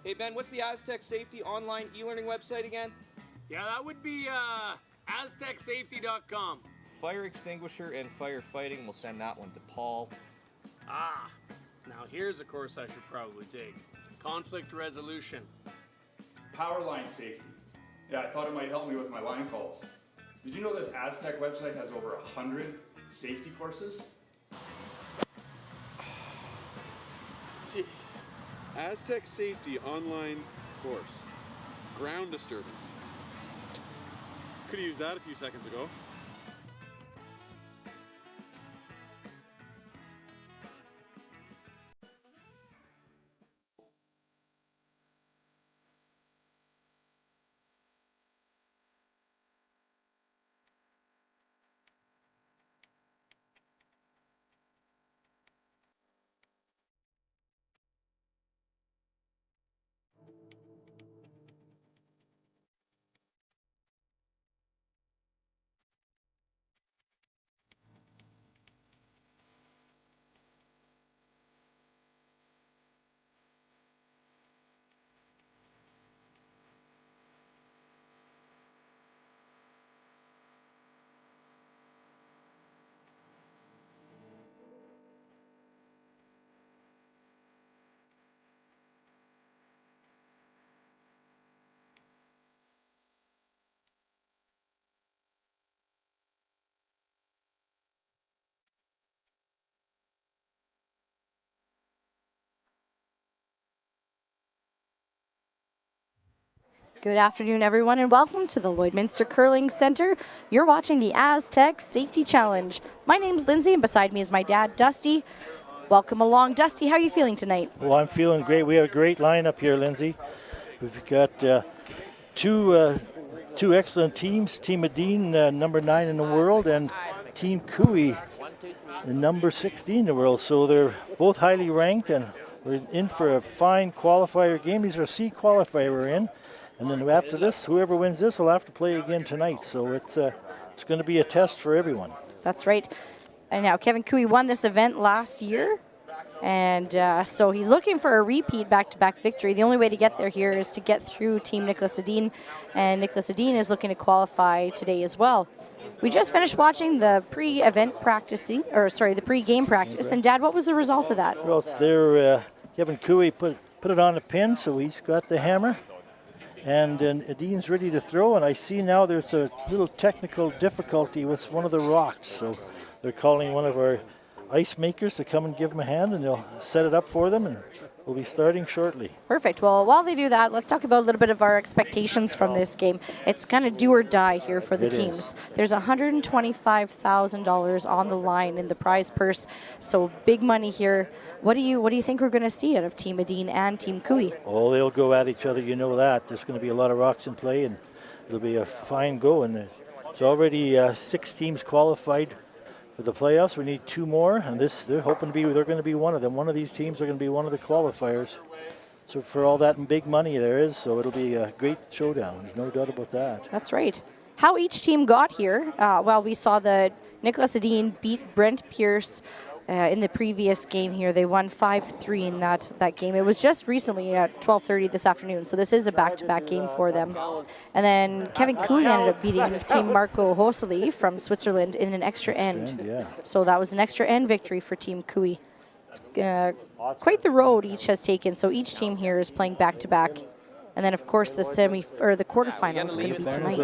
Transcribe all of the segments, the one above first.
Hey Ben, what's the Astec Safety online e-learning website again? Yeah, that would be aztecsafety.com. Fire extinguisher and firefighting, we'll send that one to Paul. Ah, now here's a course I should probably take. Conflict resolution. Power line safety. Yeah, I thought it might help me with my line calls. Did you know this Astec website has over 100 safety courses? Jeez. Astec Safety online course. Ground disturbance. Could have used that a few seconds ago. Good afternoon, everyone, and welcome to the Lloydminster Curling Center. You're watching the Astec Safety Challenge. My name's Lindsay, and beside me is my dad, Dusty. Welcome along. Dusty, how are you feeling tonight? Well, I'm feeling great. We have a great lineup here, Lindsay. We've got two excellent teams, Team Edin, number 9 in the world, and Team Cooey, number 16 in the world. So they're both highly ranked, and we're in for a fine qualifier game. These are C qualifier we're in. And then after this, whoever wins this will have to play again tonight. So it's going to be a test for everyone. That's right. And now Kevin Cooey won this event last year. And so he's looking for a repeat back-to-back victory. The only way to get there here is to get through Team Niklas Edin. And Niklas Edin is looking to qualify today as well. We just finished watching the pre-event practicing, or sorry, the pre-game practice. And Dad, what was the result of that? Well, it's there. Kevin Cooey put it on a pin, so he's got the hammer. And then Edin's ready to throw, and I see now there's a little technical difficulty with one of the rocks. So they're calling one of our ice makers to come and give them a hand, and they'll set it up for them, and we'll be starting shortly. Perfect. Well, while they do that, let's talk about a little bit of our expectations from this game. It's kind of do or die here for the teams. There's $125,000 on the line in the prize purse, so big money here. What do you think we're going to see out of Team Edin and Team Cooey? Oh, they'll go at each other, you know that. There's going to be a lot of rocks in play, and it'll be a fine go. And it's already 6 teams qualified for the playoffs. We need 2 more, and they're going to be one of them. One of these teams are going to be one of the qualifiers. So for all that big money there is, so it'll be a great showdown. There's no doubt about that. That's right. How each team got here, well, we saw the Niklas Edin beat Brent Pierce in the previous game here. They won 5-3 in that game. It was just recently at 12:30 this afternoon, so this is a back-to-back game for them. And then Kevin Cooey ended up beating Team Marco Hoseli from Switzerland in an extra end. Yeah. So that was an extra end victory for Team Cooey. It's quite the road each has taken, so each team here is playing back-to-back. And then, of course, the quarterfinal is going to be tonight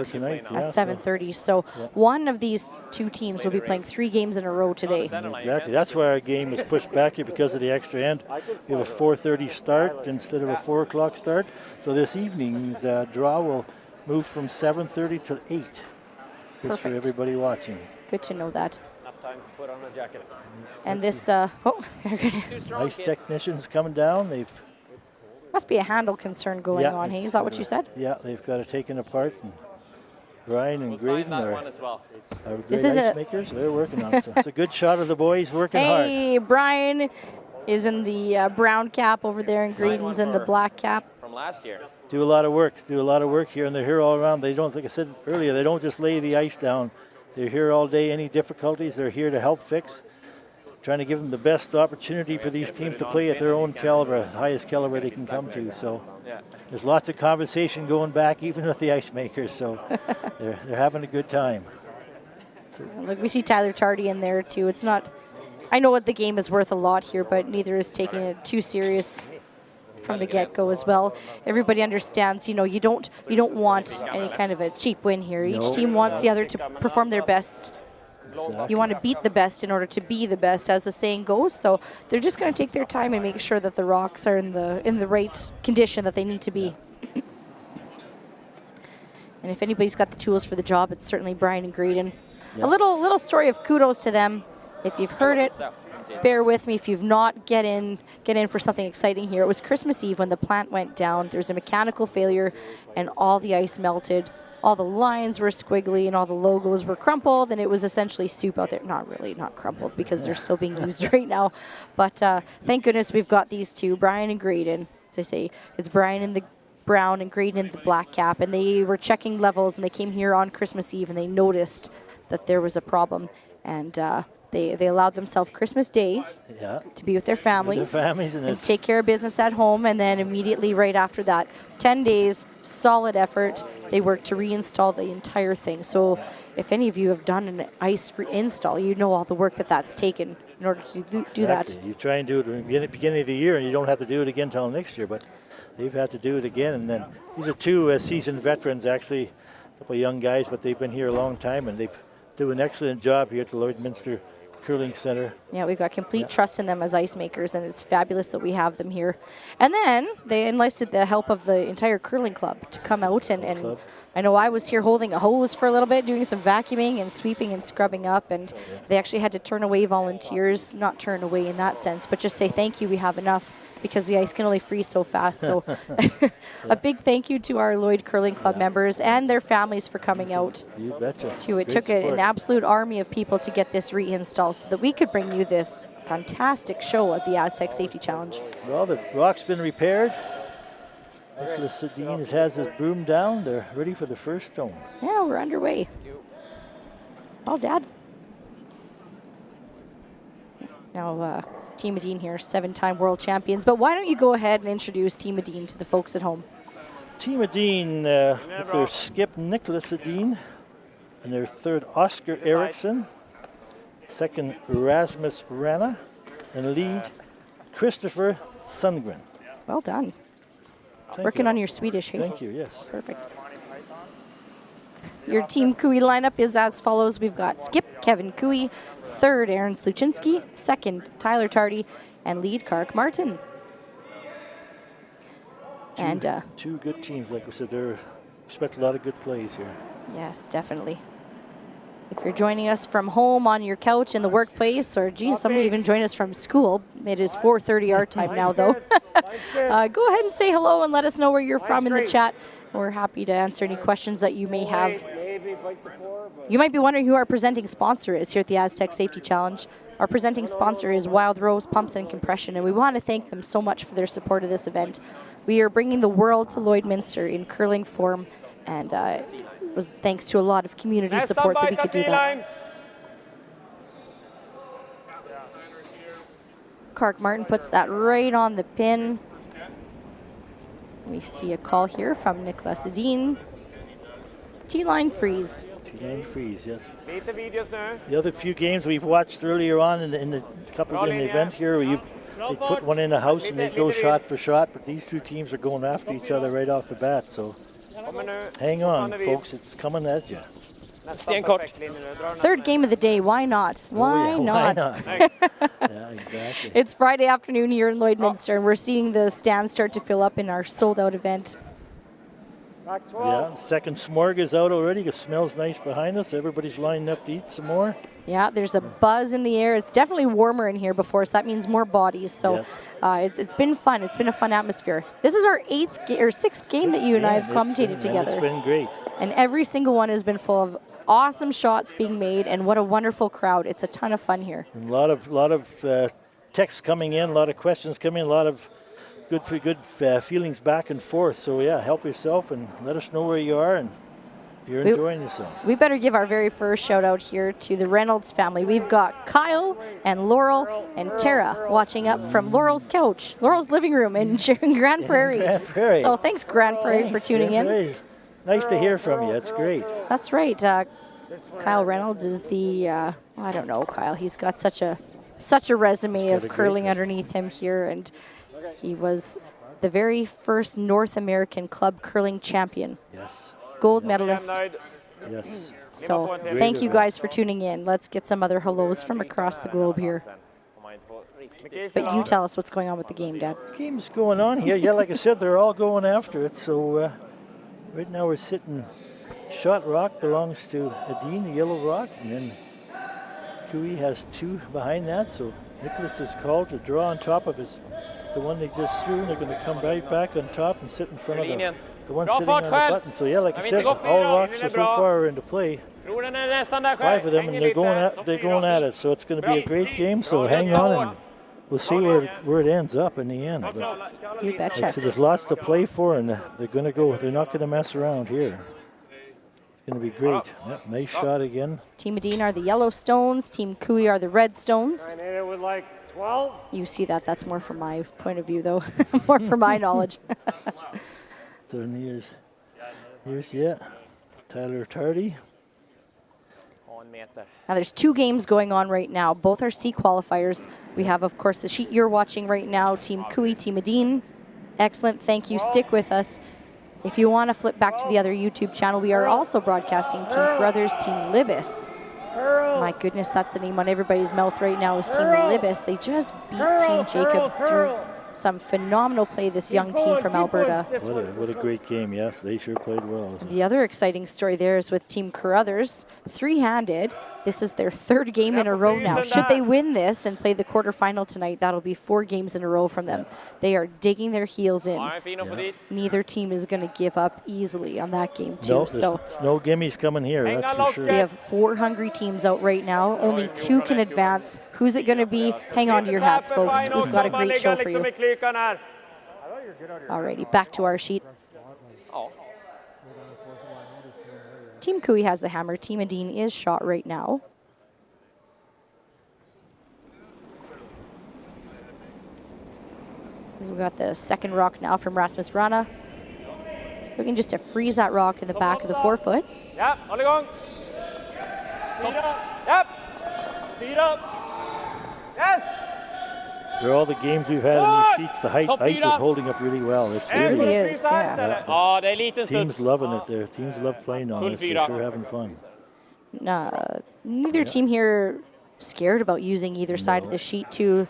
at 7:30. So one of these 2 teams will be playing 3 games in a row today. Exactly. That's why our game was pushed back here because of the extra end. We have a 4:30 start instead of a 4 o'clock start. So this evening's draw will move from 7:30 to 8. Just for everybody watching. Good to know that. Enough time to put on a jacket. And this, ice technicians coming down. Must be a handle concern going on, hey? Is that what you said? Yeah, they've got it taken apart. And Brian and Graydon are as well. This is ice makers. They're working on it. So it's a good shot of the boys working hard. Hey, Brian is in the brown cap over there, and Graydon's in the black cap. From last year. Do a lot of work here, and they're here all around. They don't, like I said earlier, they don't just lay the ice down. They're here all day. Any difficulties, they're here to help fix. trying to give them the best opportunity for these teams to play at their own caliber, highest caliber they can come to. So there's lots of conversation going back, even with the ice makers. So they're having a good time. So, look, we see Tyler Tardy in there too. It's not. I know what the game is worth a lot here, but neither is taking it too serious from the get-go as well. Everybody understands, you know, you don't want any kind of a cheap win here. Each team wants the other to perform their best. exactly. You want to beat the best in order to be the best, as the saying goes. So they're just going to take their time and make sure that the Rocks are in the right condition that they need to be. And if anybody's got the tools for the job, it's certainly Brian and Graydon. Yep. A little story of kudos to them. If you've heard it, bear with me. If you've not, get in for something exciting here. It was Christmas Eve when the plant went down. There's a mechanical failure, and all the ice melted. All the lines were squiggly, and all the logos were crumpled, and it was essentially soup out there. Not really, not crumpled, because they're still being used right now. But thank goodness we've got these two, Brian and Graydon. As I say, it's Brian in the brown and Graydon in the black cap, and they were checking levels, and they came here on Christmas Eve, and they noticed that there was a problem, and they allowed themselves Christmas Day to be with their families, and take care of business at home, and then immediately right after that, 10 days, solid effort, they worked to reinstall the entire thing. So if any of you have done an ice install, you know all the work that's taken in order to do that. You try and do it at the beginning of the year, and you don't have to do it again until next year, but they've had to do it again. And then these are two seasoned veterans, actually, a couple of young guys, but they've been here a long time, and they've do an excellent job here at the Lloydminster Curling Center. Yeah, we've got complete trust in them as ice makers, and it's fabulous that we have them here. And then they enlisted the help of the entire curling club to come out, and I know I was here holding a hose for a little bit, doing some vacuuming and sweeping and scrubbing up, and they actually had to turn away volunteers, not turn away in that sense, but just say thank you, we have enough, because the ice can only freeze so fast. So a big thank you to our Lloyd Curling Club members and their families for coming out. You betcha. It took an absolute army of people to get this reinstalled so that we could bring you this fantastic show at the Astec Safety Challenge. Well, the rock's been repaired. Niklas Edin has his broom down. They're ready for the first stone. Yeah, we're underway. Well, Dad. Now, Team Edin here, 7-time world champions. But why don't you go ahead and introduce Team Edin to the folks at home? Team Edin with their skip Niklas Edin, and their third Oscar Eriksson, second Rasmus Rana, and lead Christopher Sundgren. Well done. Working on your Swedish, hey? Thank you, yes. Perfect. Your Team Cooey lineup is as follows. We've got skip Kevin Cooey, third Aaron Sluchinski, second Tyler Tardy, and lead Kark Martin. Two good teams, like we said. They expect a lot of good plays here. Yes, definitely. If you're joining us from home, on your couch, in the workplace, or geez, somebody even joined us from school. It is 4:30 our time now, though. Go ahead and say hello and let us know where you're from in the chat. We're happy to answer any questions that you may have. You might be wondering who our presenting sponsor is here at the Astec Safety Challenge. Our presenting sponsor is Wild Rose Pumps and Compression, and we want to thank them so much for their support of this event. We are bringing the world to Lloydminster in curling form, and it was thanks to a lot of community support that we could do that. Kark Martin puts that right on the pin. We see a call here from Niklas Edin. T-line freeze. T-line freeze, yes. The other few games we've watched earlier on in the event here, they put one in the house and they go shot for shot, but these two teams are going after each other right off the bat, so hang on, folks, it's coming at you. Third game of the day, why not? Why not? Yeah, exactly. It's Friday afternoon here in Lloydminster, and we're seeing the stands start to fill up in our sold-out event. Yeah, second smorg is out already. It smells nice behind us. Everybody's lined up to eat some more. Yeah, there's a buzz in the air. It's definitely warmer in here before, so that means more bodies. So it's been fun. It's been a fun atmosphere. This is our sixth game that you and I have commentated together. It's been great. And every single one has been full of awesome shots being made, and what a wonderful crowd. It's a ton of fun here. And a lot of texts coming in, a lot of questions coming in, a lot of good feelings back and forth. So yeah, help yourself and let us know where you are, and You're enjoying yourselves. We better give our very first shout out here to the Reynolds family. We've got Kyle and Laurel and Tara watching up from Laurel's couch, Laurel's living room in Grand Prairie. Grand Prairie. So thanks, Grand Prairie, for tuning in. Nice to hear from you. That's great. That's right. Kyle Reynolds is the, I don't know, Kyle. He's got such a resume of curling underneath him here, and he was the very first North American club curling champion. Yes. Gold medalist. Yes. So thank you guys for tuning in. Let's get some other hellos from across the globe here. But you tell us what's going on with the game, Dad. Game's going on here. Yeah, like I said, they're all going after it. So right now we're sitting. Shot rock belongs to Edin, the yellow rock, and then Cooey has 2 behind that. So Niklas is called to draw on top of the one they just threw, and they're going to come right back on top and sit in front of the one sitting on the button. So yeah, like I said, all rocks so far are into play. 5 of them, and they're going at it. So it's going to be a great game. So hang on, and we'll see where it ends up in the end. But you betcha. Like I said, there's lots to play for, and they're going to go. They're not going to mess around here. It's going to be great. Yep, nice shot again. Team Edin are the yellow stones. Team Cooey are the red stones. I made it with like 12. You see that. That's more from my point of view, though. More from my knowledge. So here's Tyler Tardy. Now there's 2 games going on right now. Both are C qualifiers. We have, of course, the sheet you're watching right now, Team Cooey, Team Edin. Excellent. Thank you. Stick with us. If you want to flip back to the other YouTube channel, we are also broadcasting Team Carruthers, Team Libis. My goodness, that's the name on everybody's mouth right now is Team Libis. They just beat Team Jacobs through some phenomenal play, this young team from Alberta. What a great game, yes. They sure played well. The other exciting story there is with Team Carruthers, 3-handed. This is their 3rd game in a row now. Should they win this and play the quarterfinal tonight, that'll be 4 games in a row from them. They are digging their heels in. Yeah. Neither team is going to give up easily on that game too. No, no gimmies coming here, that's for sure. We have 4 hungry teams out right now. Only 2 can advance. Who's it going to be? Hang on to your hats, folks. We've got a great show for you. Alrighty, back to our sheet. Team Cooey has the hammer. Team Edin is shot right now. We've got the second rock now from Rasmus Rana. Looking just to freeze that rock in the back of the forefoot. Yep, hold on. Speed up. Yep. Speed up. Yes. For all the games we've had in these sheets, the ice is holding up really well. It really is, yeah. Teams loving it there. Teams love playing on it. They're sure having fun. Neither team here scared about using either side of the sheet too.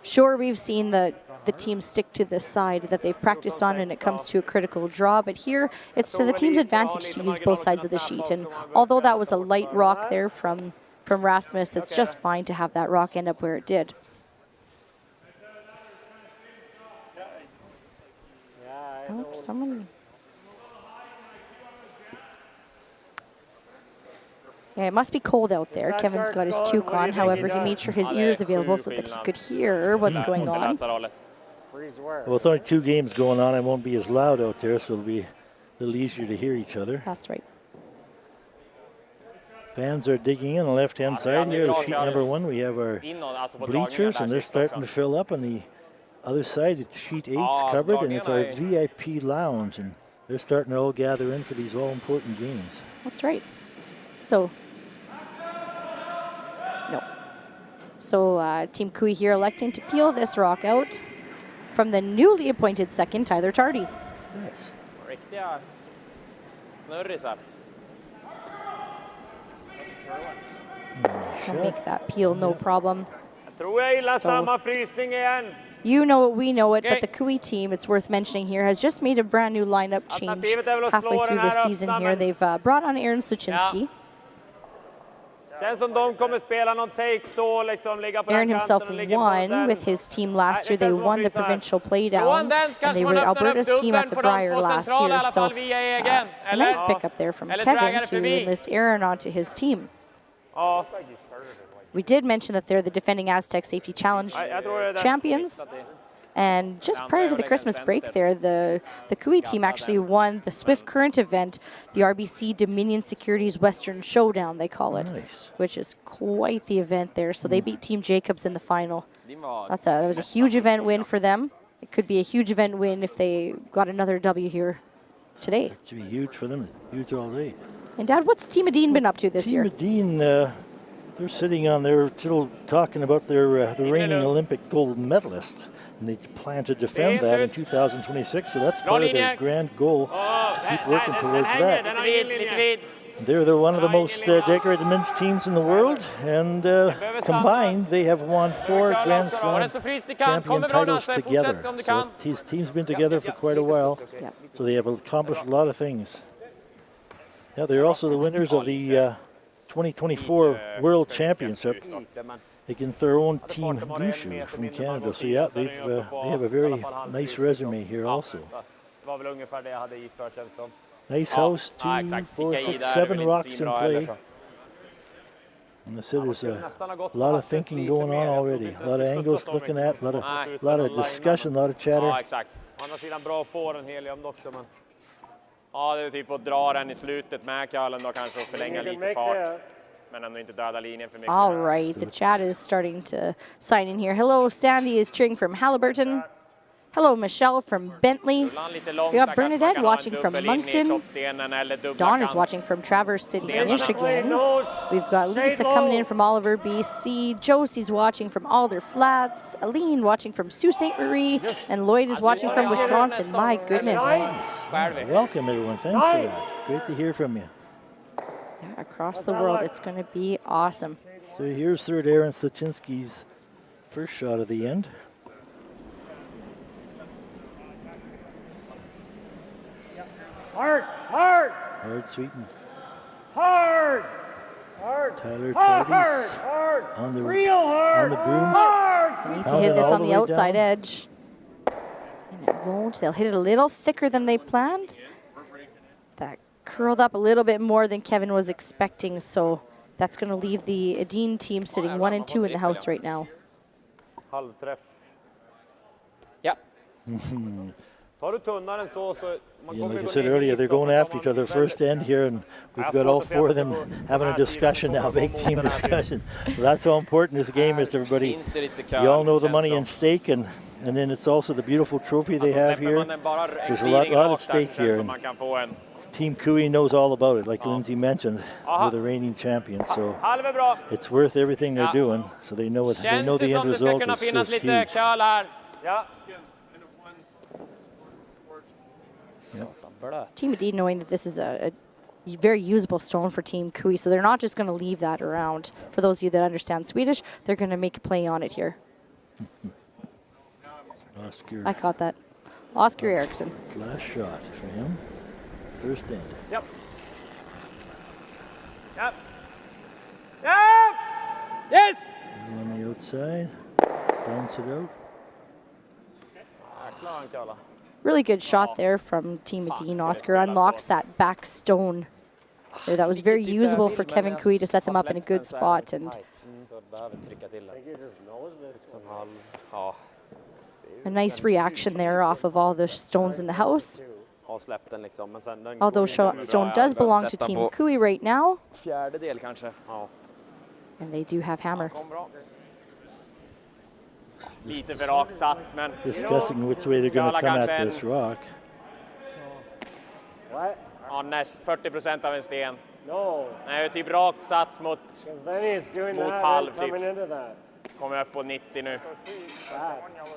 Sure, we've seen the team stick to the side that they've practiced on and it comes to a critical draw, but here it's to the team's advantage to use both sides of the sheet. And although that was a light rock there from Rasmus, it's just fine to have that rock end up where it did. Oh, someone. Yeah, it must be cold out there. Kevin's got his toque on. However, he made sure his ears available so that he could hear what's going on. Well, with only 2 games going on, it won't be as loud out there, so it'll be a little easier to hear each other. That's right. Fans are digging in on the left-hand side here. Sheet number 1, we have our bleachers, and they're starting to fill up on the other side. It's sheet 8's covered, and it's our VIP lounge, and they're starting to all gather in for these all-important games. That's right. So, no. So Team Cooey here electing to peel this rock out from the newly appointed second, Tyler Tardy. Yes. Can make that peel no problem. So, you know it, we know it, but the Cooey team, it's worth mentioning here, has just made a brand new lineup change halfway through the season here. They've brought on Aaron Suchinski. Aaron himself won with his team last year. They won the provincial playdowns, and they were Alberta's team at the Brier last year. So a nice pickup there from Kevin to enlist Aaron onto his team. We did mention that they're the defending Astec Safety Challenge champions. And just prior to the Christmas break there, the Kui team actually won the Swift Current event, the RBC Dominion Securities Western Showdown, they call it, which is quite the event there. So they beat Team Jacobs in the final. That was a huge event win for them. It could be a huge event win if they got another W here today. It should be huge for them, huge all day. And Dad, what's Team Edin been up to this year? Team Edin, they're sitting on, they're still talking about their the reigning Olympic gold medalist. And they plan to defend that in 2026, so that's part of their grand goal, to keep working towards that. They're one of the most decorated men's teams in the world, and combined, they have won 4 Grand Slam champion titles together. So these teams been together for quite a while, so they have accomplished a lot of things. Yeah, they're also the winners of the 2024 World Championship against their own team, Gushu from Canada. So yeah, they have a very nice resume here also. Nice house, 2, 4, 6, 7 rocks in play. And I said there's a lot of thinking going on already. A lot of angles looking at, a lot of discussion, a lot of chatter. Ja, exakt. Å andra sidan bra att få den helium också, men ja, det är typ att dra den i slutet med kallen då kanske och förlänga lite fart. Men ändå inte döda linjen för mycket. All right, the chat is starting to sign in here. Hello, Sandy is cheering from Halliburton. Hello, Michelle from Bentley. We got Bernadette watching from Moncton. Dawn is watching from Traverse City, Michigan. We've got Lisa coming in from Oliver, BC. Josie's watching from Alder Flats. Aline watching from Sault Ste. Marie. And Lloyd is watching from Wisconsin. My goodness. Welcome, everyone. Thanks for that. Great to hear from you. Yeah, across the world, it's going to be awesome. So here's third Aaron Stachinski's first shot of the end. Hard, hard. Hard, sweeten. Hard. Hard. Tyler hard, hard. On the real hard. On the broom. They need to hit this on the outside edge. And it won't. They'll hit it a little thicker than they planned. That curled up a little bit more than Kevin was expecting, so that's going to leave the Edin team sitting 1 and 2 in the house right now. Halvträff. Ja. Tar du tunnare än så like I said earlier, they're going after each other first end here, and we've got all 4 of them having a discussion now, big team discussion. So that's how important this game is, everybody. You all know the money in stake, and then it's also the beautiful trophy they have here. There's a lot at stake here. And Team Kui knows all about it, like Lindsay mentioned, we're the reigning champions. So it's worth everything they're doing. So they know the end result is huge. Team Edin knowing that this is a very usable stone for Team Kui, so they're not just going to leave that around. For those of you that understand Swedish, they're going to make a play on it here. Oscar. I caught that. Oscar Eriksson. Last shot for him. First end. Yep. Yep. Yep. Yes. On the outside. Bounce it out. Really good shot there from Team Edin. Oscar unlocks that back stone. That was very usable for Kevin Kui to set them up in a good spot. And a nice reaction there off of all the stones in the house. Although stone does belong to Team Kui right now. And they do have hammer. Lite för rakt satt, men discussing which way they're going to come at this rock. Ja, näst 40% av en sten. Nej, typ rakt satt mot halv typ. Kommer upp på 90 nu.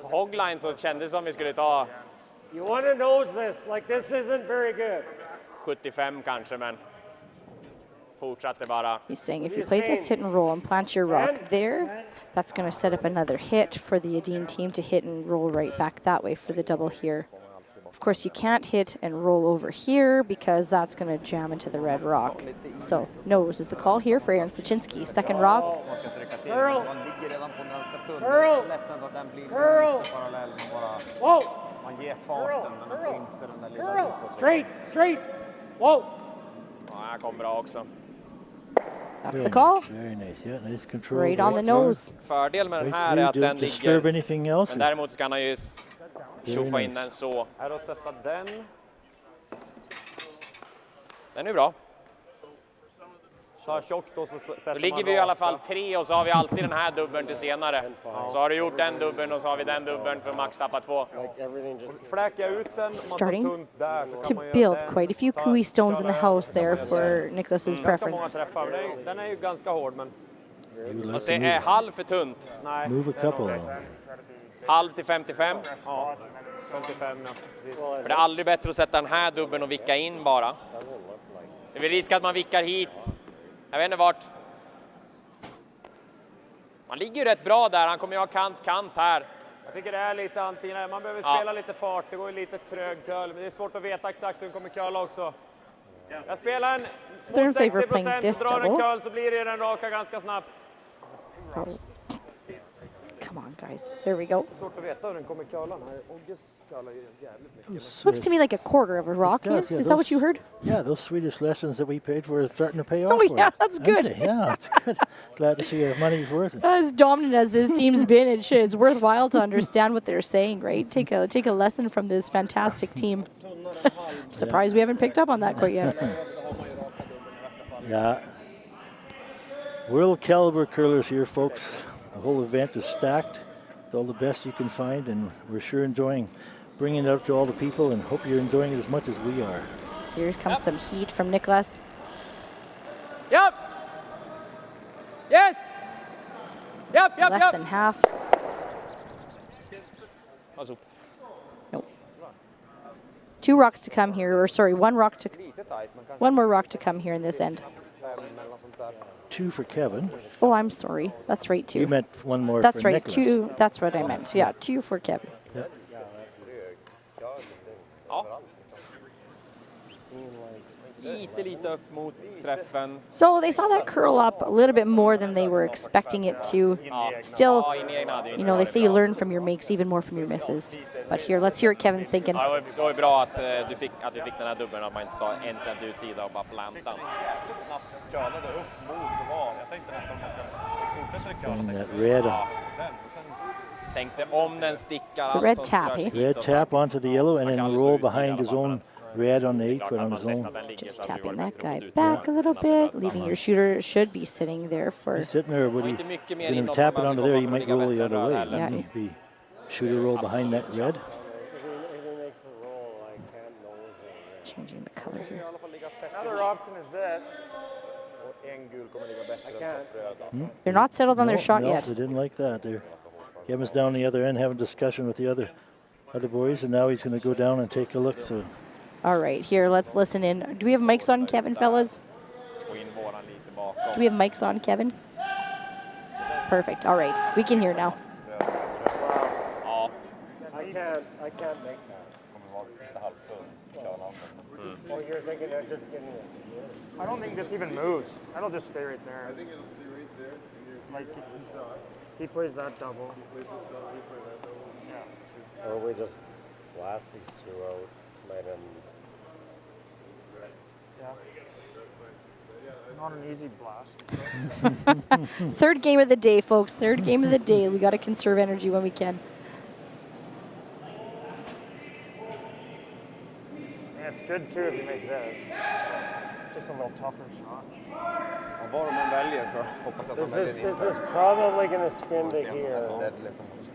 På hogline så kändes som vi skulle ta. You want to nose this, like this isn't very good. 75 kanske, men fortsatte bara. He's saying if you play this hit and roll and plant your rock there, that's going to set up another hit for the Edin team to hit and roll right back that way for the double here. Of course, you can't hit and roll over here because that's going to jam into the red rock. So, nose is the call here for Aaron Stachinski. Second rock. Curl. Curl. Curl. Whoa. Curl. Curl. Curl. Straight. Straight. Whoa. Ja, här kommer bra också. That's the call. Very nice. Yeah, nice control. Right on the nose. Fördel med den Right här är att through, den don't disturb ligger, anything else. men däremot ska han ju tjoffa in nice. den så. Här och sätta den. Den är bra. Så tjockt då så sätter Då ligger vi i alla fall 3 och så har vi alltid den här dubbeln till senare. Så har du gjort den dubbeln och så har vi den dubbeln för max tappa 2. Fläka ut den. Starting to build quite a few Kui stones in the house there for Niklas's preference. Den är ju ganska hård, men... Och se, är halv för tunt? Nej. Move a couple. Halv till 55? Ja, 55 ja. För det är aldrig bättre att sätta den här dubbeln och vicka in bara. Det är väl risk att man vickar hit. Jag vet inte vart. Man ligger ju rätt bra där. Han kommer ju ha kant här. Jag tycker det är lite antingen. Man behöver spela lite fart. Det går ju lite trög curl. Men det är svårt att veta exakt hur den kommer curla också. Jag spelar en So they're in favor of playing this drar en double. curl så blir det den raka ganska snabbt. Oh. Come on, guys. There we go. Det är svårt att veta hur den kommer curla. Ogges curlar ju jävligt mycket. Looks to me like a quarter of a rock. It does, yeah, Is that what you heard? Yeah, those Swedish lessons that we paid for are starting to pay off. Oh, for yeah, us, that's aren't good. they? Yeah, it's good. Glad to see our money's worth it. As dominant as this team's been, it's worthwhile to understand what they're saying, right? Take a lesson from this fantastic team. Surprised we haven't picked up on that quite yet. Yeah. World caliber curlers here, folks. The whole event is stacked with all the best you can find, and we're sure enjoying bringing it out to all the people, and hope you're enjoying it as much as we are. Here comes some heat from Niklas. Yep. Yes. Yep. Less than half. Nope. 2 rocks to come here, or sorry, one more rock to come here in this end. 2 for Kevin. Oh, I'm sorry. That's right, 2. You meant one more That's for right, Niklas. 2. That's what I meant. Yeah, 2 for Kevin. Yep. Lite upp mot träffen. So they saw that curl up a little bit more than they were expecting it to. Still, you know, they say you learn from your makes even more from your misses. But here, let's hear what Kevin's thinking. Ja, det var bra att du fick den här dubbeln, att man inte tar en cent utsida och bara plantan. And that red, Tänkte om den stickar The red tap, eh? red tap onto the yellow, and then roll behind his own red on the 8 foot on his own. Just tapping that guy back a little bit, leaving your shooter should be sitting there for. He's sitting there, would he? When you tap it onto there, you might roll the other way. Yeah. Wouldn't be shooter roll behind that red. Changing the color here. Another option is this. They're not settled on their shot no, yet. They didn't like that. Kevin's down the other end having a discussion with the other boys, and now he's going to go down and take a look. So. All right, here, let's listen in. Do we have mics on, Kevin, fellas? Do we have mics on, Kevin? Perfect. All right, we can hear now. I can't make that. Oh, you're thinking of just getting it. I don't think this even moves. That'll just stay right there. I think it'll stay right there. Like he plays that double. Yeah. Or we just blast these 2 out, let him. Yeah. Not an easy blast. Third game of the day, folks. Third game of the day. We got to conserve energy when we can. Yeah, it's good too if you make this. Just a little tougher shot. This is probably going to spin to here.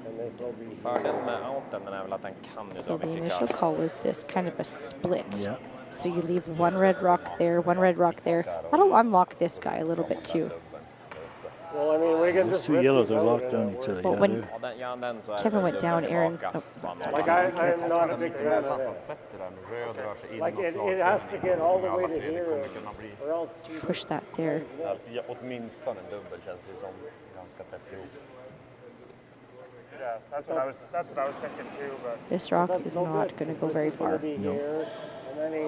And this will be. Fördelen med outen är väl att den kan ju So dra the mycket initial curl. call was this kind of a split. Yeah. So you leave one red rock there, one red rock there. That'll unlock this guy a little bit too. Well, I mean, we can Those just 2 rip yellows these are out locked and on it each works. other. But when Den så är Kevin went down, dubbeln Aaron's. raka. Oh, that's Like I'm not a big fan of this. Like it has to get all the way to here, or else you push that there. Åtminstone en dubbel känns det som ganska tätt ihop. Yeah, that's what I was thinking too, but This rock that's is no not good, going to 'cause go this very is gonna far. be here, and then he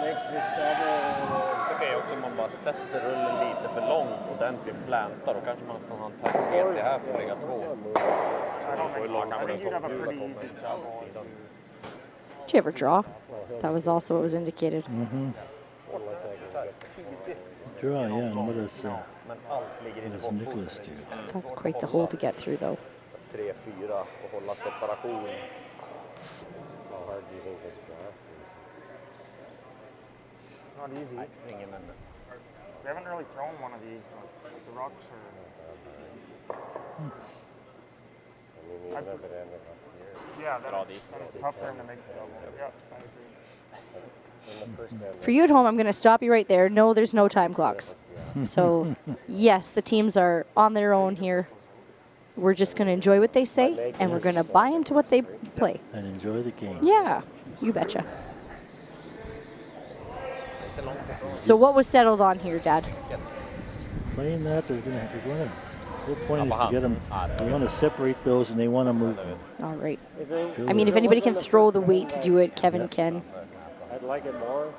makes this double. okej, också om man bara sätter rullen lite för långt ordentligt och plantar, då kanske man ska ha en tack helt det här för att lägga 2. I think you'd have a pretty easy double. Did you ever draw? That was also what was indicated. Unless I can get draw, yeah, and what does Niklas do? That's quite the hole to get through, though. 3-4 och hålla separation. How hard do you think this grass is? It's not easy. We haven't really thrown one of these, but the rocks are. I mean, even if it ended up here. Yeah, then it's tough for him to make the double. Yeah, I agree. For you at home, I'm going to stop you right there. No, there's no time clocks. So, yes, the teams are on their own here. We're just going to enjoy what they say, and we're going to buy into what they play. And enjoy the game. Yeah, you betcha. So what was settled on here, Dad? Playing that, the whole point is to get them, they want to separate those and they want to move them. All right. I mean, if anybody can throw the weight to do it, Kevin can. I'd like it more.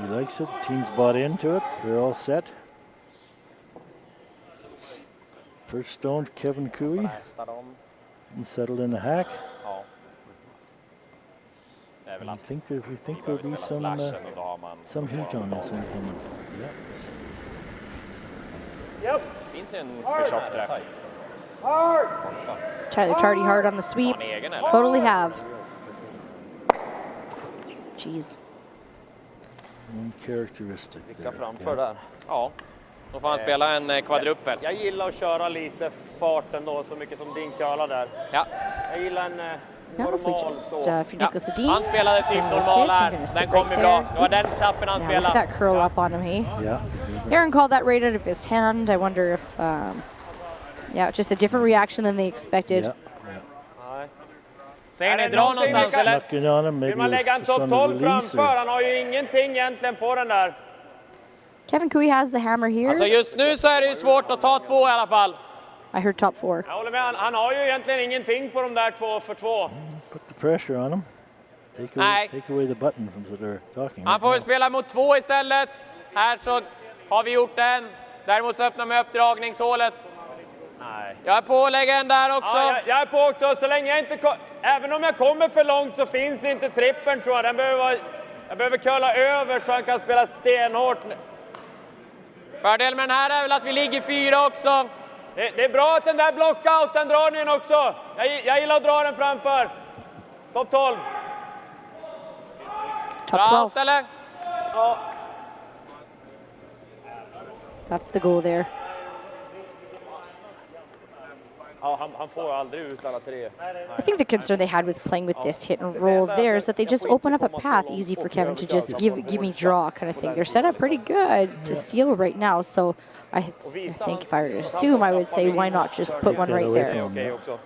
He likes it. Team's bought into it. They're all set. First stone, Kevin Cooey. And settled in the hack. We think there'll be some heat on this one. Yep. Finns en försökträff. Tyler Tardy hard on the sweep. Totally have. Jeez. Uncharacteristic there. Framför där. Ja. Då får han spela en kvadruppel. Jag gillar att köra lite farten då, så mycket som din curla där. Ja. Jag gillar en Hopefully just for Niklas Edin. Han spelade typ normal här. Den kom ju bra. Det var den chappen han spelade. Look at that curl up on him, hey? Yeah. Aaron called that right out of his hand. I wonder if, yeah, just a different reaction than they expected. Yeah. Ser ni, dra någonstans eller? Vill man lägga en topp 12 framför? Han har ju ingenting egentligen på den där. Kevin Cooey has the hammer here. Alltså just nu så är det ju svårt att ta 2 i alla fall. I heard top 4. Jag håller med, han har ju egentligen ingenting på de där 2 för 2. Put the pressure on him. Take away the button from what they're talking. Han får väl spela mot 2 istället. Här så har vi gjort en. Däremot så öppnar man upp dragningshålet. Nej. Jag är på, lägger en där också. Ja, jag är på också. Så länge jag inte även om jag kommer för långt så finns inte trippen, tror jag. Jag behöver curla över så han kan spela stenhårt. Fördel med den här är väl att vi ligger 4 också. Det är bra att den där blockouten drar den också. Jag gillar att dra den framför. Topp 12. Top 12. Eller? Ja. That's the goal there. Ja, han får aldrig ut alla 3. I think the concern they had with playing with this hit and roll there is that they just open up a path easy for Kevin to just give me draw kind of thing. They're set up pretty good to seal right now, so I think if I were to assume, I would say why not just put one right there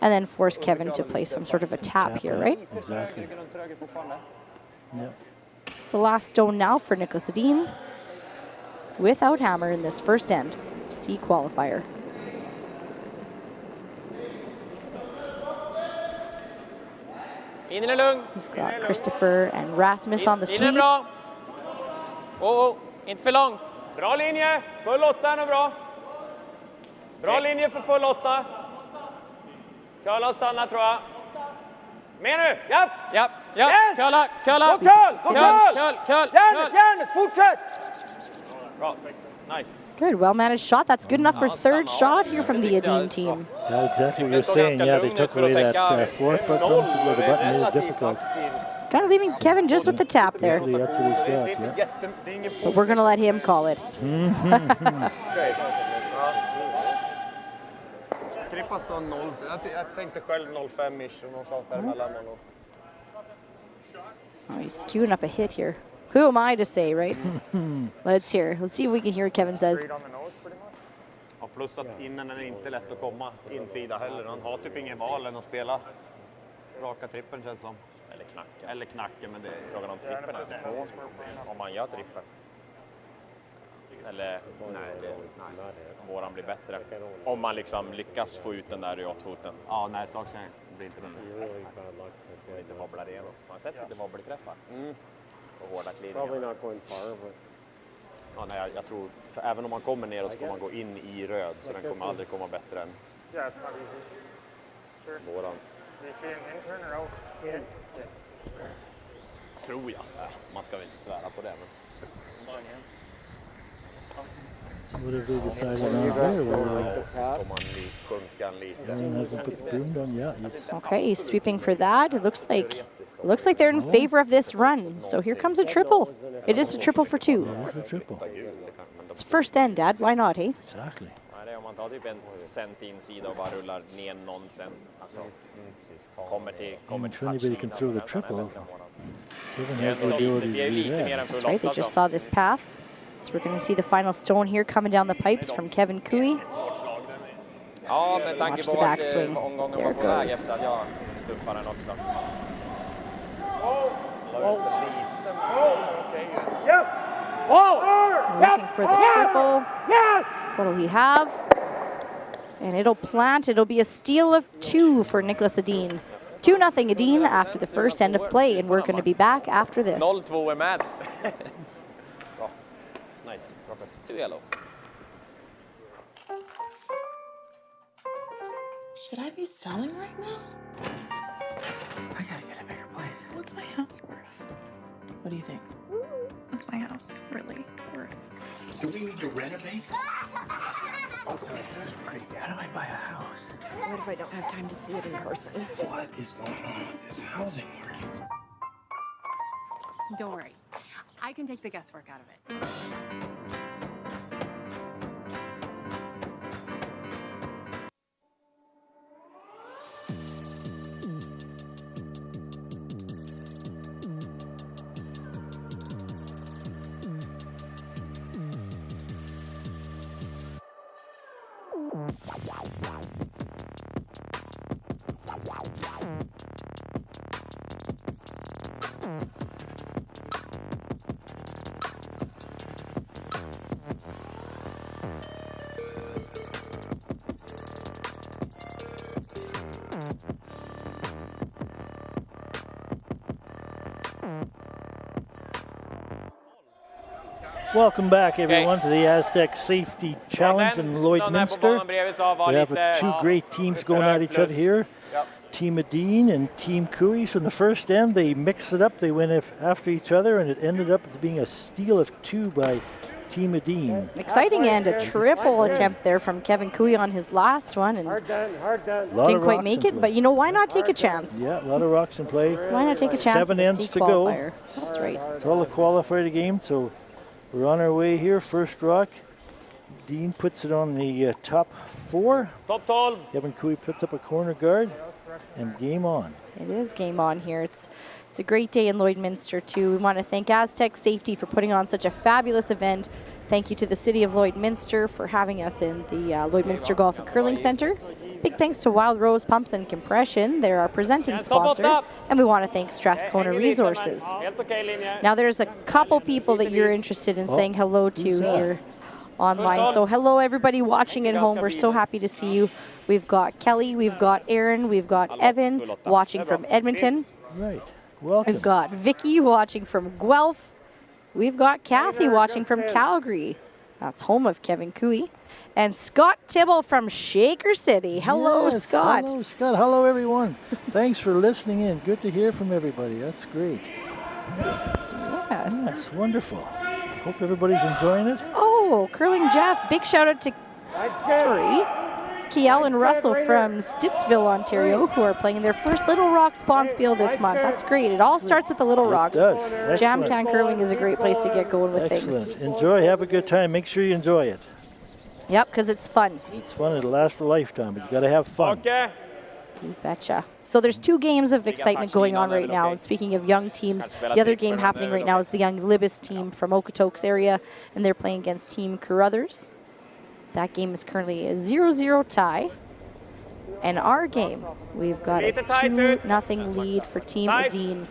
and then force Kevin to play some sort of a tap here, right? Exactly. Yeah. It's the last stone now for Niklas Edin without hammer in this first end, C qualifier. In är lugn. We've got Christopher and Rasmus on the sweep. In är bra. Inte för långt. Bra linje. Full 8 är bra. Bra linje för full 8. Curla stannar, tror jag. Med nu. Japp. Japp. Yes. Curla. Järnes, fortsätt. Bra. Nice. Good, well-managed shot. That's good enough for third shot here from the Edin team. Yeah, exactly what you're saying. Yeah, they took away that 4 foot from where the button made it difficult. Kind of leaving Kevin just with the tap there. Basically, that's what he's got, yeah. But we're going to let him call it. Krippa sa 0. Jag tänkte själv 0,5-ish någonstans däremellan. Oh, he's queuing up a hit here. Who am I to say, right? Let's see if we can hear what Kevin says. Ja, plus att innan är det inte lätt att komma insida heller. Han har typ ingen val än att spela raka trippen, känns som. Eller knacka, men det är frågan om trippen efter 2. Om man gör trippen. Eller nej, våran blir bättre. Om man liksom lyckas få ut den där i 8-foten. Ja, nej, ett tag sen blir inte den där. Lite wobblar igenom. Man har sett lite wobbleträffar. Och hårda glidningar. Probably not going far, but... Ja, nej, jag tror, även om man kommer ner så kommer man gå in i röd, så den kommer aldrig komma bättre än våran. Do you see an intern or out? In. Tror jag. Man ska väl inte svära på det. Men... So what have they decided on here? Får man sjunka lite. Aaron hasn't put the broom down yet. Okay, he's sweeping for that. It looks like they're in favor of this run. So here comes a triple. It is a triple for 2. It is a triple. It's first end, Dad. Why not, hey? Exactly. Nej, det är om man tar typ en cent insida och bara rullar ner någon cent. Alltså, kommer till Anybody can throw the triple. Kevin has the Det ability är to do lite mer än that. That's full right. They åtta. just saw this path. So we're going to see the final stone here coming down the pipes from Kevin Cooey. Ja, med tanke Watch på the vart backswing. omgången There var it på väg goes. efter att jag stuffade den också. Looking for the triple. Yes! What'll he have? And it'll plant. It'll be a steal of 2 for Niklas Edin. 2-0 Edin after the first end of play, and we're going to be back after this. 0-2 är med. Bra. Nice. 2 yellow. Should I be selling right now? I gotta get a bigger place. What's my house worth? What do you think? What's my house really worth? Do we need to renovate? How do I buy a house? What if I don't have time to see it in person? What is going on with this housing market? Don't worry. I can take the guesswork out of it. Welcome back, everyone, to the Astec Safety Challenge in Lloydminster. We have 2 great teams going at each other here. Team Edin and Team Cooey. So in the first end, they mixed it up. They went after each other, and it ended up being a steal of 2 by Team Edin. Exciting and a triple attempt there from Kevin Cooey on his last one, and didn't quite make it. But you know, why not take a chance? Yeah, a lot of rocks in play. Why not take a chance 7 at a ends C to qualifier? go. That's right. It's all a qualifier game, so we're on our way here. First rock. Dean puts it on the top 4. Kevin Cooey puts up a corner guard, and game on. It is game on here. It's a great day in Lloydminster too. We want to thank Astec Safety for putting on such a fabulous event. Thank you to the City of Lloydminster for having us in the Lloydminster Golf and Curling Centre. Big thanks to Wild Rose Pumps and Compression. They're our presenting sponsor. And we want to thank Strathcona Resources. Now there's a couple people that you're interested in saying hello to here online. So hello everybody watching at home. We're so happy to see you. We've got Kelly, we've got Aaron, we've got Evan watching from Edmonton. Right. Welcome. We've got Vicky watching from Guelph. We've got Kathy watching from Calgary. That's home of Kevin Cooey. And Scott Tibble from Shaker City. Hello, Yes, Scott. Hello, Scott. Hello, everyone. Thanks for listening in. Good to hear from everybody. That's great. Yes. Yes, wonderful. Hope everybody's enjoying it. Oh, Curling Jeff. Big shout out to, Kiel and Russell from Stittsville, Ontario, who are playing their first Little Rocks Bonspiel this month. That's great. It all starts with the Little Rocks. does. Jam Excellent. Can Curling is a great place to get going with Excellent. things. Enjoy. Have a good time. Make sure you enjoy it. Yep, because it's fun. It's fun. It'll last a lifetime, but you got to have fun. You betcha. So there's 2 games of excitement going on right now. And speaking of young teams, the other game happening right now is the Young Libis team from Okotoks area, and they're playing against Team Carruthers. That game is currently a 0-0 tie. And our game, we've got a 2-0 lead for Team Edin.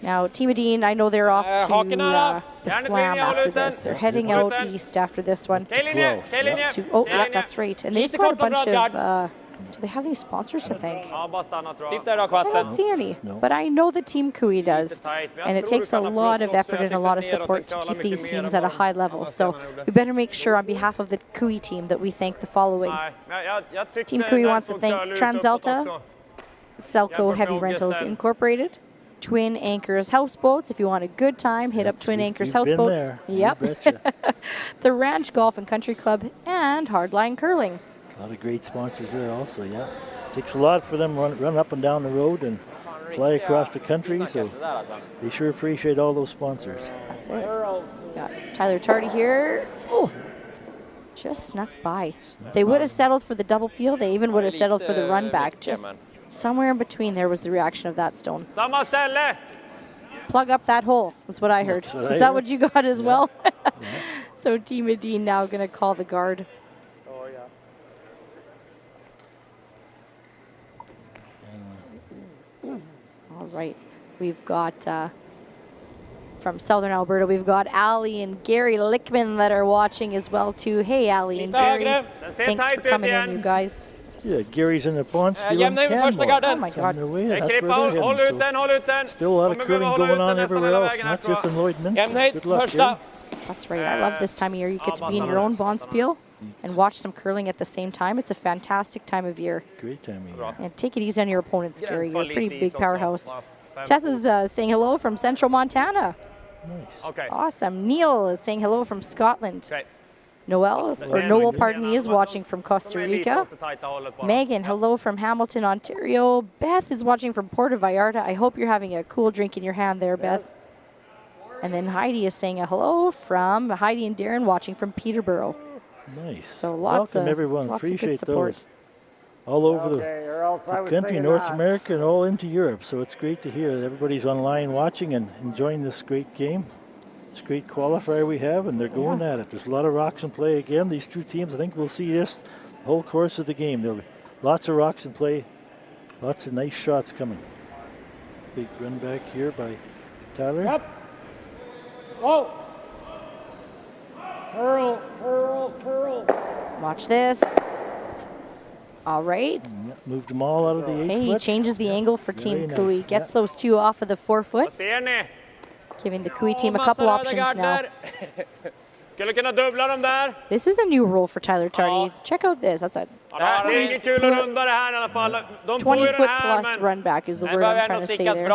Now, Team Edin, I know they're off to the Slam after this. They're heading out east after this one. Oh, yeah, that's right. And they've got a bunch of... do they have any sponsors to thank? I don't see any, but I know the Team Cooey does. And it takes a lot of effort and a lot of support to keep these teams at a high level. So we better make sure on behalf of the Cooey team that we thank the following. Team Cooey wants to thank TransAlta, Selco Heavy Rentals Incorporated, Twin Anchors Houseboats. If you want a good time, hit up Twin Anchors we've been Houseboats. there. Yep. The Ranch Golf and Country Club and Hardline Curling. A lot of great sponsors there also, yeah. Takes a lot for them to run up and down the road and fly across the country, so they sure appreciate all those sponsors. That's it. Got Tyler Tardy here. Oh, just snuck by. They would have settled for the double peel. They even would have settled for the run back. Just somewhere in between there was the reaction of that stone. Plug up that hole, is what I heard. Is that what you got as well? So Team Edin now going to call the guard. All right, we've got from Southern Alberta, we've got Ali and Gary Lickman that are watching as well too. Hey, Ali and Gary, thanks for coming in, you guys. Yeah, Gary's in the Bonspiel and Canmore. Oh my God. On their way, that's where they're heading. So still a lot of curling going on everywhere else, not just in Lloydminster. Good luck, Gary. That's right. I love this time of year. You get to be in your own Bonspiel and watch some curling at the same time. It's a fantastic time of year. Great time of year. And take it easy on your opponents, Gary. You're a pretty big powerhouse. Tessa's saying hello from Central Montana. Nice. Okay. Awesome. Neil is saying hello from Scotland. Okay. Noel, pardon me, is watching from Costa Rica. Megan, hello from Hamilton, Ontario. Beth is watching from Puerto Vallarta. I hope you're having a cool drink in your hand there, Beth. And then Heidi is saying a hello from Heidi and Darren watching from Peterborough. Nice. So lots Welcome, of everyone. Lots Appreciate of good support. those. All over the country, North America, and all into Europe. So it's great to hear that everybody's online watching and enjoying this great game. It's a great qualifier we have, and they're going at it. There's a lot of rocks in play again. These two teams, I think we'll see this the whole course of the game. There'll be lots of rocks in play, lots of nice shots coming. Big run back here by Tyler. Yep. Oh. Curl, curl, curl. Watch this. All right. Moved them all out of the 8 Hey, he foot. changes the angle for Team Very Kui. nice. Gets those two off of the 4 foot. Giving the Kui team a couple options now. This is a new rule for Tyler Tardy. Check out this. That's a 20 foot plus run back is the word I'm trying to say there.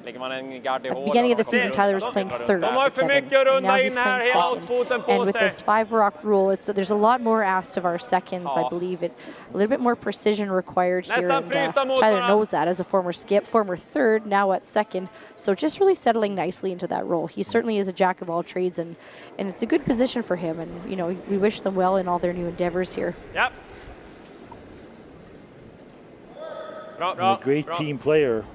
Beginning of the season, Tyler was playing third for Kevin. Now he's playing second. And with this 5 rock rule, there's a lot more asked of our seconds, I believe. A little bit more precision required here. And Tyler knows that as a former skip, former third, now at second. So just really settling nicely into that role. He certainly is a jack of all trades, and it's a good position for him. And, you know, we wish them well in all their new endeavors here. Yep. A great team player.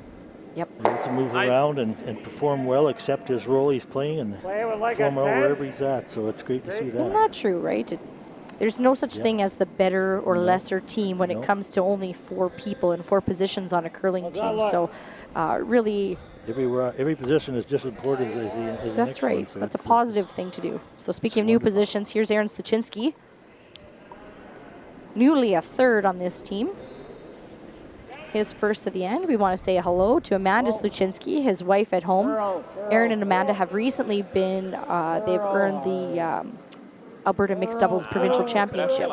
Yep. Able to move around and perform well, accept his role he's playing, and perform well wherever he's at. So it's great to see that. Isn't that true, right? There's no such thing as the better or lesser team when it comes to only 4 people and 4 positions on a curling team. So really... Every position is just as important as the That's next right. one, so That's a positive thing to do. So speaking of new positions, here's Aaron Stachinski. Newly a third on this team. His first at the end. We want to say hello to Amanda Sluchinski, his wife at home. Aaron and Amanda have recently been, they've earned the Alberta Mixed Doubles Provincial Championship.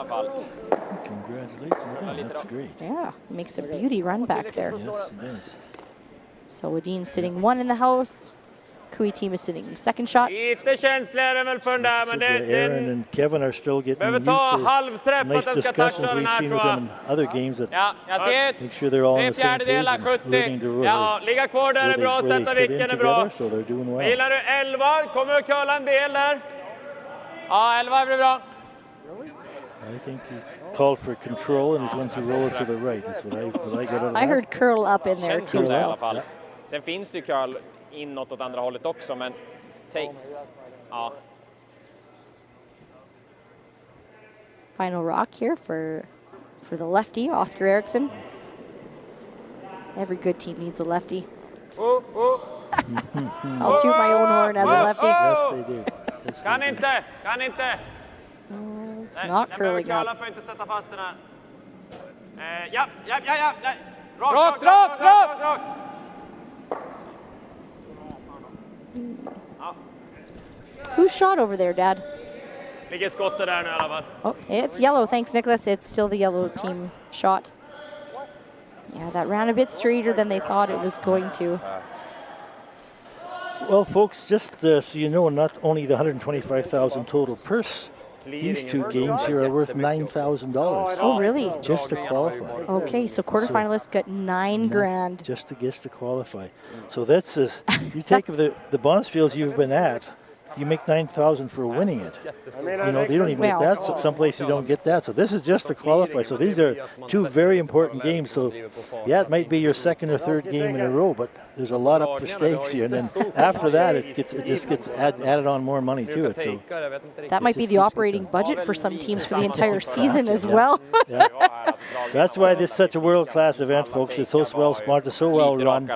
Congratulations. That's great. Yeah, makes a beauty run back there. Yes, it does. So Edin sitting 1 in the house. Kui team is sitting second shot. Aaron and Kevin are still getting used to some nice discussions we've seen with them in other games that make sure they're all on the same page and learning the rules where they fit in together, so they're doing well. I think he's called for control and he's going to roll it to the right. That's what I got out of that. I heard curl up in there too. So. Sen finns det ju curl inåt åt andra hållet också, men ja. Final rock here for the lefty, Oscar Eriksson. Every good team needs a lefty. I'll toot my own horn as a lefty. Yes, they do. Yes, Kan inte. It's not curling up. Ja. Rakt. Who's shot over there, Dad? Ligger skottet där nu i alla fall. Oh, it's yellow. Thanks, Niklas. It's still the yellow team shot. Yeah, that ran a bit straighter than they thought it was going to. Well, folks, just so you know, not only the $125,000 total purse, these two games here are worth $9,000. Oh, really? Just to qualify. Okay, so quarterfinalists got $9,000. Just to qualify. So that's you take the bonspiels you've been at, you make $9,000 for winning it. You know, they don't even get that. So some places you don't get that. So this is just to qualify. So these are two very important games. So yeah, it might be your second or third game in a row, but there's a lot up for stakes here. And then after that, it just gets added on more money to it. So that might be the operating budget for some teams for the entire season as well. Yeah. So that's why this is such a world-class event, folks. It's so well sponsored, so well run.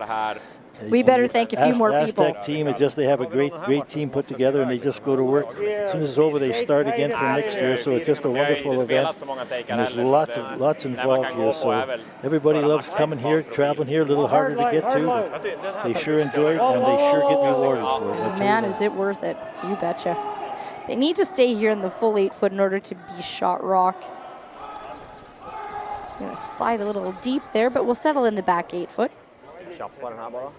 We better thank a few more people. Astec team is just, they have a great team put together, and they just go to work. As soon as it's over, they start again for next year. So it's just a wonderful event. And there's lots involved here. So everybody loves coming here, traveling here. A little harder to get to, but they sure enjoy it, and they sure get rewarded for it. Man, is it worth it? You betcha. They need to stay here in the full 8 foot in order to be shot rock. It's going to slide a little deep there, but we'll settle in the back 8 foot. Tjapp på den här bara.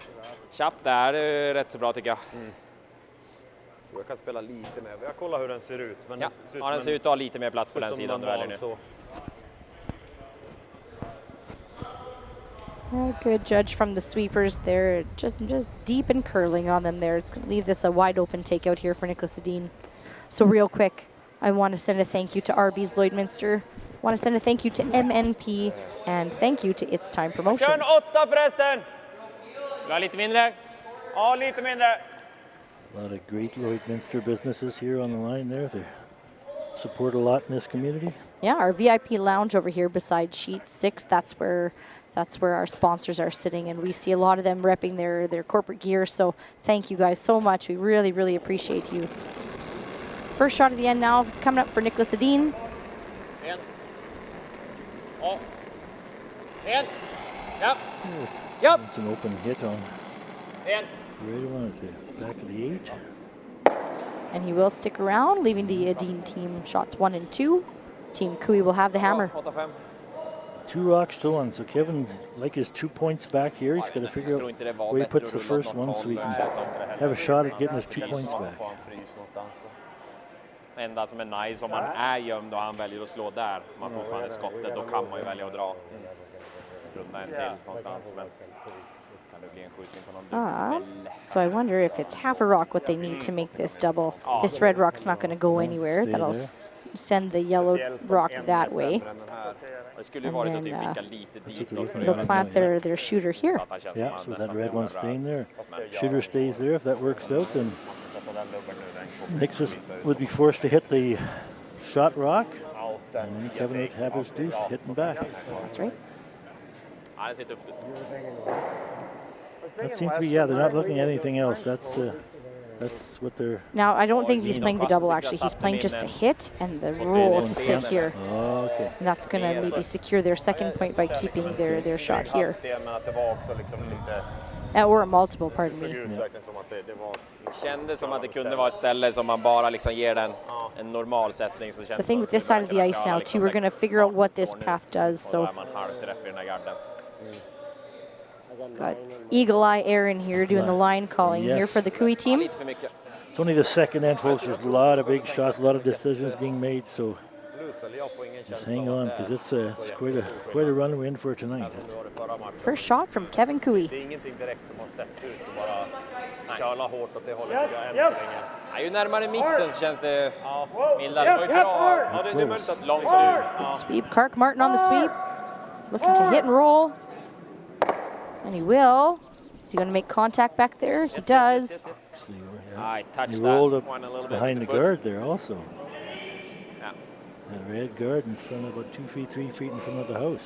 Tjapp där är rätt så bra tycker jag. Jag kan spela lite mer. Jag kollar hur den ser ut. Men ja, den ser ut att ha lite mer plats på den sidan du väljer nu. Good judge from the sweepers. They're just deep and curling on them there. It's going to leave this a wide open takeout here for Niklas Edin. So real quick, I want to send a thank you to RB's Lloydminster. I want to send a thank you to MNP and thank you to It's Time Promotions. Kör 8 förresten! Du har lite mindre? Ja, lite mindre. A lot of great Lloydminster businesses here on the line there. They support a lot in this community. Yeah, our VIP lounge over here beside sheet 6, that's where our sponsors are sitting, and we see a lot of them repping their corporate gear. So thank you guys so much. We really appreciate you. First shot at the end now coming up for Niklas Edin. Yep. Yep. It's an open hit on. Right on to back of the 8. And he will stick around, leaving the Edin team shots 1 and 2. Team Kui will have the hammer. 2 rocks still on. So Kevin, like his 2 points back here, he's got to figure out where he puts the first one so he can have a shot at getting his 2 points back. Enda som är nice om man är gömd och han väljer att slå där. Man får fortfarande skottet, då kan man ju välja att dra. Runda en till någonstans, men kan det bli en skjutning på någon so I wonder if it's half a rock what they need to make this double. This red rock's not going to go anywhere. That'll send the yellow rock that way. And then they'll plant their shooter here. Yeah, so that red one's staying there. Shooter stays there. If that works out, then Niklas would be forced to hit the shot rock, and then Kevin would have his deuce hitting back. That's right. That seems to be, yeah, they're not looking at anything else. That's what they're... Now, I don't think he's playing the double, actually. He's playing just the hit and the roll to sit here. Oh, okay. And that's going to maybe secure their second point by keeping their shot here. Or a multiple, pardon me. Kändes som att det kunde vara ett ställe som man bara liksom ger den en normal sättning. Så the thing with this side of the ice now, too, we're going to figure out what this path does. So, got eagle eye Aaron here doing the line calling here for the Kui team. It's only the second end, folks. There's a lot of big shots, a lot of decisions being made. So just hang on, because it's quite a run we're in for tonight. First shot from Kevin Kui. Ju närmare mitten så känns det mildare. Långt ut. Good sweep. Kark Martin on the sweep. Looking to hit and roll. And he will. Is he going to make contact back there? He does. He rolled up behind the guard there also. The red guard in front of about 2 feet, 3 feet in front of the house.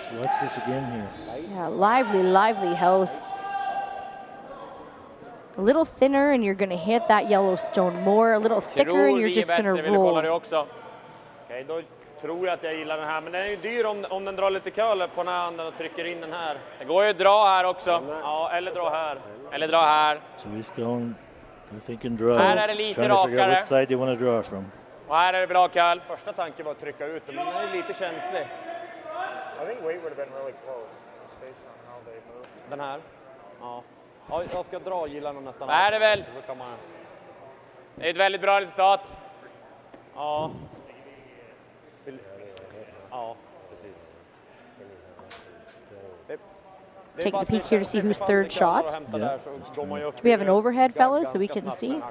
So watch this again here. Yeah, lively house. A little thinner and you're going to hit that yellow stone more. A little thicker and you're just going to roll. Okej, då tror jag att jag gillar den här. Men den är ju dyr om den drar lite curl på den här handen och trycker in den här. Det går ju att dra här också. Ja, eller dra här. Eller dra här. So he's going, they're thinking draw. Så här är det lite trying to figure out rakare. which side they want to draw from. Och här är det bra curl. Första tanken var att trycka ut den, men den är lite känslig. think weight would have been really close, just based on how they moved. Den här? Ja. Ja, jag ska dra gillarna nästan. Det är det väl. Det är ett väldigt bra resultat. Ja. Ja, precis. Taking a peek here to see who's third shot. Do we have an overhead, fellas, so we can see?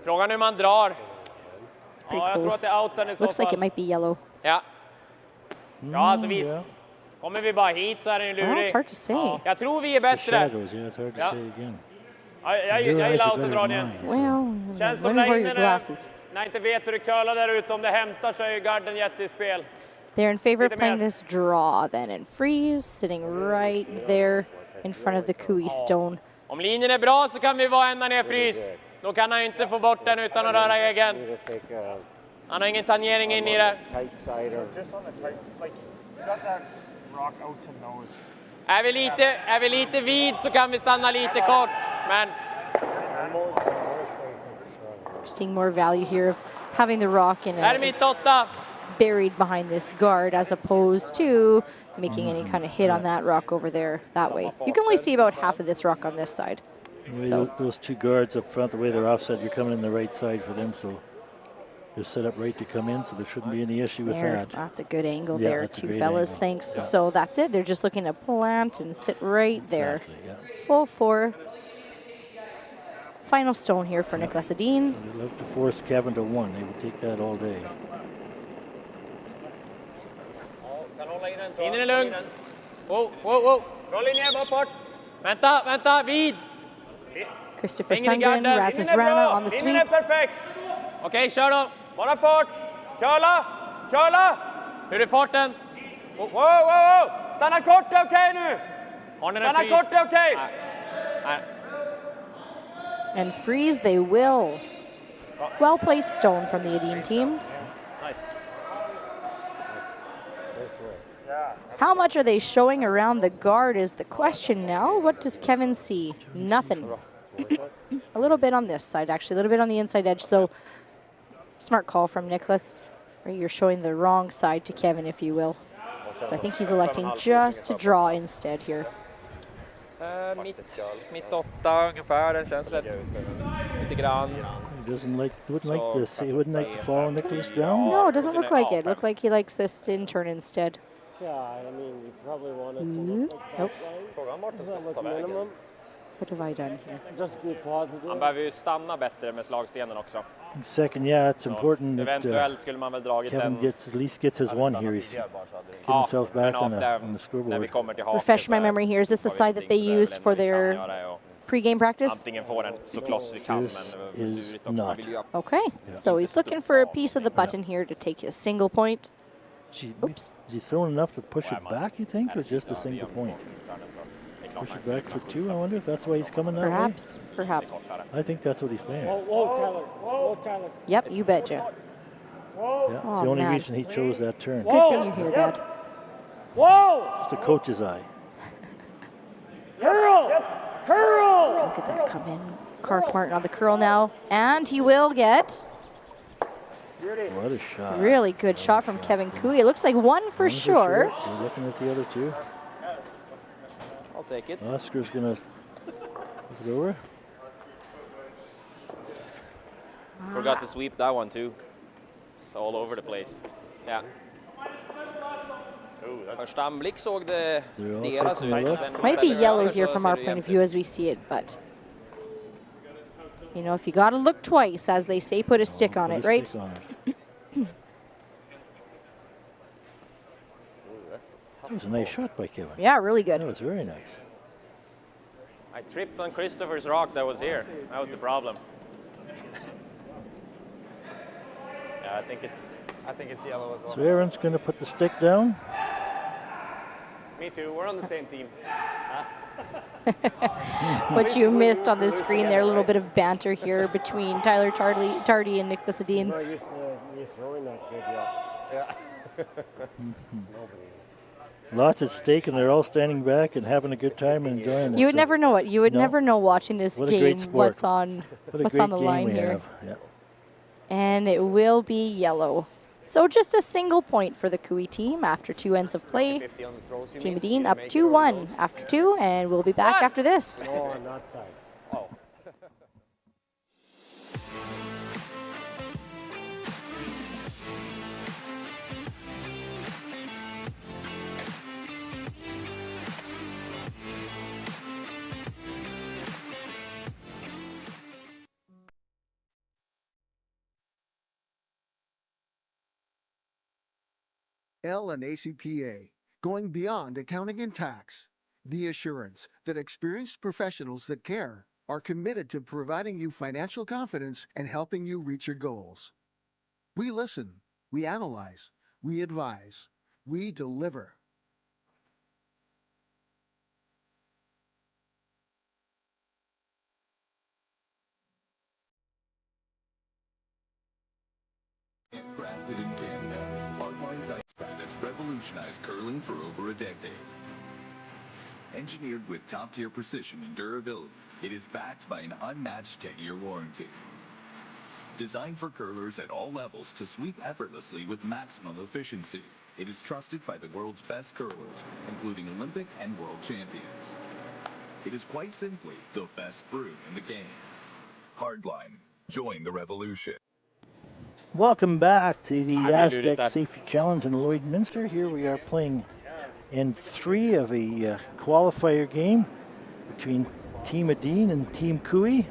Frågan hur man drar. It's pretty close. Looks like it might be yellow. Ja. Ja, alltså visst. Kommer vi bara hit så är den ju lurig. Well, it's hard to say. Jag tror vi är bättre. Shadows, yeah, it's hard to say again. Jag gillar autodragningen. Well, Känns som let me wear your när glasses. jag inte vet hur det curlar där ute, om det hämtar så är ju garden jätte i spel. They're in favor of playing this draw then, and Freeze sitting right there in front of the Kui stone. Om linjen är bra så kan vi vara ända ner Frys. Då kan han ju inte få bort den utan att röra egen. Han har ingen tangering in i det. Är vi lite vid så kan vi stanna lite kort, men Seeing more value here of having the rock in här är mitt 8. buried behind this guard as opposed to making any kind of hit on that rock over there that way. You can only see about half of this rock on this side. So those two guards up front, the way they're offset, you're coming in the right side for them, so they're set up right to come in, so there shouldn't be any issue with that. That's a good angle Yeah, there, that's a too, great fellas. angle. Thanks. Yeah. So that's it. They're just looking to plant and sit right there. Exactly, yeah. Full 4. Final stone here for Niklas Edin. They'd love to force Kevin to 1. They would take that all day. Linjen är lugn. Wow. Bra linje, bra fart. Vänta, vid. Christopher Ingen i Sundgren, garden. Rasmus Linjen är bra. Rana on the Linjen är sweep. perfekt. Okej, kör då. Bara fart. Curla. Hur är farten? Wow. Stanna kort, det är okej nu. Stanna kort, det är okej. Nej. And freeze they will. Well placed stone from the Edin team. How much are they showing around the guard is the question now. What does Kevin see? Nothing. A little bit on this side, actually. A little bit on the inside edge. So smart call from Niklas. You're showing the wrong side to Kevin, if you will. So I think he's electing just to draw instead here. Mitt 8 ungefär, den känns rätt lite grann. He wouldn't like this. He wouldn't like to follow Nicholas down. No, it doesn't look like it. Look like he likes this in turn instead. Yeah, I mean, you probably want it to look like Nope. Does that look minimum? What have I done here? Just be positive. Han behöver ju stanna bättre med slagstenen också. Second, yeah, it's important that Eventuellt skulle man väl dragit Kevin den. at least gets his 1 here. He's getting himself back on the scoreboard. Refresh my memory here. Is this the side that they used for their pre-game practice? Antingen får den så close vi kan, men is not. Okay, so he's looking for a piece of the button here to take his single point. Oops. Is he throwing enough to push it back, you think, or just a single point? Push it back for 2, I wonder if that's why he's coming that Perhaps. way? I think that's what he's playing. Whoa, Tyler. Yep, you betcha. Yeah, it's Oh, the only man. reason he chose that turn. Good thing you're here, Dad. Whoa! Just a coach's eye. Curl! Look at that come in. Kark Martin on the curl now, and he will get What a shot. really good shot from Kevin Kui. It looks like one for sure. You're looking at the other 2. I'll take it. Oscar's going to look it over. Forgot to sweep that one too. It's all over the place. Yeah. Första anblick såg det deras ut. Might be yellow here from our point of view as we see it, but you know, if you gotta look twice, as they say, put a stick on it, right? That was a nice shot by Kevin. Yeah, really good. That was very nice. I tripped on Christopher's rock that was here. That was the problem. Yeah, I think it's yellow as well. So Aaron's going to put the stick down. Me too. We're on the same team. What you missed on the screen there, a little bit of banter here between Tyler Tardy and Niklas Edin. No, you're throwing that good, yeah. Lots at stake, and they're all standing back and having a good time and enjoying it. You would never know it. You would No. never know watching this What a great game sport. what's on What a what's great on the game line we here. have. Yeah. And it will be yellow. So just a single point for the Cooey team after 2 ends of play. Team Edin up 2-1 after 2, and we'll be back after this. No, on that side. Oh. L and ACPA, going beyond accounting and tax. The assurance that experienced professionals that care are committed to providing you financial confidence and helping you reach your goals. We listen, we analyze, we advise, we deliver. Crafted in Canada, Hardline's ice pad has revolutionized curling for over a decade. Engineered with top-tier precision and durability, it is backed by an unmatched 10-year warranty. Designed for curlers at all levels to sweep effortlessly with maximum efficiency, it is trusted by the world's best curlers, including Olympic and world champions. It is quite simply the best brew in the game. Hardline, join the revolution. Welcome back to the Astec Safety Challenge in Lloydminster. Here we are playing in 3 of a qualifier game between Team Edin and Team Cooey.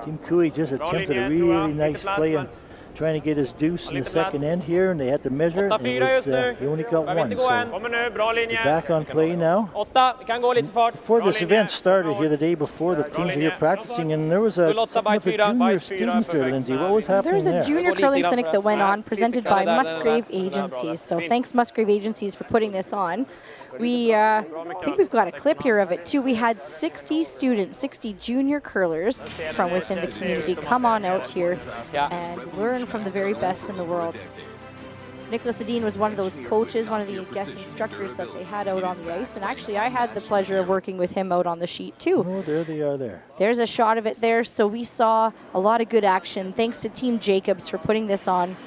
Team Cooey just attempted a really nice play and trying to get his deuce in the second end here, and they had to measure it, and it was, he only got 1. So they're back on play now. Before this event started here the day before, the teams were here practicing, and there was a something with the junior students there, Lindsay. What was happening there? There was a junior curling clinic that went on, presented by Musgrave Agencies. So thanks Musgrave Agencies for putting this on. We I think we've got a clip here of it too. We had 60 students, 60 junior curlers from within the community come on out here and learn from the very best in the world. Niklas Edin was one of those coaches, one of the guest instructors that they had out on the ice, and actually I had the pleasure of working with him out on the sheet too. Oh, there they are there. There's a shot of it there, so we saw a lot of good action. Thanks to Team Jacobs for putting this on.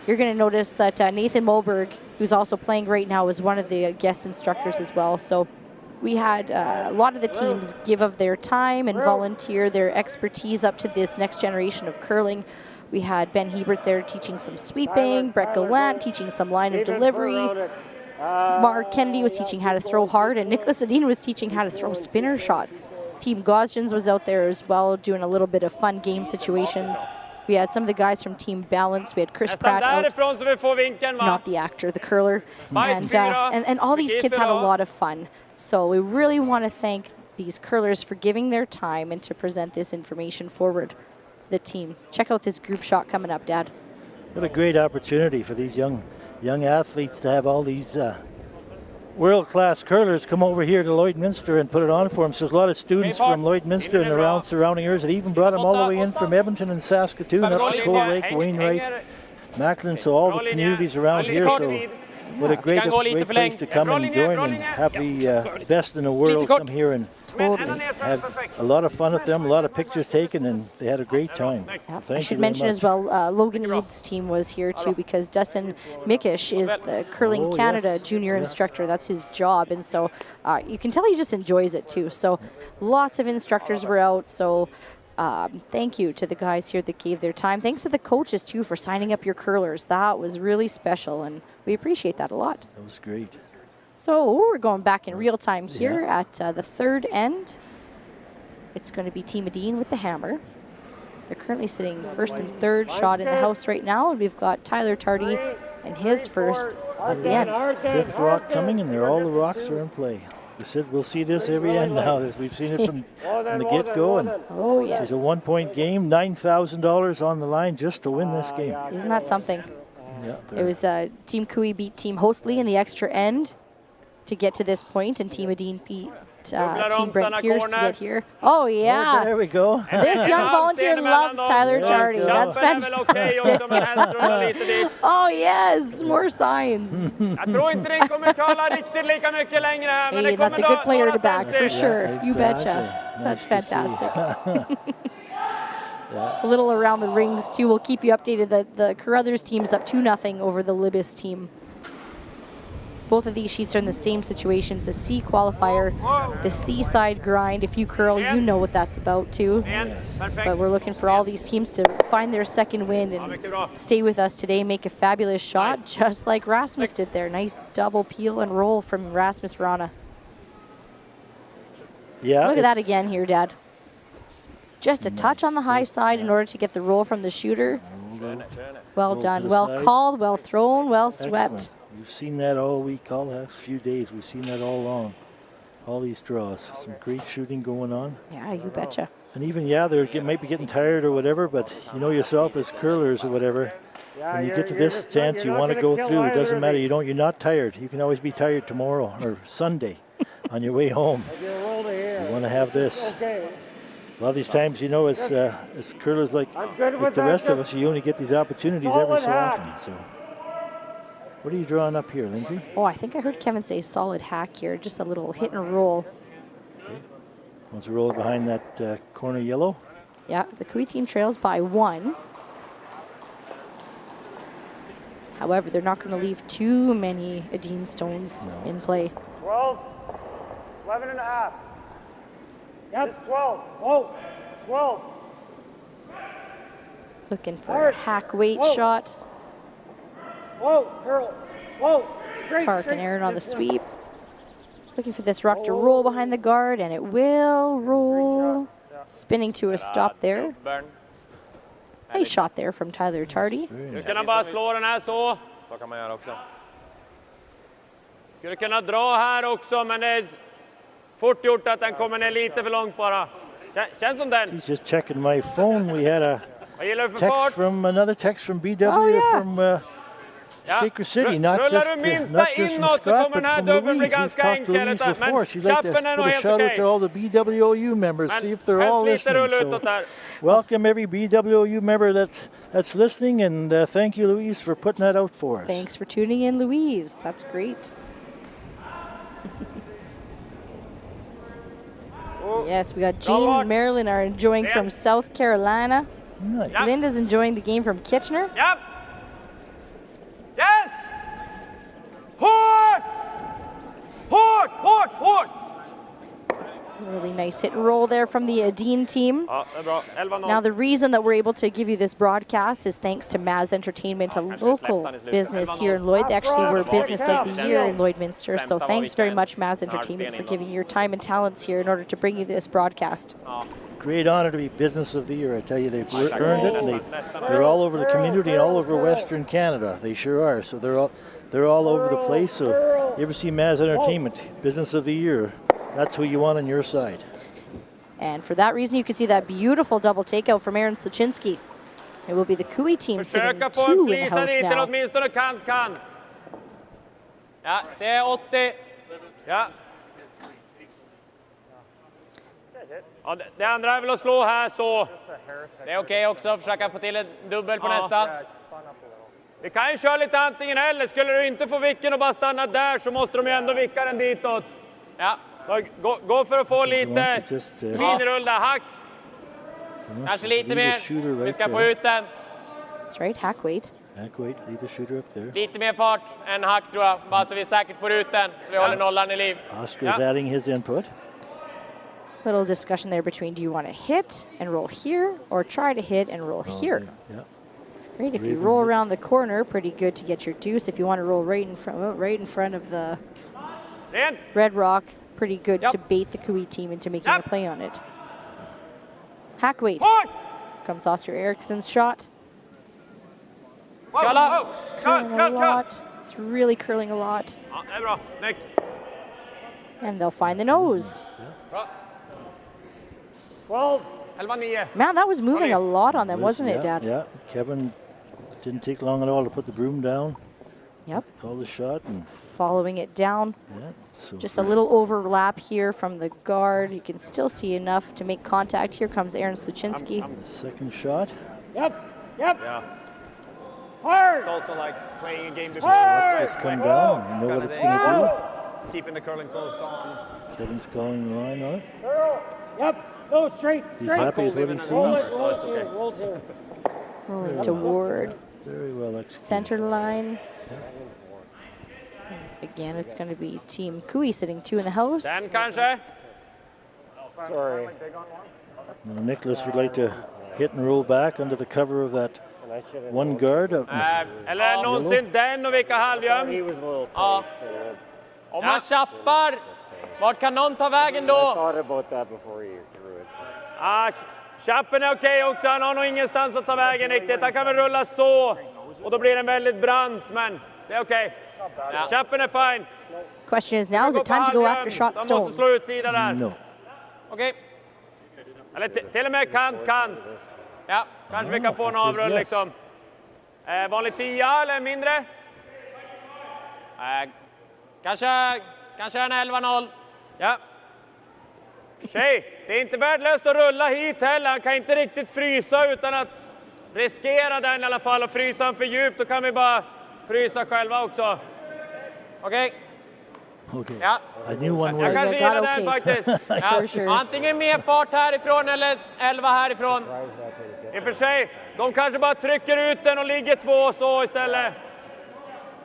You're going to notice that Nathan Moberg, who's also playing right now, is one of the guest instructors as well. So we had a lot of the teams give of their time and volunteer their expertise up to this next generation of curling. We had Ben Hebert there teaching some sweeping, Brett Gallant teaching some line of delivery, Mark Kennedy was teaching how to throw hard, and Niklas Edin was teaching how to throw spinner shots. Team Gosjens was out there as well doing a little bit of fun game situations. We had some of the guys from Team Balance. We had Chris Pratt out, not the actor, the curler. And all these kids had a lot of fun. So we really want to thank these curlers for giving their time and to present this information forward to the team. Check out this group shot coming up, Dad. What a great opportunity for these young athletes to have all these world-class curlers come over here to Lloydminster and put it on for them. So there's a lot of students from Lloydminster and the surrounding areas that even brought them all the way in from Edmonton and Saskatoon up to Cold Lake, Wainwright, Macklin, so all the communities around here. So what a great place to come and join and have the best in the world come here and have a lot of fun with them, a lot of pictures taken, and they had a great time. I should mention as well, Logan Eads' team was here too, because Dustin Mikish is the Curling Canada junior instructor. That's his job, and so you can tell he just enjoys it too. So lots of instructors were out, so thank you to the guys here that gave their time. Thanks to the coaches too for signing up your curlers. That was really special, and we appreciate that a lot. That was great. So we're going back in real time here at the third end. It's going to be Team Edin with the hammer. They're currently sitting first and third shot in the house right now, and we've got Tyler Tardy and his first of the end. 5th rock coming, and all the rocks are in play. We'll see this every end now, as we've seen it from the get-go. And it's a 1-point game, $9,000 on the line just to win this game. Isn't that something? Yeah, it was Team Cooey beat Team Hostley in the extra end to get to this point, and Team Edin beat Team Brent Pierce to get here. Oh, yeah. Oh, there we go. This young volunteer loves Tyler Tardy. That's fantastic. Oh, yes. More signs. Hey, that's a good player to back, for sure. Yeah, exactly. You betcha. Nice That's fantastic. a little around the rings too. We'll keep you updated that the Carruthers team's up 2-0 over the Libis team. Both of these sheets are in the same situation. It's a C qualifier, the C side grind. If you curl, you know what that's about too. But we're looking for all these teams to find their second win and stay with us today, make a fabulous shot, just like Rasmus did there. Nice double peel and roll from Rasmus Rana. Yeah. Look at that again here, Dad. Just a touch on the high side in order to get the roll from the shooter. Well done, well called, well thrown, well swept. Excellent. We've seen that all week, all the last few days. We've seen that all along. All these draws. Some great shooting going on. Yeah, you betcha. And even, yeah, they might be getting tired or whatever, but you know yourself as curlers or whatever, when you get to this stance, you want to go through. It doesn't matter. You're not tired. You can always be tired tomorrow or Sunday on your way home. You want to have this. A lot of these times, you know, as curlers like the rest of us, you only get these opportunities every so often. So. What are you drawing up here, Lindsay? Oh, I think I heard Kevin say solid hack here, just a little hit and roll. Okay. Wants to roll it behind that corner yellow. Yeah, the Kui team trails by 1. However, they're not going to leave too many Edin stones in play. 12, 11 and a half. Yep. It's 12. Whoa, 12. Looking for a hack weight shot. Whoa, curl. Whoa, straight. Park and Aaron on the sweep. Looking for this rock to roll behind the guard, and it will roll. Spinning to a stop there. Nice shot there from Tyler Tardy. Nu kan han bara slå den här så. Så kan man göra också. Skulle kunna dra här också, men det är fort gjort att den kommer ner lite för långt bara. Känns som den. He's just checking my phone. We had a another text from BW from Shaker City, not just from Scott, but from Louise. We've talked to Louise before. She'd like to put a shout out to all the BWOU members, see if they're all listening. So welcome every BWOU member that's listening, and thank you, Louise, for putting that out for us. Thanks for tuning in, Louise. That's great. Yes, we got Jean and Marilyn are enjoying from South Carolina. Nice. Linda's enjoying the game from Kitchener. Yep. Yes! Hårt! Hårt! Hårt! Hårt! Really nice hit and roll there from the Edin team. Ja, det är bra. 11-0. Now the reason that we're able to give you this broadcast is thanks to Maz Entertainment, a local business here in Lloyd. They actually were Business of the Year in Lloydminster. So thanks very much, Maz Entertainment, for giving your time and talents here in order to bring you this broadcast. Great honor to be Business of the Year. I tell you, they've earned it, and they're all over the community and all over Western Canada. They sure are. So they're all over the place. So you ever see Maz Entertainment, Business of the Year, that's who you want on your side. And for that reason, you can see that beautiful double takeout from Aaron Sluchinski. It will be the Kui team sitting 2 in the house now. Ja, se 80. Ja. Ja, det andra är väl att slå här så. Det är okej också, försöka få till en dubbel på nästa. Vi kan ju köra lite antingen eller. Skulle du inte få vicken och bara stanna där så måste de ju ändå vicka den ditåt. Ja, gå för att få lite minirull där, hack. Kanske lite mer. Vi ska få ut den. That's right, hack weight. Hack weight, lead the shooter up there. Lite mer fart än hack tror jag, bara så vi säkert får ut den. Så vi håller nollan i liv. Oscar's adding his input. Little discussion there between do you want to hit and roll here or try to hit and roll here. Yeah. Great, if you roll around the corner, pretty good to get your deuce. If you want to roll right in front of the red rock, pretty good to bait the Kui team into making a play on it. Hack weight. Comes Oster Eriksson's shot. It's curling a lot. It's really curling a lot. And they'll find the nose. 12. Man, that was moving a lot on them, wasn't it, Dad? Yeah, Kevin didn't take long at all to put the broom down. Yep. Call the shot. And following it down. Yeah, so just a little overlap here from the guard. You can still see enough to make contact. Here comes Aaron Sluchinski. Second shot. Yep. Yeah. Hard. It's also like playing a game to watch this come down. You know what it's going to do. Keeping the curling close on. Kevin's calling the line on it. Yep. No, straight. He's happy with what he sees. Roll two. Rolling toward Very well executed. center line. Again, it's going to be Team Kui sitting 2 in the house. Den kanske? Sorry. Now, Niklas would like to hit and roll back under the cover of that one guard. Eller någonsin den och vilka halvjum. He was a little tight. Ja. Om man chappar, vart kan någon ta vägen I då? thought about that before you threw it. Chappen är okej också, han har nog ingenstans att ta vägen riktigt. Han kan väl rulla så, och då blir den väldigt brant, men det är okej. Chappen är fine. Question is now, is it time to go after shot De stone? måste slå utsida där. No. Okej. Eller till och med kant. Ja, kanske vi kan få en avrull liksom. Vanlig 10 eller mindre? Kanske en 11-0. Ja. Tjej, det är inte värdelöst att rulla hit heller. Han kan inte riktigt frysa utan att riskera den i alla fall. Och frysa han för djupt, då kan vi bara frysa själva också. Okej. Okay. Ja. I knew one Jag word. kan gilla den faktiskt. Ja. sure. Antingen mer fart härifrån eller 11 härifrån. I och för sig, de kanske bara trycker ut den och ligger 2 så istället.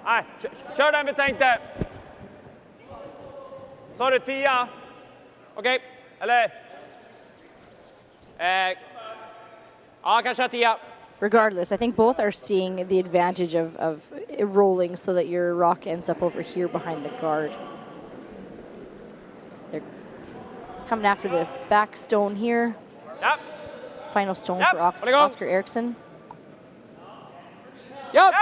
Nej, kör den vi tänkte. Sa du 10? Okej, eller? Ja, kanske 10. Regardless, I think both are seeing the advantage of rolling so that your rock ends up over here behind the guard. They're coming after this back stone here. Yep. Final stone Yep. for Oscar Eriksson. Yep.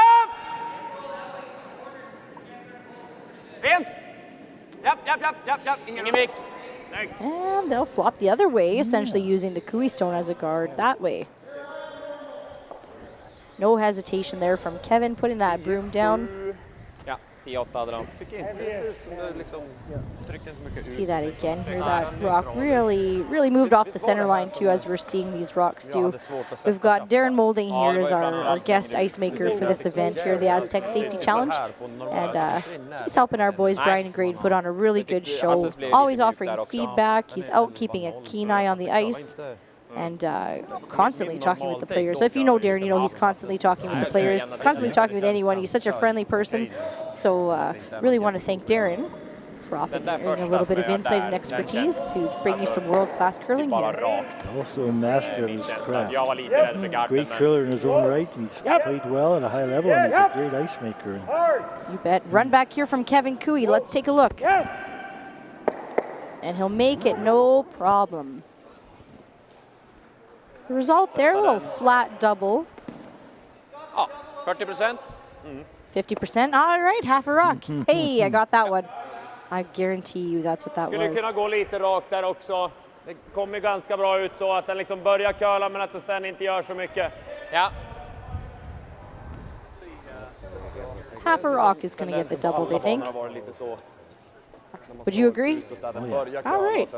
Fint. Yep. Ingen vik. And they'll flop the other way, essentially using the Kui stone as a guard that way. No hesitation there from Kevin putting that broom down. Ja, 10-8 hade de. See that again here, that rock really moved off the center line too, as we're seeing these rocks do. We've got Darren Molding here as our guest ice maker for this event here, the Astec Safety Challenge. And he's helping our boys, Brian and Grade, put on a really good show. Always offering feedback. He's out keeping a keen eye on the ice. And constantly talking with the players. So if you know Darren, you know he's constantly talking with the players, constantly talking with anyone. He's such a friendly person. So really want to thank Darren for offering a little bit of insight and expertise to bring you some world-class curling here. Also a master of his craft. Great curler in his own right. He's played well at a high level, and he's a great ice maker. You bet. Run back here from Kevin Kui. Let's take a look. And he'll make it no problem. The result there, a little flat double. Oh, 40%. 50%. All right, half a rock. Hey, I got that one. I guarantee you that's what that Skulle was. kunna gå lite rakt där också. Det kommer ganska bra ut så att den liksom börjar curla men att den sen inte gör så mycket. Ja. Half a rock is going to get the double, they think. Would you agree? All right.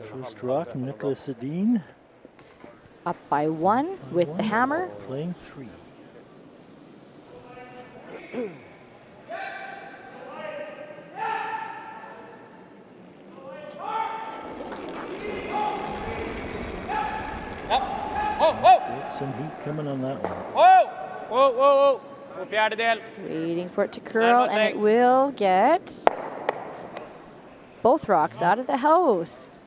First rock, Niklas Edin. Up by 1 with the hammer. Playing 3. Get some heat coming on that one. Whoa. Fjärdedel. Waiting for it to curl, and it will get both rocks out of the house.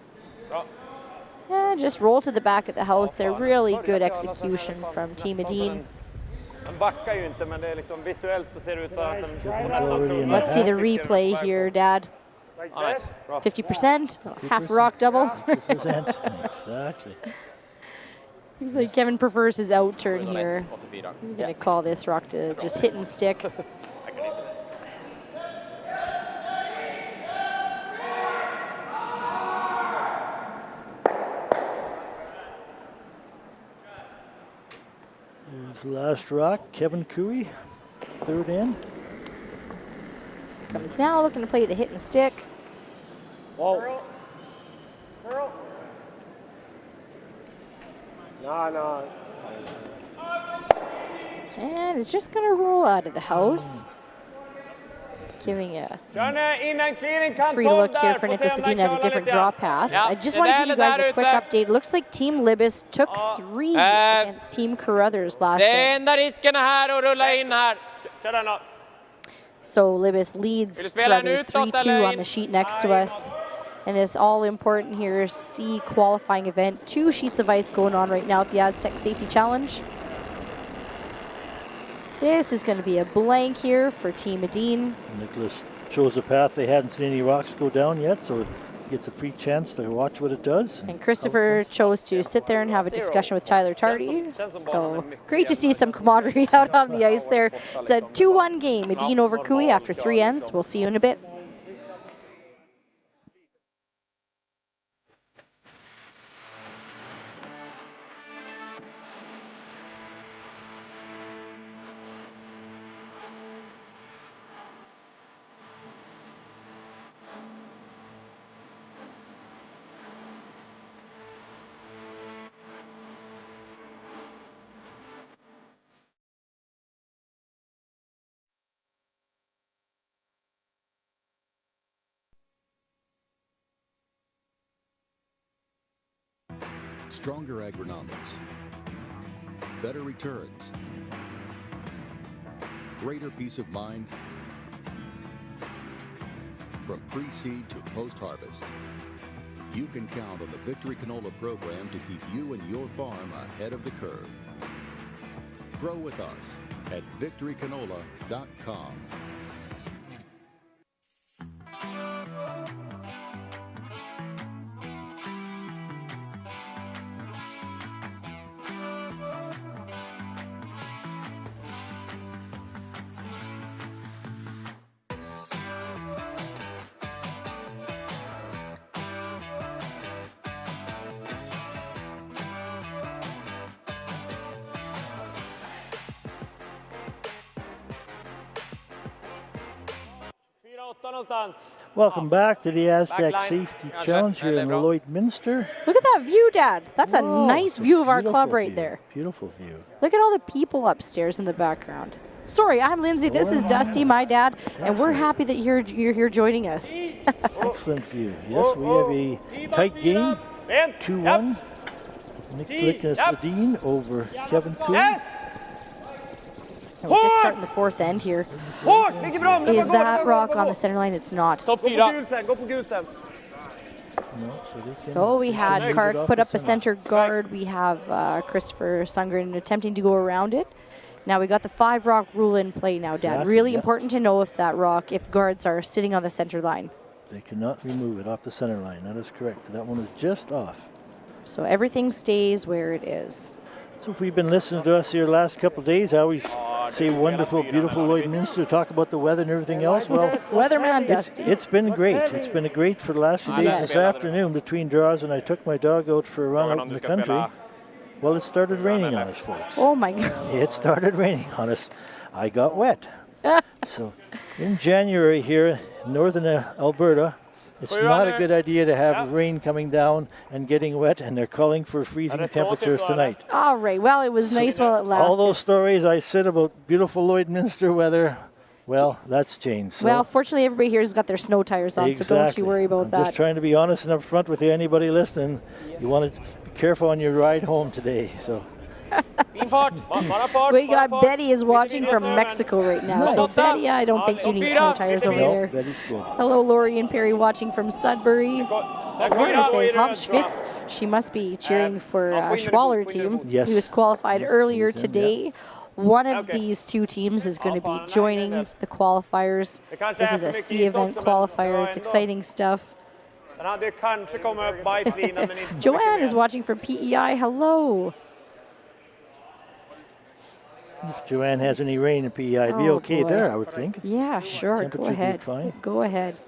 Yeah, just roll to the back of the house there. Really good execution from Team Edin. Let's see the replay here, Dad. 50%, half a rock double. 50%, exactly. Looks like Kevin prefers his out turn here. I'm going to call this rock to just hit and stick. Here's the last rock, Kevin Kui, third in. Comes now looking to play the hit and stick. Whoa. No. And it's just going to roll out of the house. Giving a free look here for Niklas Edin at a different draw path. I just want to give you guys a quick update. It looks like Team Libis took 3 against Team Carruthers last night. So Libis leads Carruthers 3-2 on the sheet next to us. And this all-important here C qualifying event. 2 sheets of ice going on right now at the Astec Safety Challenge. This is going to be a blank here for Team Edin. Niklas chose a path. They hadn't seen any rocks go down yet, so he gets a free chance to watch what it does. And Christopher chose to sit there and have a discussion with Tyler Tardy. So great to see some camaraderie out on the ice there. It's a 2-1 game. Edin over Cooey after 3 ends. We'll see you in a bit. Stronger agronomics, better returns, greater peace of mind from pre-seed to post-harvest. You can count on the Victory Canola program to keep you and your farm ahead of the curve. Grow with us at victorycanola.com. Welcome back to the Astec Safety Challenge here in Lloydminster. Look at that view, Dad. That's a nice view of our club right there. Beautiful view. Look at all the people upstairs in the background. Sorry, I'm Lindsay. This is Dusty, my dad, and we're happy that you're here joining us. Excellent view. Yes, we have a tight game. 2-1. Niklas Edin over Kevin Cooey. We're just starting the 4th end here. Is that rock on the center line? It's not. So we had Kark put up a center guard. We have Christopher Sundgren attempting to go around it. Now we got the 5 rock rule in play now, Dad. Really important to know if that rock, if guards are sitting on the center line. They cannot remove it off the center line. That is correct. That one is just off. So everything stays where it is. So if we've been listening to us here the last couple of days, I always say wonderful, beautiful Lloydminster, talk about the weather and everything else. Well, weatherman Dusty. It's been great. It's been great for the last few days. This afternoon between draws, and I took my dog out for a run out in the country. Well, it started raining on us, folks. Oh my God. It started raining on us. I got wet. So in January here in northern Alberta, it's not a good idea to have rain coming down and getting wet, and they're calling for freezing temperatures tonight. All right, well, it was nice while it lasted. All those stories I said about beautiful Lloydminster weather, well, that's changed. So well, fortunately, everybody here has got their snow tires on, so don't you worry about that. I'm just trying to be honest and upfront with you, anybody listening. You want to be careful on your ride home today. So. We got Betty is watching from Mexico right now. So Betty, I don't think you need snow tires over there. Betty's good. Hello, Lori and Perry watching from Sudbury. Lorna says Hobbs Schwitz. She must be cheering for Schwaller team. Yes. He was qualified earlier today. One of these 2 teams is going to be joining the qualifiers. This is a C event qualifier. It's exciting stuff. Joanne is watching from PEI. Hello. If Joanne has any rain in PEI, I'd be okay there, I would think. Yeah, sure. Go ahead. Fine. Go ahead.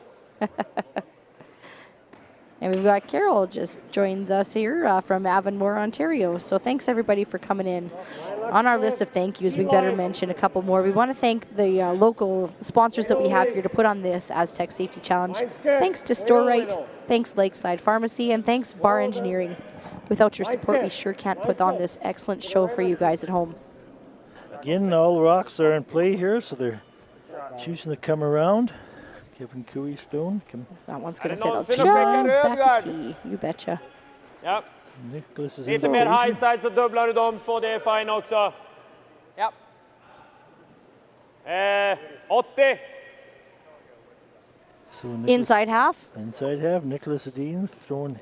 And we've got Carol just joins us here from Avonmore, Ontario. So thanks everybody for coming in. On our list of thank yous, we better mention a couple more. We want to thank the local sponsors that we have here to put on this Astec Safety Challenge. Thanks to StoreRite, thanks Lakeside Pharmacy, and thanks Bar Engineering. Without your support, we sure can't put on this excellent show for you guys at home. Again, all rocks are in play here, so they're choosing to come around. Kevin Cooey Stone. That one's going to settle just back at tee. You betcha. Ja. Niklas is Lite mer high side så dubblar du de två, det är fine också. Ja. 80. So Niklas, inside half. Inside half. Niklas Edin throwing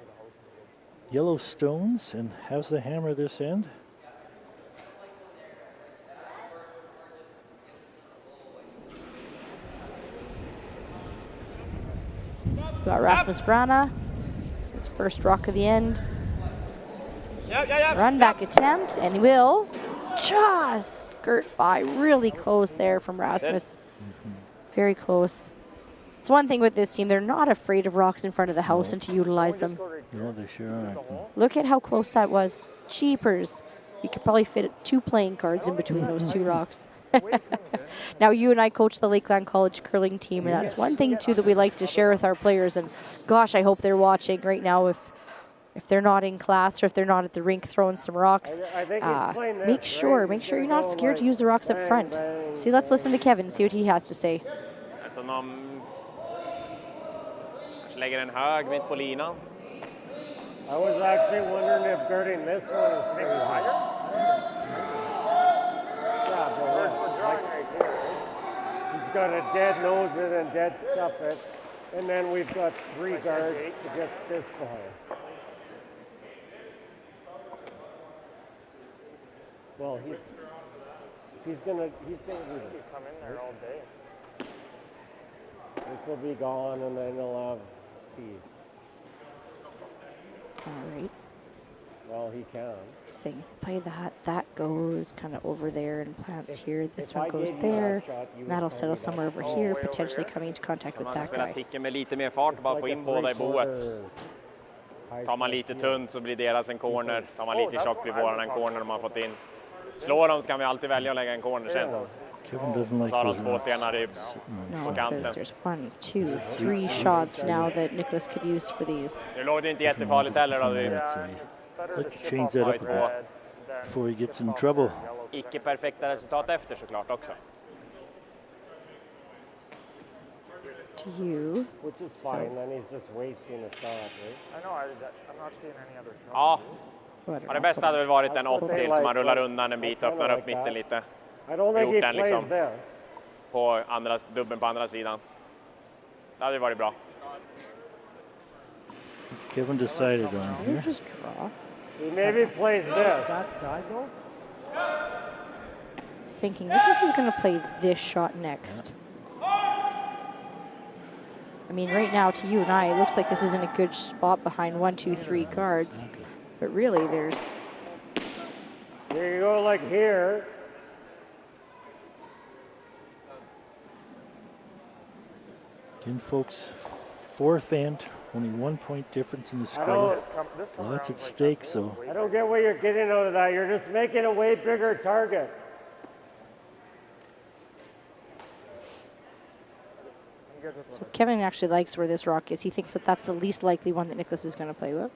yellow stones and has the hammer this end. Got Rasmus Grana. His first rock of the end. Run back attempt, and he will just skirt by. Really close there from Rasmus. Very close. It's one thing with this team, they're not afraid of rocks in front of the house and to utilize them. No, they sure aren't. Look at how close that was. Jeepers. You could probably fit 2 playing cards in between those 2 rocks. Now, you and I coach the Lakeland College curling team, and that's one thing, too, that we like to share with our players. And, gosh, I hope they're watching right now if they're not in class or if they're not at the rink throwing some rocks. Make sure you're not scared to use the rocks up front. See, let's listen to Kevin, see what he has to say. Alltså de kanske lägger en hög mitt på linan. I was actually wondering if girding this one is maybe higher. Yeah, but he's got a dead nose it and dead stuff it, and then we've got 3 guards to get this behind. Well, he's gonna do this. Come in there all day. This will be gone, and then he'll have peace. All right. Well, he can. Saying play that goes kind of over there and plants here. This one goes there. And that'll settle somewhere over here, potentially coming into contact with that guy. Ticken med lite mer fart, bara få in båda i boet. Tar man lite tunt så blir deras en corner. Tar man lite tjock blir våran en corner om man fått in. Slår dem så kan vi alltid välja att lägga en corner sen. Kevin doesn't like så har de those 2 stenar i No, på kanten. because there's 1, 2, 3 shots now that Niklas could use for these. Det låg inte jättefarligt heller då. Let's change that up a bit before he gets in trouble. Icke perfekta resultat efter såklart också. To you. Which is fine, then he's just wasting a shot, right? I know, I'm not seeing any other shot. Ja. Ja, det bästa hade väl varit en 80 som man rullar undan en bit, öppnar upp mitten lite. Gjort den liksom på dubben på andra sidan. Det hade varit bra. Has Kevin decided on here? Just draw. He maybe plays this. He's thinking Niklas is going to play this shot next. I mean, right now, to you and I, it looks like this isn't a good spot behind 1, 2, 3 guards. But really, there's... There you go, like here. Again, folks, 4th end, only 1 point difference in the score. Lots at stake, so... I don't get what you're getting out of that. You're just making a way bigger target. So Kevin actually likes where this rock is. He thinks that that's the least likely one that Niklas is going to play with.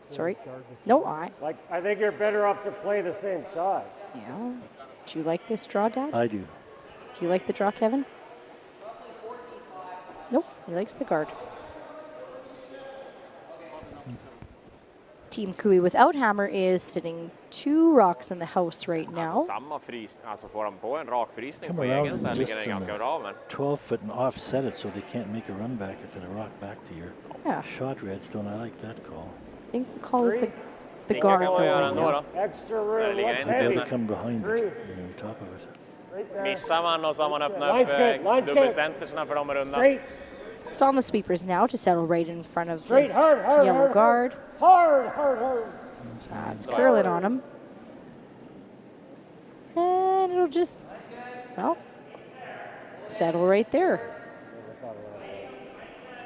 Sorry. No, I think you're better off to play the same shot. Yeah. Do you like this draw, Dad? I do. Do you like the draw, Kevin? Nope, he likes the guard. Team Cooey without hammer is sitting 2 rocks in the house right now. Samma frys, alltså får de på en rak frysning Come på around egen så and ligger just den ganska bra. Men 12 foot and offset it so they can't make a run back if they rock back to your shot, Redstone. I like that call. I think the call is the guard though right now. Extra room, what's They heavy? come behind it, on top of it. missar man och så har man öppnat upp dubbelcentersna för de är undan. It's on the sweepers now to settle right in front of this yellow guard. It's curling on him. And it'll just, well, settle right there.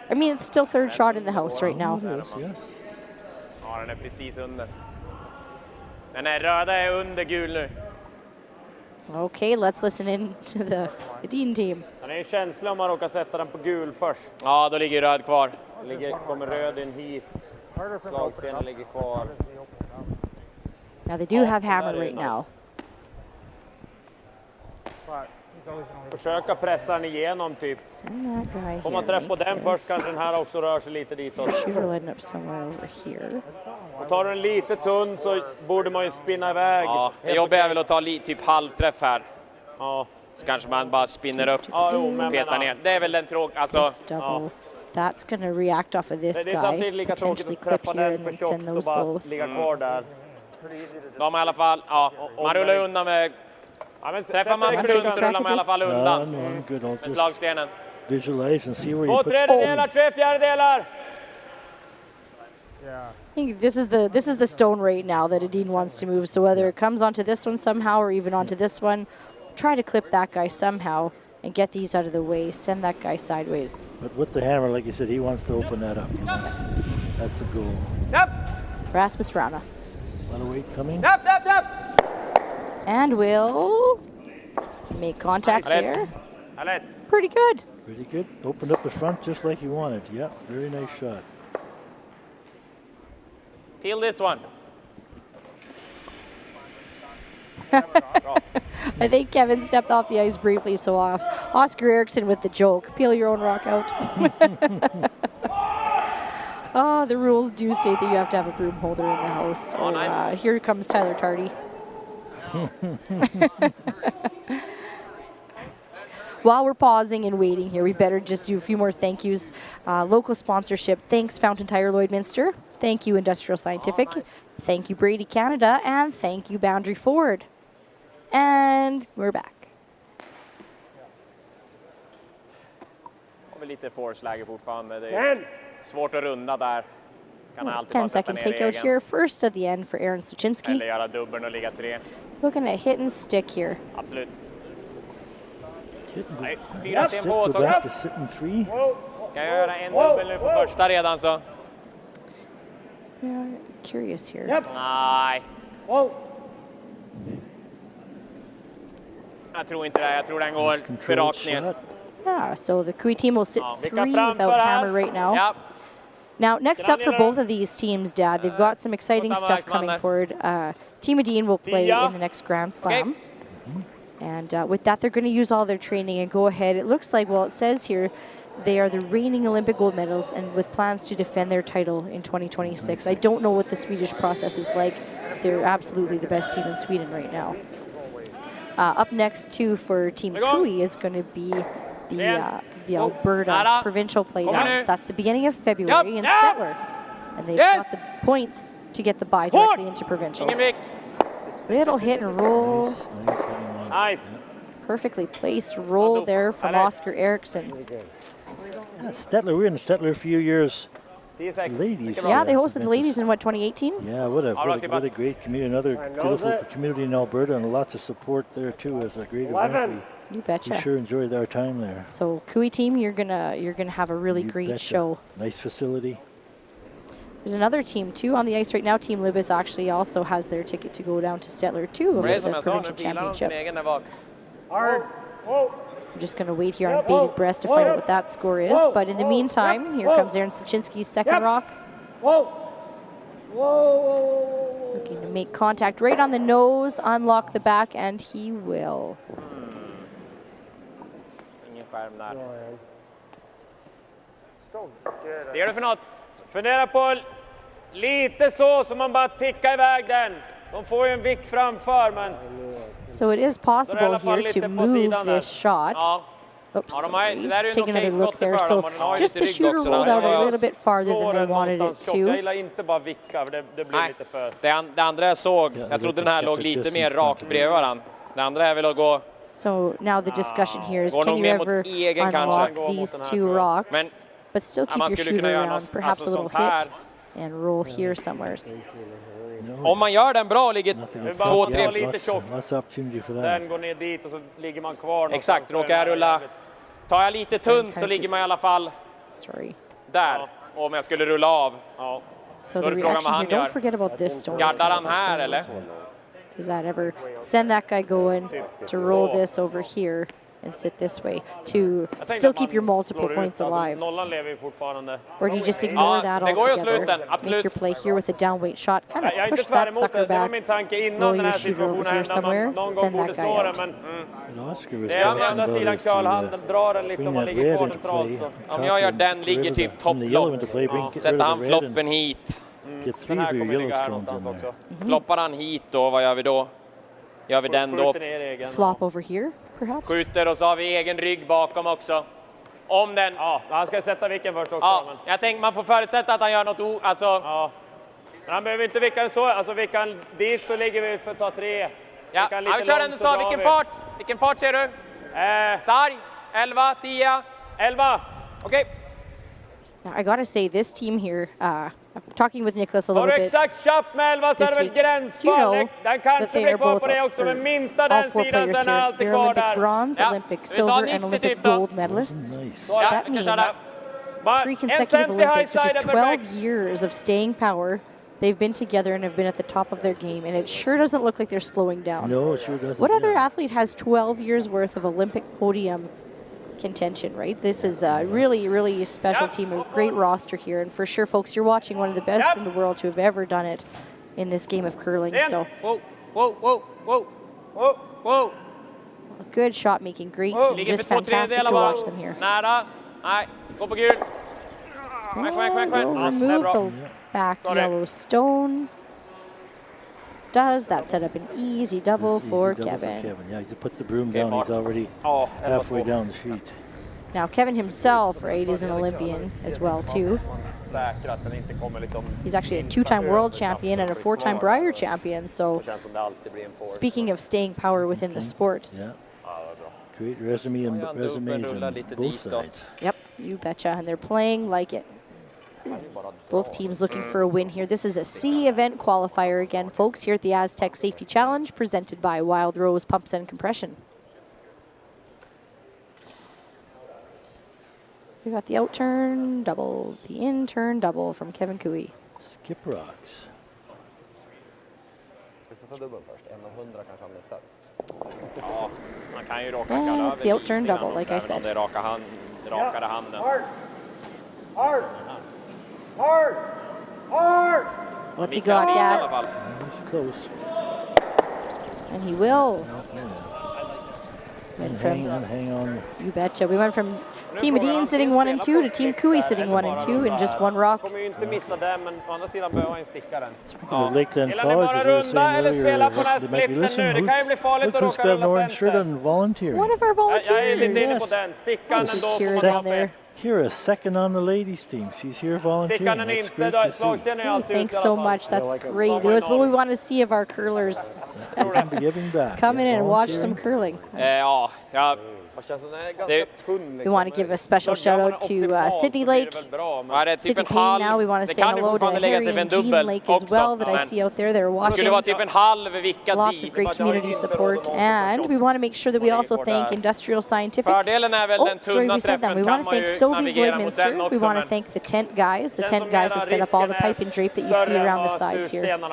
I mean, it's still 3rd shot in the house right now. Ja, den är precis under. Den är röda är under gul nu. Okay, let's listen in to the Edin team. Han är en känsla om man råkar sätta den på gul först. Ja, då ligger röd kvar. Kommer röd in hit. Slagstenen ligger kvar. Now they do have hammer right now. Försöka pressa den igenom typ. Send that guy Om man here. träffar på den först kanske den här också rör sig lite ditåt. Shooter lighting up somewhere over here. Och tar den lite tunn så borde man ju spinna iväg. Ja, det jobbiga är väl att ta typ halvträff här. Ja. Så kanske man bara spinner upp och petar ner. Det är väl den alltså, double. That's going to react off of this guy. Potentially clip here and then send those both. De i alla fall, man rullar undan med... Träffar man för tunt så rullar man i alla fall undan. Med slagstenen. Visualize and see where you put 2/3, 3/4. I think this is the stone right now that Edin wants to move. So whether it comes onto this one somehow or even onto this one, try to clip that guy somehow and get these out of the way. Send that guy sideways. But with the hammer, like you said, he wants to open that up. That's the goal. Yep. Rasmus Rana. A lot of weight coming. Yep. And we'll make contact there. Pretty good. Pretty good. Opened up the front just like you wanted. Yeah, very nice shot. Peel this one. I think Kevin stepped off the ice briefly, so off. Oscar Eriksson with the joke. Peel your own rock out. Oh, the rules do state that you have to have a broom holder in the house. Oh, nice. Here comes Tyler Tardy. While we're pausing and waiting here, we better just do a few more thank yous. Local sponsorship, thanks Fountain Tire Lloydminster. Thank you Industrial Scientific. Oh, nice. Thank you Brady Canada. And thank you Boundary Ford. And we're back. Har vi lite force-läge fortfarande. Det är svårt att runda där. Kan alltid 10-second takeout here. First at the end for Aaron Stuchinski. Eller göra dubbeln och ligga 3. Looking at hit and stick here. Absolut. Nej, 4 sten på oss också. Kan jag göra en dubbel nu på första redan så? Yeah, curious here. Nej. Jag tror inte det. Jag tror den går för rakt ner. Yeah, so the Kui team will sit 3 without hammer right now. Yep. Now, next up for both of these teams, Dad, they've got some exciting stuff coming forward. Team Edin will play in the next Grand Slam. And with that, they're going to use all their training and go ahead. It looks like, well, it says here, they are the reigning Olympic gold medals and with plans to defend their title in 2026. I don't know what the Swedish process is like. They're absolutely the best team in Sweden right now. Up next, too, for Team Kui is going to be the Alberta provincial playdowns. That's the beginning of February in Stettler. And they've got the points to get the bye directly into provincials. Little hit and roll. Nice. Perfectly placed roll there from Oscar Eriksson. Yeah, Stettler, we were in Stettler a few years. Ladies. Yeah, they hosted the ladies in what, 2018? Yeah, what a great community. Another beautiful community in Alberta and lots of support there too as a great event. You betcha. We sure enjoyed our time there. So Kui team, you're gonna have a really great show. Nice facility. There's another team too on the ice right now. Team Libis actually also has their ticket to go down to Stettler too for the provincial championship. I'm just going to wait here on bated breath to find out what that score is. But in the meantime, here comes Aaron Stuchinski's second rock. Looking to make contact right on the nose, unlock the back, and he will. Ingen skärm där. Ser du för något? Fundera på lite så man bara tickar iväg den. De får ju en vick framför, men... So it is possible here to move this shot. Oops, sorry. Take another look there. So just the shooter rolled out a little bit farther than they wanted it to. Jag gillar inte bara vicka, för det blir lite för... Det andra jag såg, jag trodde den här låg lite mer rakt bredvid varandra. Det andra är väl att gå... So now the discussion here is, can you ever unlock these two rocks, but still keep your shooter around, perhaps a little hit, and roll here somewhere. Om man gör den bra, ligger 2-3 lite tjock. Den går ner dit och så ligger man kvar. Exakt, råkar jag rulla. Tar jag lite tunt så ligger man i alla fall där. Och om jag skulle rulla av, so då är det frågan vad han gör. Don't forget about this stone. Gardar han här eller? Does that ever send that guy going to roll this over here? and sit this way to still keep your multiple points alive? Nollan lever ju fortfarande. Or do you just ignore that altogether? Make your play here with a down weight shot. Kind of push that sucker back. Roll your shooter over here somewhere. Send that guy out. Oscar was Det är talking andra about sidan is Karl, han to drar den lite om man ligger kvar centralt. Om jag gör den, ligger typ topplock. Sätter han floppen hit. Den här kommer ligga här någonstans också. Floppar han hit då, vad gör vi då? Gör vi den då? Flop over here, perhaps? Skjuter och så har vi egen rygg bakom också. Om den... Ja, han ska sätta vicken först också. Ja, jag tänker man får förutsätta att han gör något alltså... Ja. Men han behöver inte vicka den så. Alltså vicka den dit så ligger vi för att ta 3. Ja, vi kör den så. Vilken fart? Vilken fart ser du? Sarg? 11, 10? 11. Okej. Now, I gotta say, this team here, I'm talking with Niklas a little bit exakt köpt med 11 så är det väl gränsfall. Den kanske blir kvar på det också, men minsta den sidan den är alltid they're kvar Olympic där. bronze, Olympic silver, and Olympic gold medalists. That means 3 consecutive Olympics, which is 12 years of staying power. They've been together and have been at the top of their game, and it sure doesn't look like they're slowing down. No, it sure doesn't. What other athlete has 12 years worth of Olympic podium contention, right? This is a really, really special team, a great roster here, and for sure, folks, you're watching one of the best in the world to have ever done it in this game of curling. So, whoa. Good shot making, great team, just fantastic to watch them here. Nära. Nej, gå på gul. We'll remove the back yellow stone. Does that set up an easy double for Kevin? Yeah, he just puts the broom down. He's already halfway down the sheet. Now Kevin himself, right, is an Olympian as well too. He's actually a 2-time world champion and a 4-time Brier champion. So speaking of staying power within the sport. Yeah. Great resumes on both sides. Yep, you betcha. And they're playing like it. Both teams looking for a win here. This is a C event qualifier again, folks, here at the Astec Safety Challenge, presented by Wild Rose Pumps and Compression. We got the out turn double, the in turn double from Kevin Cooey. Skip rocks. And it's the out turn double, like I said. Hard! What's he got, Dad? He's close. And he will. Hang on. You betcha. We went from Team Edin sitting 1 and 2 to Team Cooey sitting 1 and 2 in just one rock. Lakeland College, as we were saying earlier, they might be listening. Look who's got an orange shirt on volunteering. One of our volunteers. Yes. Kira down there. Kira, second on the ladies team. She's here volunteering. That's great to see. Thanks so much. That's great. That's what we want to see of our curlers. Giving back. Come in and watch some curling. We want to give a special shout out to Sydney Lake, Sydney Payne now. We want to say hello to Harry and Jean Lake as well that I see out there. They're watching. Lots of great community support. And we want to make sure that we also thank Industrial Scientific. Oh, sorry, we said them. We want to thank Sobeys Lloydminster. We want to thank the tent guys. The tent guys have set up all the pipe and drape that you see around the sides here. And